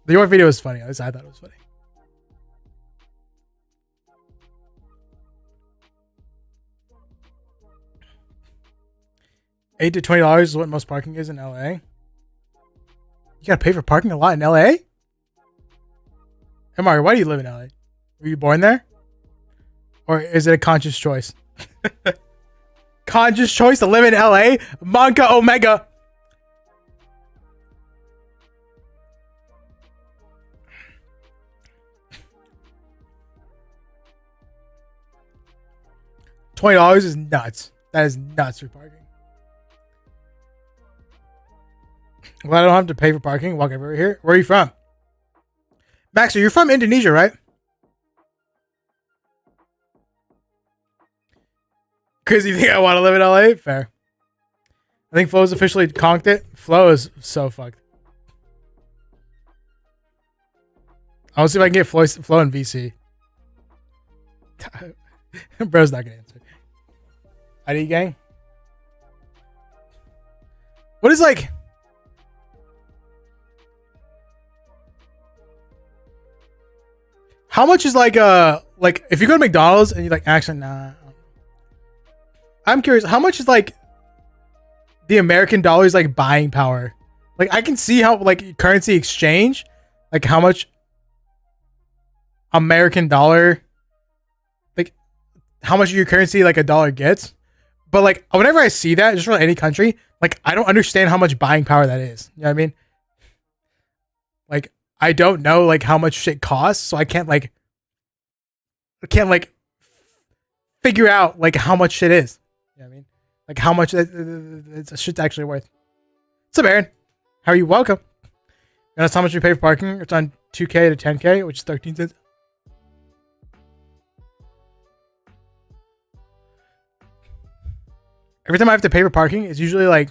The Yor video was funny. At least I thought it was funny. $8 to $20 is what most parking is in LA. You gotta pay for parking a lot in LA? Amari, why do you live in LA? Were you born there? Or is it a conscious choice? Conscious choice to live in LA? Monka Omega. $20 is nuts. That is nuts for parking. Well, I don't have to pay for parking. Walk over here. Where are you from? Maxer, you're from Indonesia, right? Because you think I want to live in LA? Fair. I think Flo's officially conked it. Flo is so fucked. I'll see if I can get Flo in VC. Bro's not gonna answer. ID gang? What is like... How much is like if you go to McDonald's and you're like, actually, nah. I'm curious, how much is like the American dollar's like buying power? Like I can see how like currency exchange, like how much American dollar, like how much of your currency like a dollar gets. But like whenever I see that, just from any country, like I don't understand how much buying power that is. You know what I mean? Like I don't know like how much shit costs, so I can't figure out like how much shit is. You know what I mean? Like how much it's shit's actually worth. What's up, Aaron? How are you? Welcome. And that's how much we pay for parking. It's on 2K to 10K, which is 13 cents. Every time I have to pay for parking, it's usually like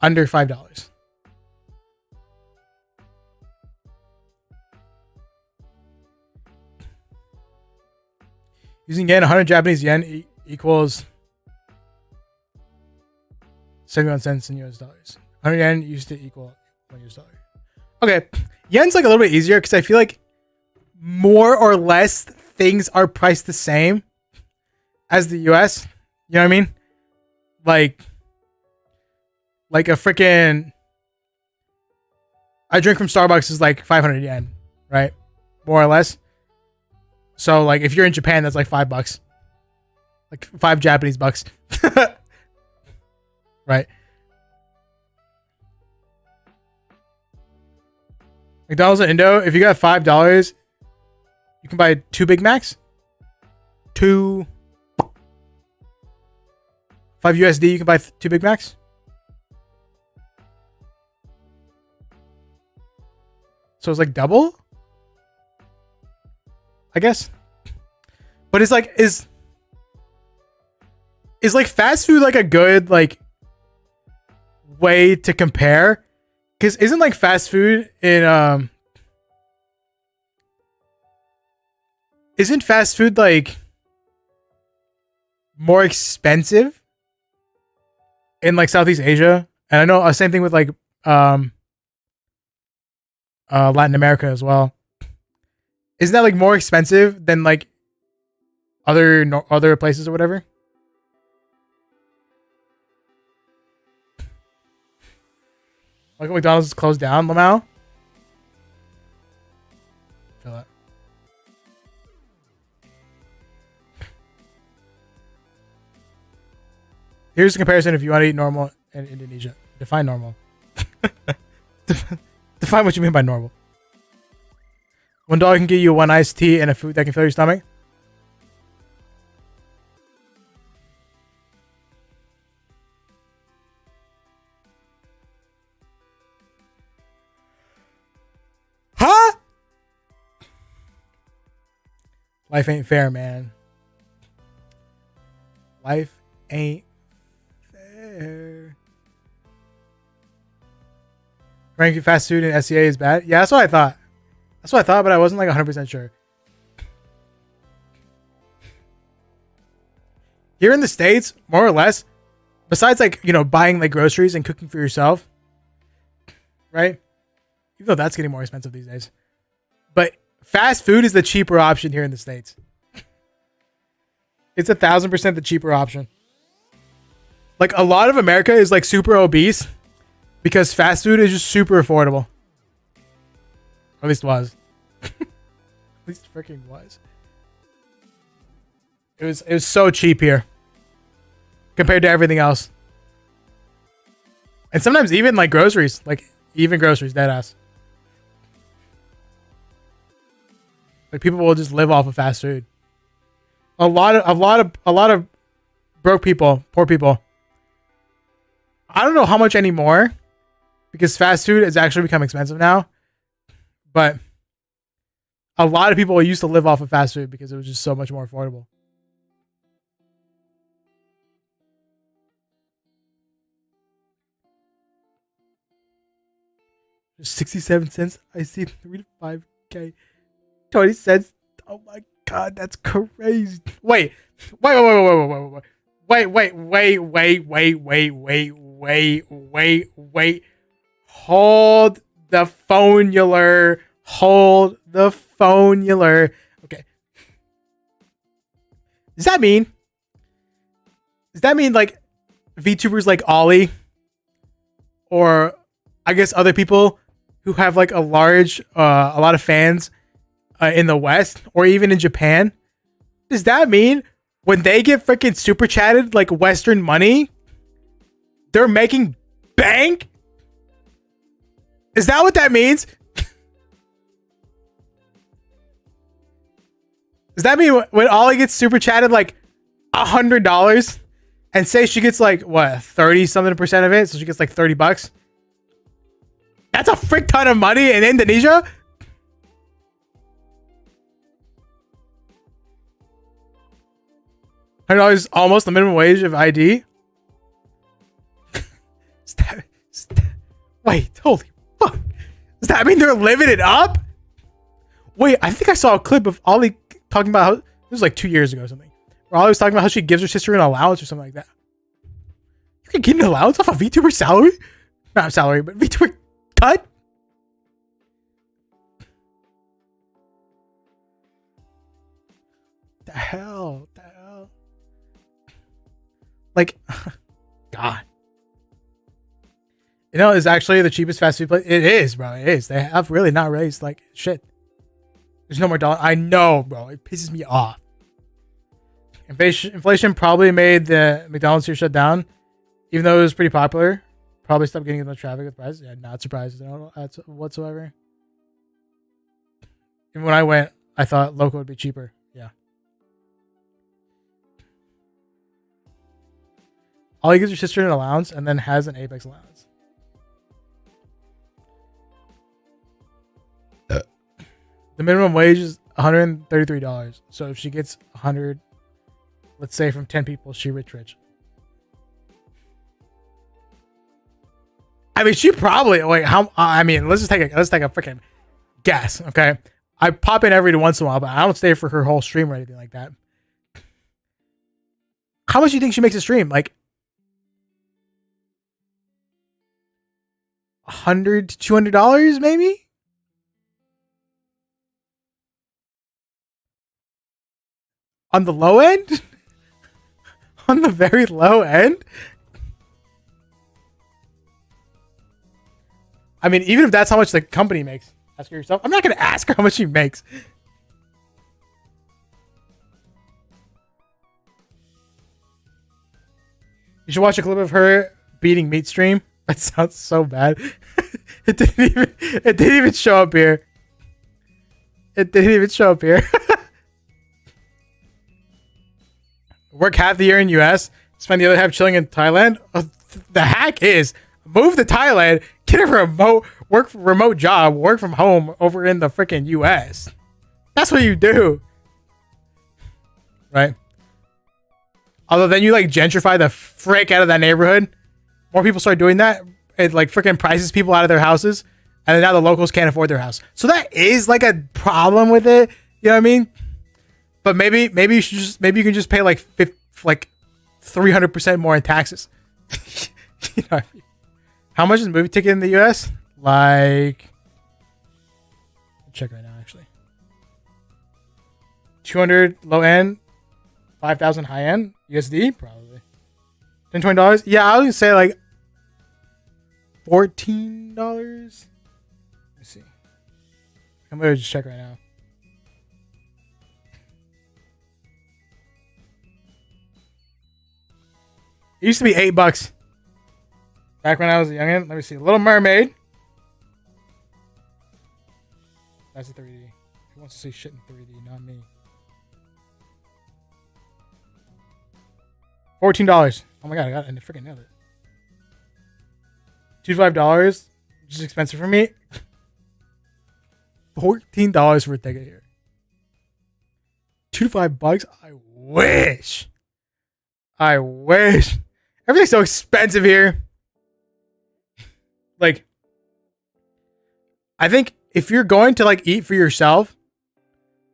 under $5. Using yen, 100 Japanese yen equals 71 cents in US dollars. 100 yen used to equal $1 US. Okay, yen's like a little bit easier because I feel like more or less things are priced the same as the US. You know what I mean? Like a freaking... I drink from Starbucks is like 500 yen, right? More or less. So like if you're in Japan, that's like $5. Like 5 Japanese bucks. Right. McDonald's in Indo, if you got $5, you can buy 2 Big Macs. 5 USD, you can buy 2 Big Macs. So So it's like double, I guess. But it's like is like fast food like a good like way to compare? Because isn't like fast food in isn't fast food like more expensive in like Southeast Asia? And I know same thing with like Latin America as well. Isn't that like more expensive than like other places or whatever? Like McDonald's is closed down, Lamau. Feel that. Here's a comparison if you want to eat normal in Indonesia. Define normal. Define what you mean by normal. $1 can get you one iced tea and a food that can fill your stomach. Huh? Life ain't fair, man. Life ain't fair. Ranking fast food in SEA is bad? Yeah, that's what I thought. That's what I thought, but I wasn't like 100% sure. Here in the States, more or less, besides like, you know, buying like groceries and cooking for yourself, right? Even though that's getting more expensive these days. But fast food is the cheaper option here in the States. It's 1,000% the cheaper option. Like a lot of America is like super obese because fast food is just super affordable. Or at least was. At least freaking was. It was so cheap here compared to everything else. And sometimes even like groceries, dead ass. Like people will just live off of fast food. A lot of broke people, poor people. I don't know how much anymore because fast food has actually become expensive now. But a lot of people used to live off of fast food because it was just so much more affordable. There's 67 cents. I see 3 to 5K. 20 cents. Oh my god, that's crazy. Wait. Hold the phone-ular. Hold the phone-ular. Okay. Does that mean like VTubers like Ollie or I guess other people who have like a lot of fans in the West or even in Japan, does that mean when they get freaking super chatted like Western money, they're making bank? Is that what that means? Does that mean when Ollie gets super chatted like $100 and say she gets like what 30 something % of it, so she gets like $30? That's a frick ton of money in Indonesia. $100 is almost the minimum wage of ID. Wait, holy fuck. Does that mean they're living it up? Wait, I think I saw a clip of Ollie talking about how, this was like 2 years ago or something, where Ollie was talking about how she gives her sister an allowance or something like that. You can get an allowance off a VTuber salary? Not salary, but VTuber cut? The hell? Like, God. You know, it's actually the cheapest fast food place. It is, bro. It is. They have really not raised like shit. There's no more dollar. I know, bro. It pisses me off. Inflation probably made the McDonald's here shut down, even though it was pretty popular. Probably stopped getting as much traffic with prices. Yeah, not surprised whatsoever. Even when I went, I thought local would be cheaper. Yeah. Ollie gives your sister an allowance and then has an Apex allowance. The minimum wage is $133. So if she gets 100, let's say from 10 people, she rich. I mean, she probably wait. How? I mean, let's take a freaking guess. Okay, I pop in every once in a while, but I don't stay for her whole stream or anything like that. How much do you think she makes a stream? Like $100 to $200, maybe. On the low end? On the very low end? I mean, even if that's how much the company makes, ask her yourself. I'm not going to ask her how much she makes. You should watch a clip of her beating meat stream. That sounds so bad. It didn't even show up here. It didn't even show up here. Work half the year in US, spend the other half chilling in Thailand. The hack is move to Thailand, get a remote job, work from home over in the freaking US. That's what you do. Right? Although then you like gentrify the frick out of that neighborhood. More people start doing that. It like freaking prices people out of their houses. And then now the locals can't afford their house. So that is like a problem with it. You know what I mean? But maybe you should just you can just pay like 300% more in taxes. You know what I mean? How much is a movie ticket in the US? Like, I'll check right now actually. 200 low end, 5,000 high end USD probably. $10-$20. Yeah, I would say like $14. Let's see. I'm gonna just check right now. It used to be $8 back when I was a youngin. Let me see. Little Mermaid. That's a 3D. Who wants to see shit in 3D? Not me. $14. Oh my god, I freaking nailed it. $25, which is expensive for me. $14 for a ticket here. $2 to $5. I wish. Everything's so expensive here. Like, I think if you're going to like eat for yourself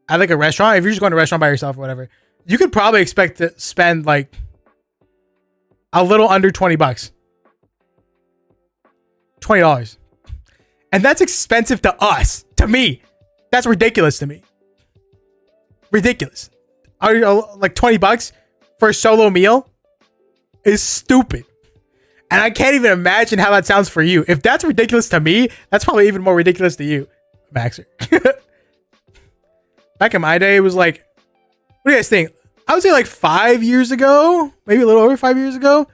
at like a restaurant, if you're just going to a restaurant by yourself or whatever, you could probably expect to spend like a little under $20. $20. And that's expensive to us. To me. That's ridiculous to me. Ridiculous. Like $20 for a solo meal is stupid. And I can't even imagine how that sounds for you. If that's ridiculous to me, that's probably even more ridiculous to you, Maxer. Back in my day, it was like, what do you guys think? I would say like 5 years ago, maybe a little over 5 years ago.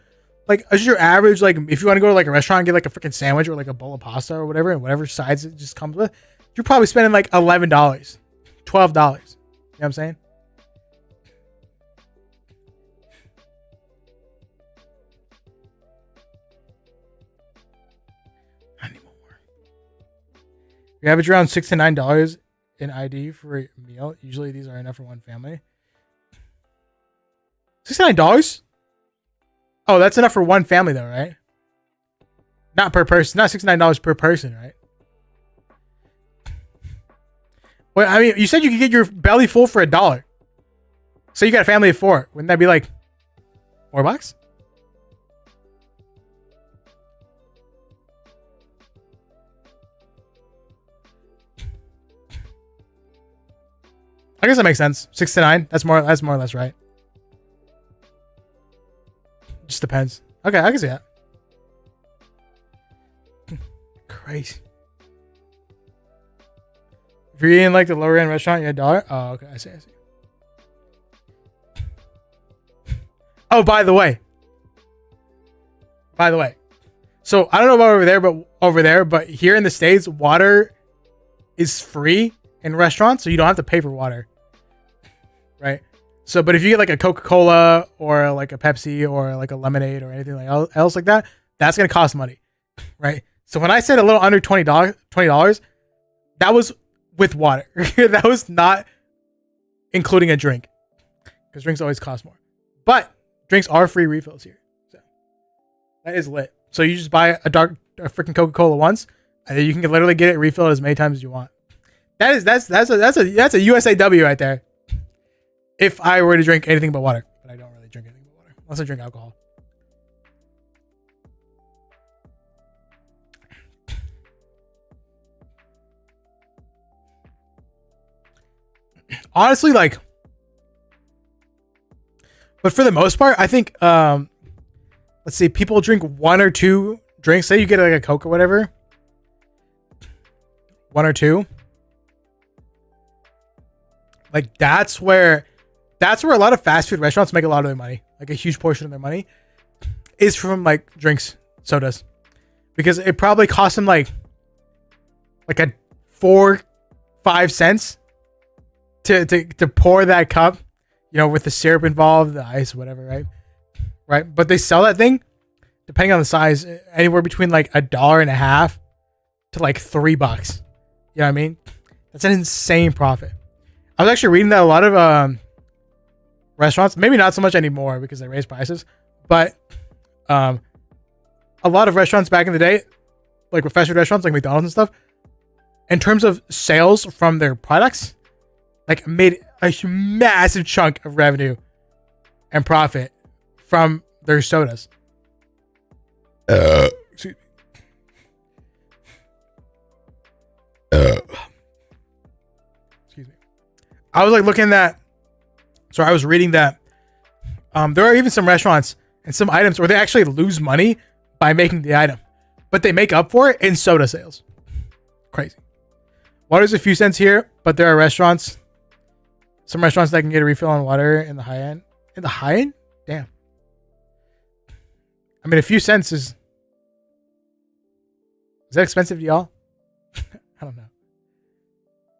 Like, as your average, like, if you want to go to like a restaurant and get like a freaking sandwich or like a bowl of pasta or whatever, and whatever sides it just comes with, you're probably spending like $11, $12. You know what I'm saying? I need more. You average around $6 to $9 in ID for a meal. Usually these are enough for one family. $69? Oh, that's enough for one family though, right? Not per person. Not $69 per person, right? Well, I mean, you said you could get your belly full for $1. So you got a family of 4. Wouldn't that be like $4? I guess that makes sense. 6 to 9. That's more or less right. Just depends. Okay, I can see that. Crazy. If you're eating like the lower end restaurant, you get $1. Oh, okay. I see. Oh, by the way. So I don't know about over there, but here in the States, water is free in restaurants, so you don't have to pay for water. Right? So, but if you get like a Coca-Cola or like a Pepsi or like a lemonade or anything else like that, that's going to cost money. Right? So when I said a little under $20, that was with water. That was not including a drink, because drinks always cost more. But drinks are free refills here, so that is lit. So you just buy a freaking Coca-Cola once, and then you can literally get it refilled as many times as you want. That's a USAW right there. If I were to drink anything but water, but I don't really drink anything but water unless I drink alcohol. Honestly, like, but for the most part, I think, let's see, people drink 1 or 2 drinks. Say you get like a Coke or whatever, 1 or 2. Like that's where a lot of fast food restaurants make a lot of their money. Like a huge portion of their money is from like drinks, sodas, because it probably costs them like a 4-5 cents to pour that cup, you know, with the syrup involved, the ice, whatever, right? But they sell that thing, depending on the size, anywhere between like $1.50 to like $3. You know what I mean? That's an insane profit. I was actually reading that a lot of restaurants, maybe not so much anymore because they raised prices, but a lot of restaurants back in the day, like with fast food restaurants like McDonald's and stuff, in terms of sales from their products, like made a massive chunk of revenue and profit from their sodas. Excuse me. I was like looking at, so I was reading that there are even some restaurants and some items where they actually lose money by making the item, but they make up for it in soda sales. Crazy. Water's a few cents here, but there are some restaurants that can get a refill on water in the high end. In the high end? Damn. I mean, a few cents is that expensive to y'all? I don't know.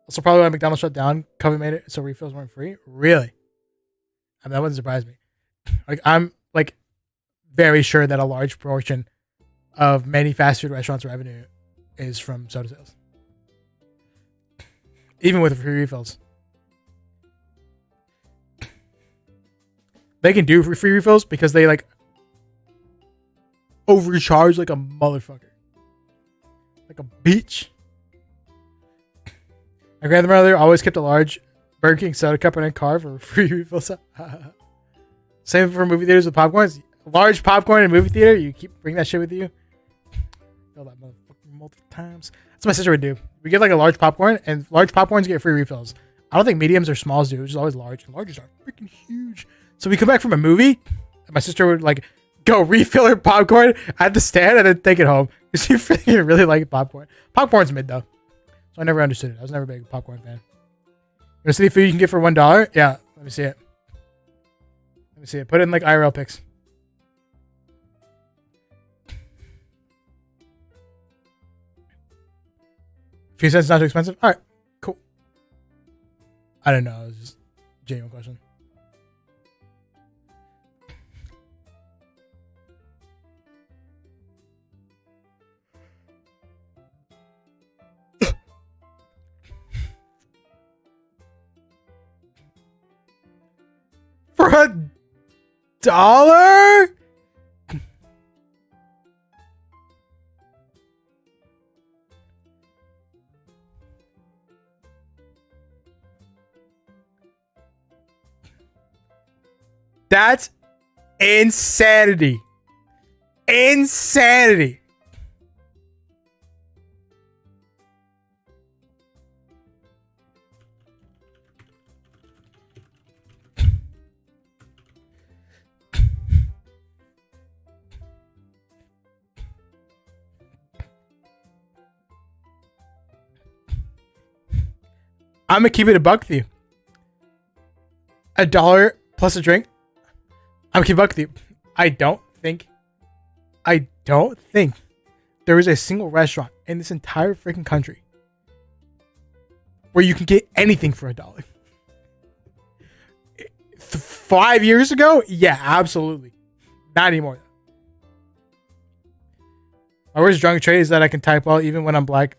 Also, probably why McDonald's shut down. COVID made it so refills weren't free. Really? I mean, that wouldn't surprise me. Like, I'm like very sure that a large portion of many fast food restaurants' revenue is from soda sales, even with free refills. They can do free refills because they like overcharge like a motherfucker, like a bitch. My grandmother always kept a large Burger King soda cup in her car for free refills. Same for movie theaters with popcorns. Large popcorn in a movie theater, you bring that shit with you. Fill that motherfucker multiple times. That's what my sister would do. We get like a large popcorn, and large popcorns get free refills. I don't think mediums or smalls do. It's just always large, and larges are freaking huge. So we come back from a movie, and my sister would like go refill her popcorn at the stand and then take it home because she freaking really liked popcorn. Popcorn's mid though, so I never understood it. I was never a big popcorn fan. You want to see the food you can get for $1? Yeah, let me see it. Let me see it. Put it in like IRL pics. Few cents not too expensive. All right, cool. I don't know. It was just a genuine question. For $1? That's insanity. Insanity. I'm gonna keep it a buck with you. $1 plus a drink. I'm gonna keep it a buck with you. I don't think there is a single restaurant in this entire freaking country where you can get anything for $1. 5 years ago, yeah, absolutely. Not anymore. My worst drunk trait is that I can type well even when I'm blacked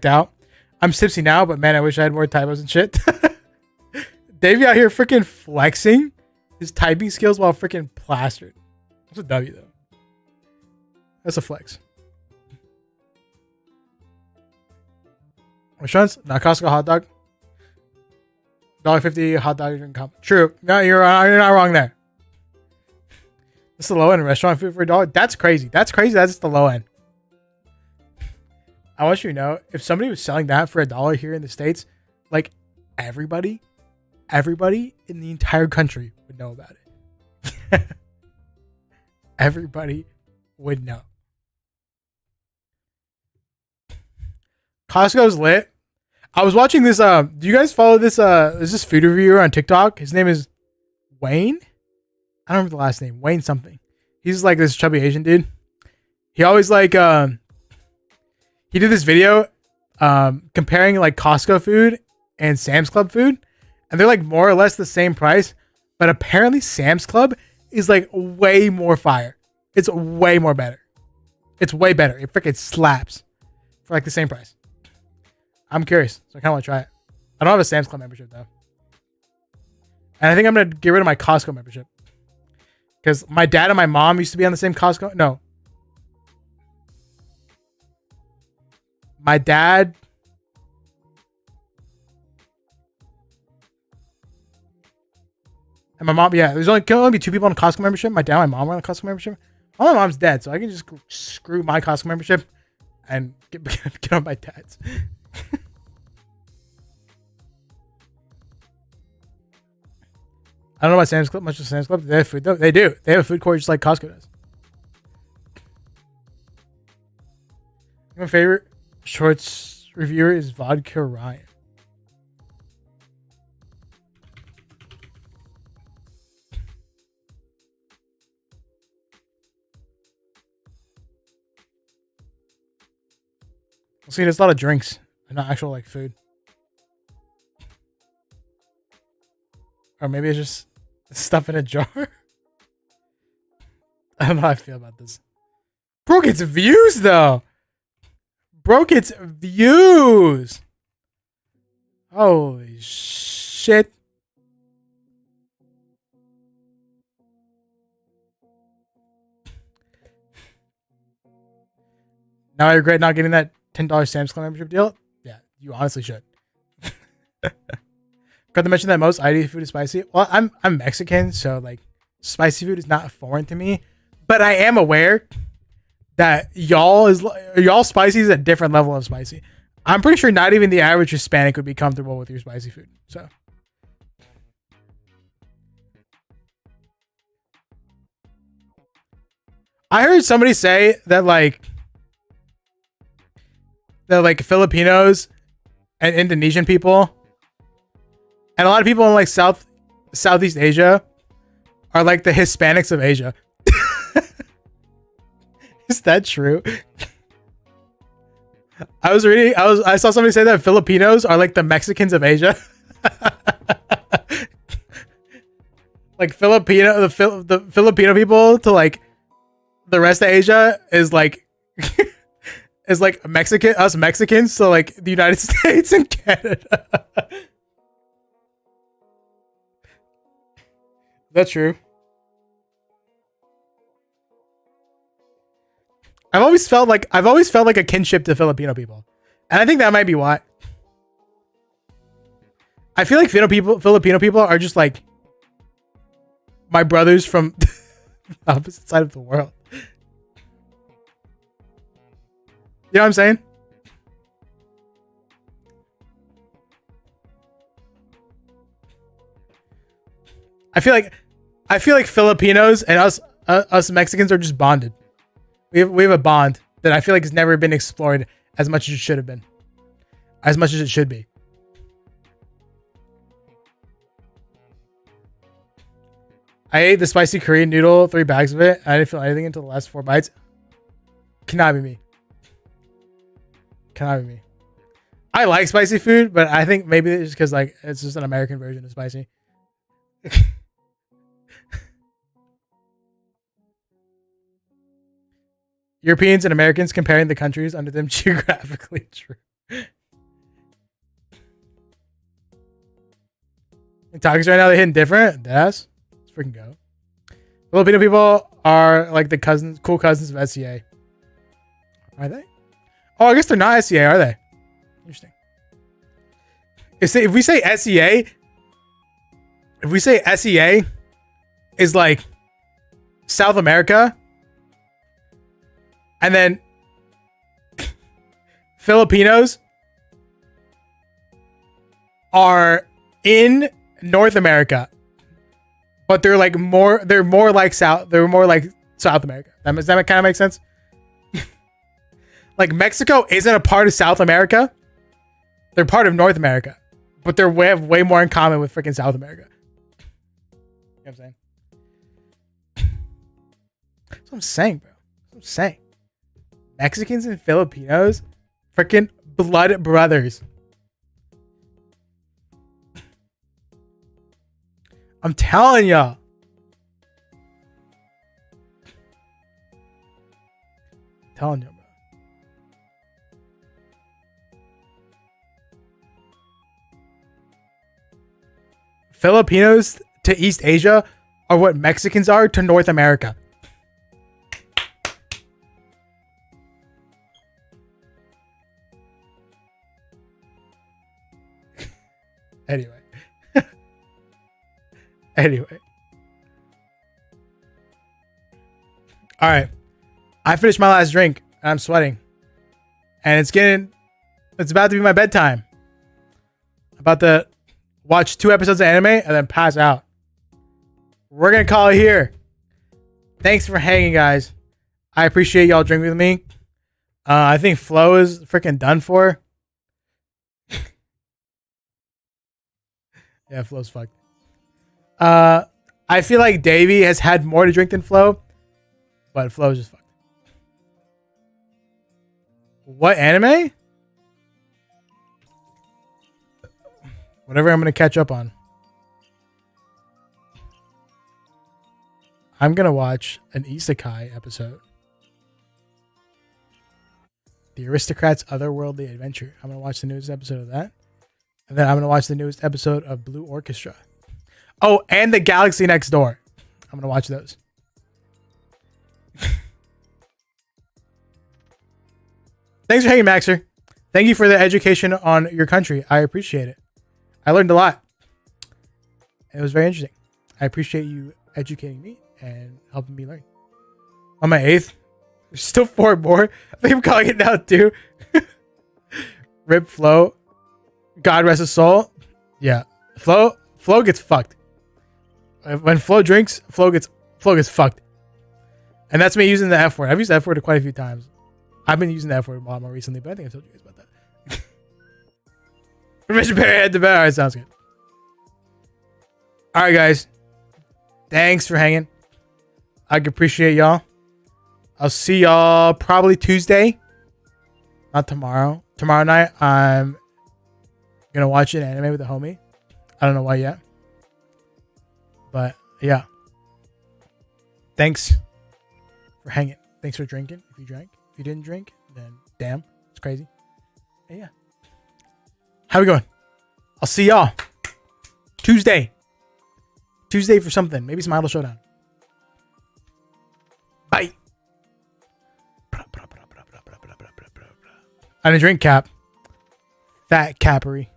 out. I'm tipsy now, but man, I wish I had more typos and shit. Davey out here freaking flexing his typing skills while freaking plastered. That's a W though. That's a flex. Restaurants? Not Costco hot dog. $1.50 hot dog drink comp. True. No, you're not wrong there. That's the low end restaurant food for $1. That's crazy. That's crazy. That's the low end. I want you to know, if somebody was selling that for $1 here in the States, like everybody in the entire country would know about it. Everybody would know. Costco's lit. I was watching this. Do you guys follow this? There's this food reviewer on TikTok. His name is Wayne. I don't remember the last name. Wayne something. He's like this chubby Asian dude. He always like he did this video comparing like Costco food and Sam's Club food, and they're like more or less the same price, but apparently Sam's Club is like way more fire. It's way more better. It's way better. It freaking slaps for like the same price. I'm curious, so I kind of want to try it. I don't have a Sam's Club membership though, and I think I'm gonna get rid of my Costco membership because my dad and my mom used to be on the same Costco. No, my dad. And my mom, yeah, can only be 2 people on a Costco membership. My dad and my mom are on a Costco membership. Well, my mom's dead, so I can just screw my Costco membership and get on my dad's. I don't know about Sam's Club, much of Sam's Club. They have food though. They do. They have a food court just like Costco does. My favorite shorts reviewer is Vodka Ryan. See, there's a lot of drinks and not actual like food. Or maybe it's just stuff in a jar. I don't know how I feel about this. Bro gets views though. Bro gets views. Holy shit. Now I regret not getting that $10 Sam's Club membership deal. Yeah, you honestly should. Got to mention that most ID food is spicy. Well, I'm Mexican, so like spicy food is not foreign to me. But I am aware that y'all spicy is a different level of spicy. I'm pretty sure not even the average Hispanic would be comfortable with your spicy food. So I heard somebody say that like Filipinos and Indonesian people and a lot of people in like Southeast Asia are like the Hispanics of Asia. Is that true? I saw somebody say that Filipinos are like the Mexicans of Asia. Like the Filipino people to like the rest of Asia is like is like us Mexicans to like the United States and Canada. That's true. I've always felt like a kinship to Filipino people. And I think that might be why. I feel like Filipino people are just like my brothers from the opposite side of the world. You know what I'm saying? I feel like Filipinos and us Mexicans are just bonded. We have a bond that I feel like has never been explored as much as it should have been. As much as it should be. I ate the spicy Korean noodle, 3 bags of it. I didn't feel anything until the last 4 bites. Cannot be me. Cannot be me. I like spicy food, but I think maybe it's just because like it's just an American version of spicy. Europeans and Americans comparing the countries under them geographically. True. Tacos right now, they're hitting different. Let's freaking go. Filipino people are like the cool cousins of SEA. Are they? Oh, I guess they're not SEA, are they? Interesting. If we say SEA is like South America, and then Filipinos are in North America, but they're more like South America. Does that kind of make sense? Like Mexico isn't a part of South America. They're part of North America, but they have way more in common with freaking South America. You know what I'm saying? That's what I'm saying, bro. That's what I'm saying. Mexicans and Filipinos, freaking blood brothers. I'm telling y'all. Telling you, bro. Filipinos to East Asia are what Mexicans are to North America. Anyway. Anyway. All right. I finished my last drink and I'm sweating. And it's about to be my bedtime. I'm about to watch 2 episodes of anime and then pass out. We're going to call it here. Thanks for hanging, guys. I appreciate y'all drinking with me. I think Flo is freaking done for. Yeah, Flo's fucked. I feel like Davey has had more to drink than Flo, but Flo's just fucked. What anime? Whatever I'm going to catch up on. I'm going to watch an isekai episode. The Aristocrats' Otherworldly Adventure. I'm going to watch the newest episode of that. And then I'm going to watch the newest episode of Blue Orchestra. Oh, and The Galaxy Next Door. I'm going to watch those. Thanks for hanging, Maxer. Thank you for the education on your country. I appreciate it. I learned a lot. It was very interesting. I appreciate you educating me and helping me learn. On my 8th. There's still 4 more. I think I'm calling it now too. Rip Flo. God rest his soul. Yeah. Flo gets fucked. When Flo drinks, Flo gets fucked. And that's me using the F word. I've used the F word quite a few times. I've been using the F word a lot more recently, but I think I told you guys about that. Permission Perry head to bed. Alright, sounds good. Alright, guys. Thanks for hanging. I appreciate y'all. I'll see y'all probably Tuesday. Not tomorrow. Tomorrow night, I'm gonna watch an anime with a homie. I don't know why yet. But yeah. Thanks for hanging. Thanks for drinking. If you drank. If you didn't drink, then damn. It's crazy. And yeah. How we going? I'll see y'all Tuesday. Tuesday for something. Maybe some Idol Showdown. Bye. I didn't drink Cap. Fat Cappery.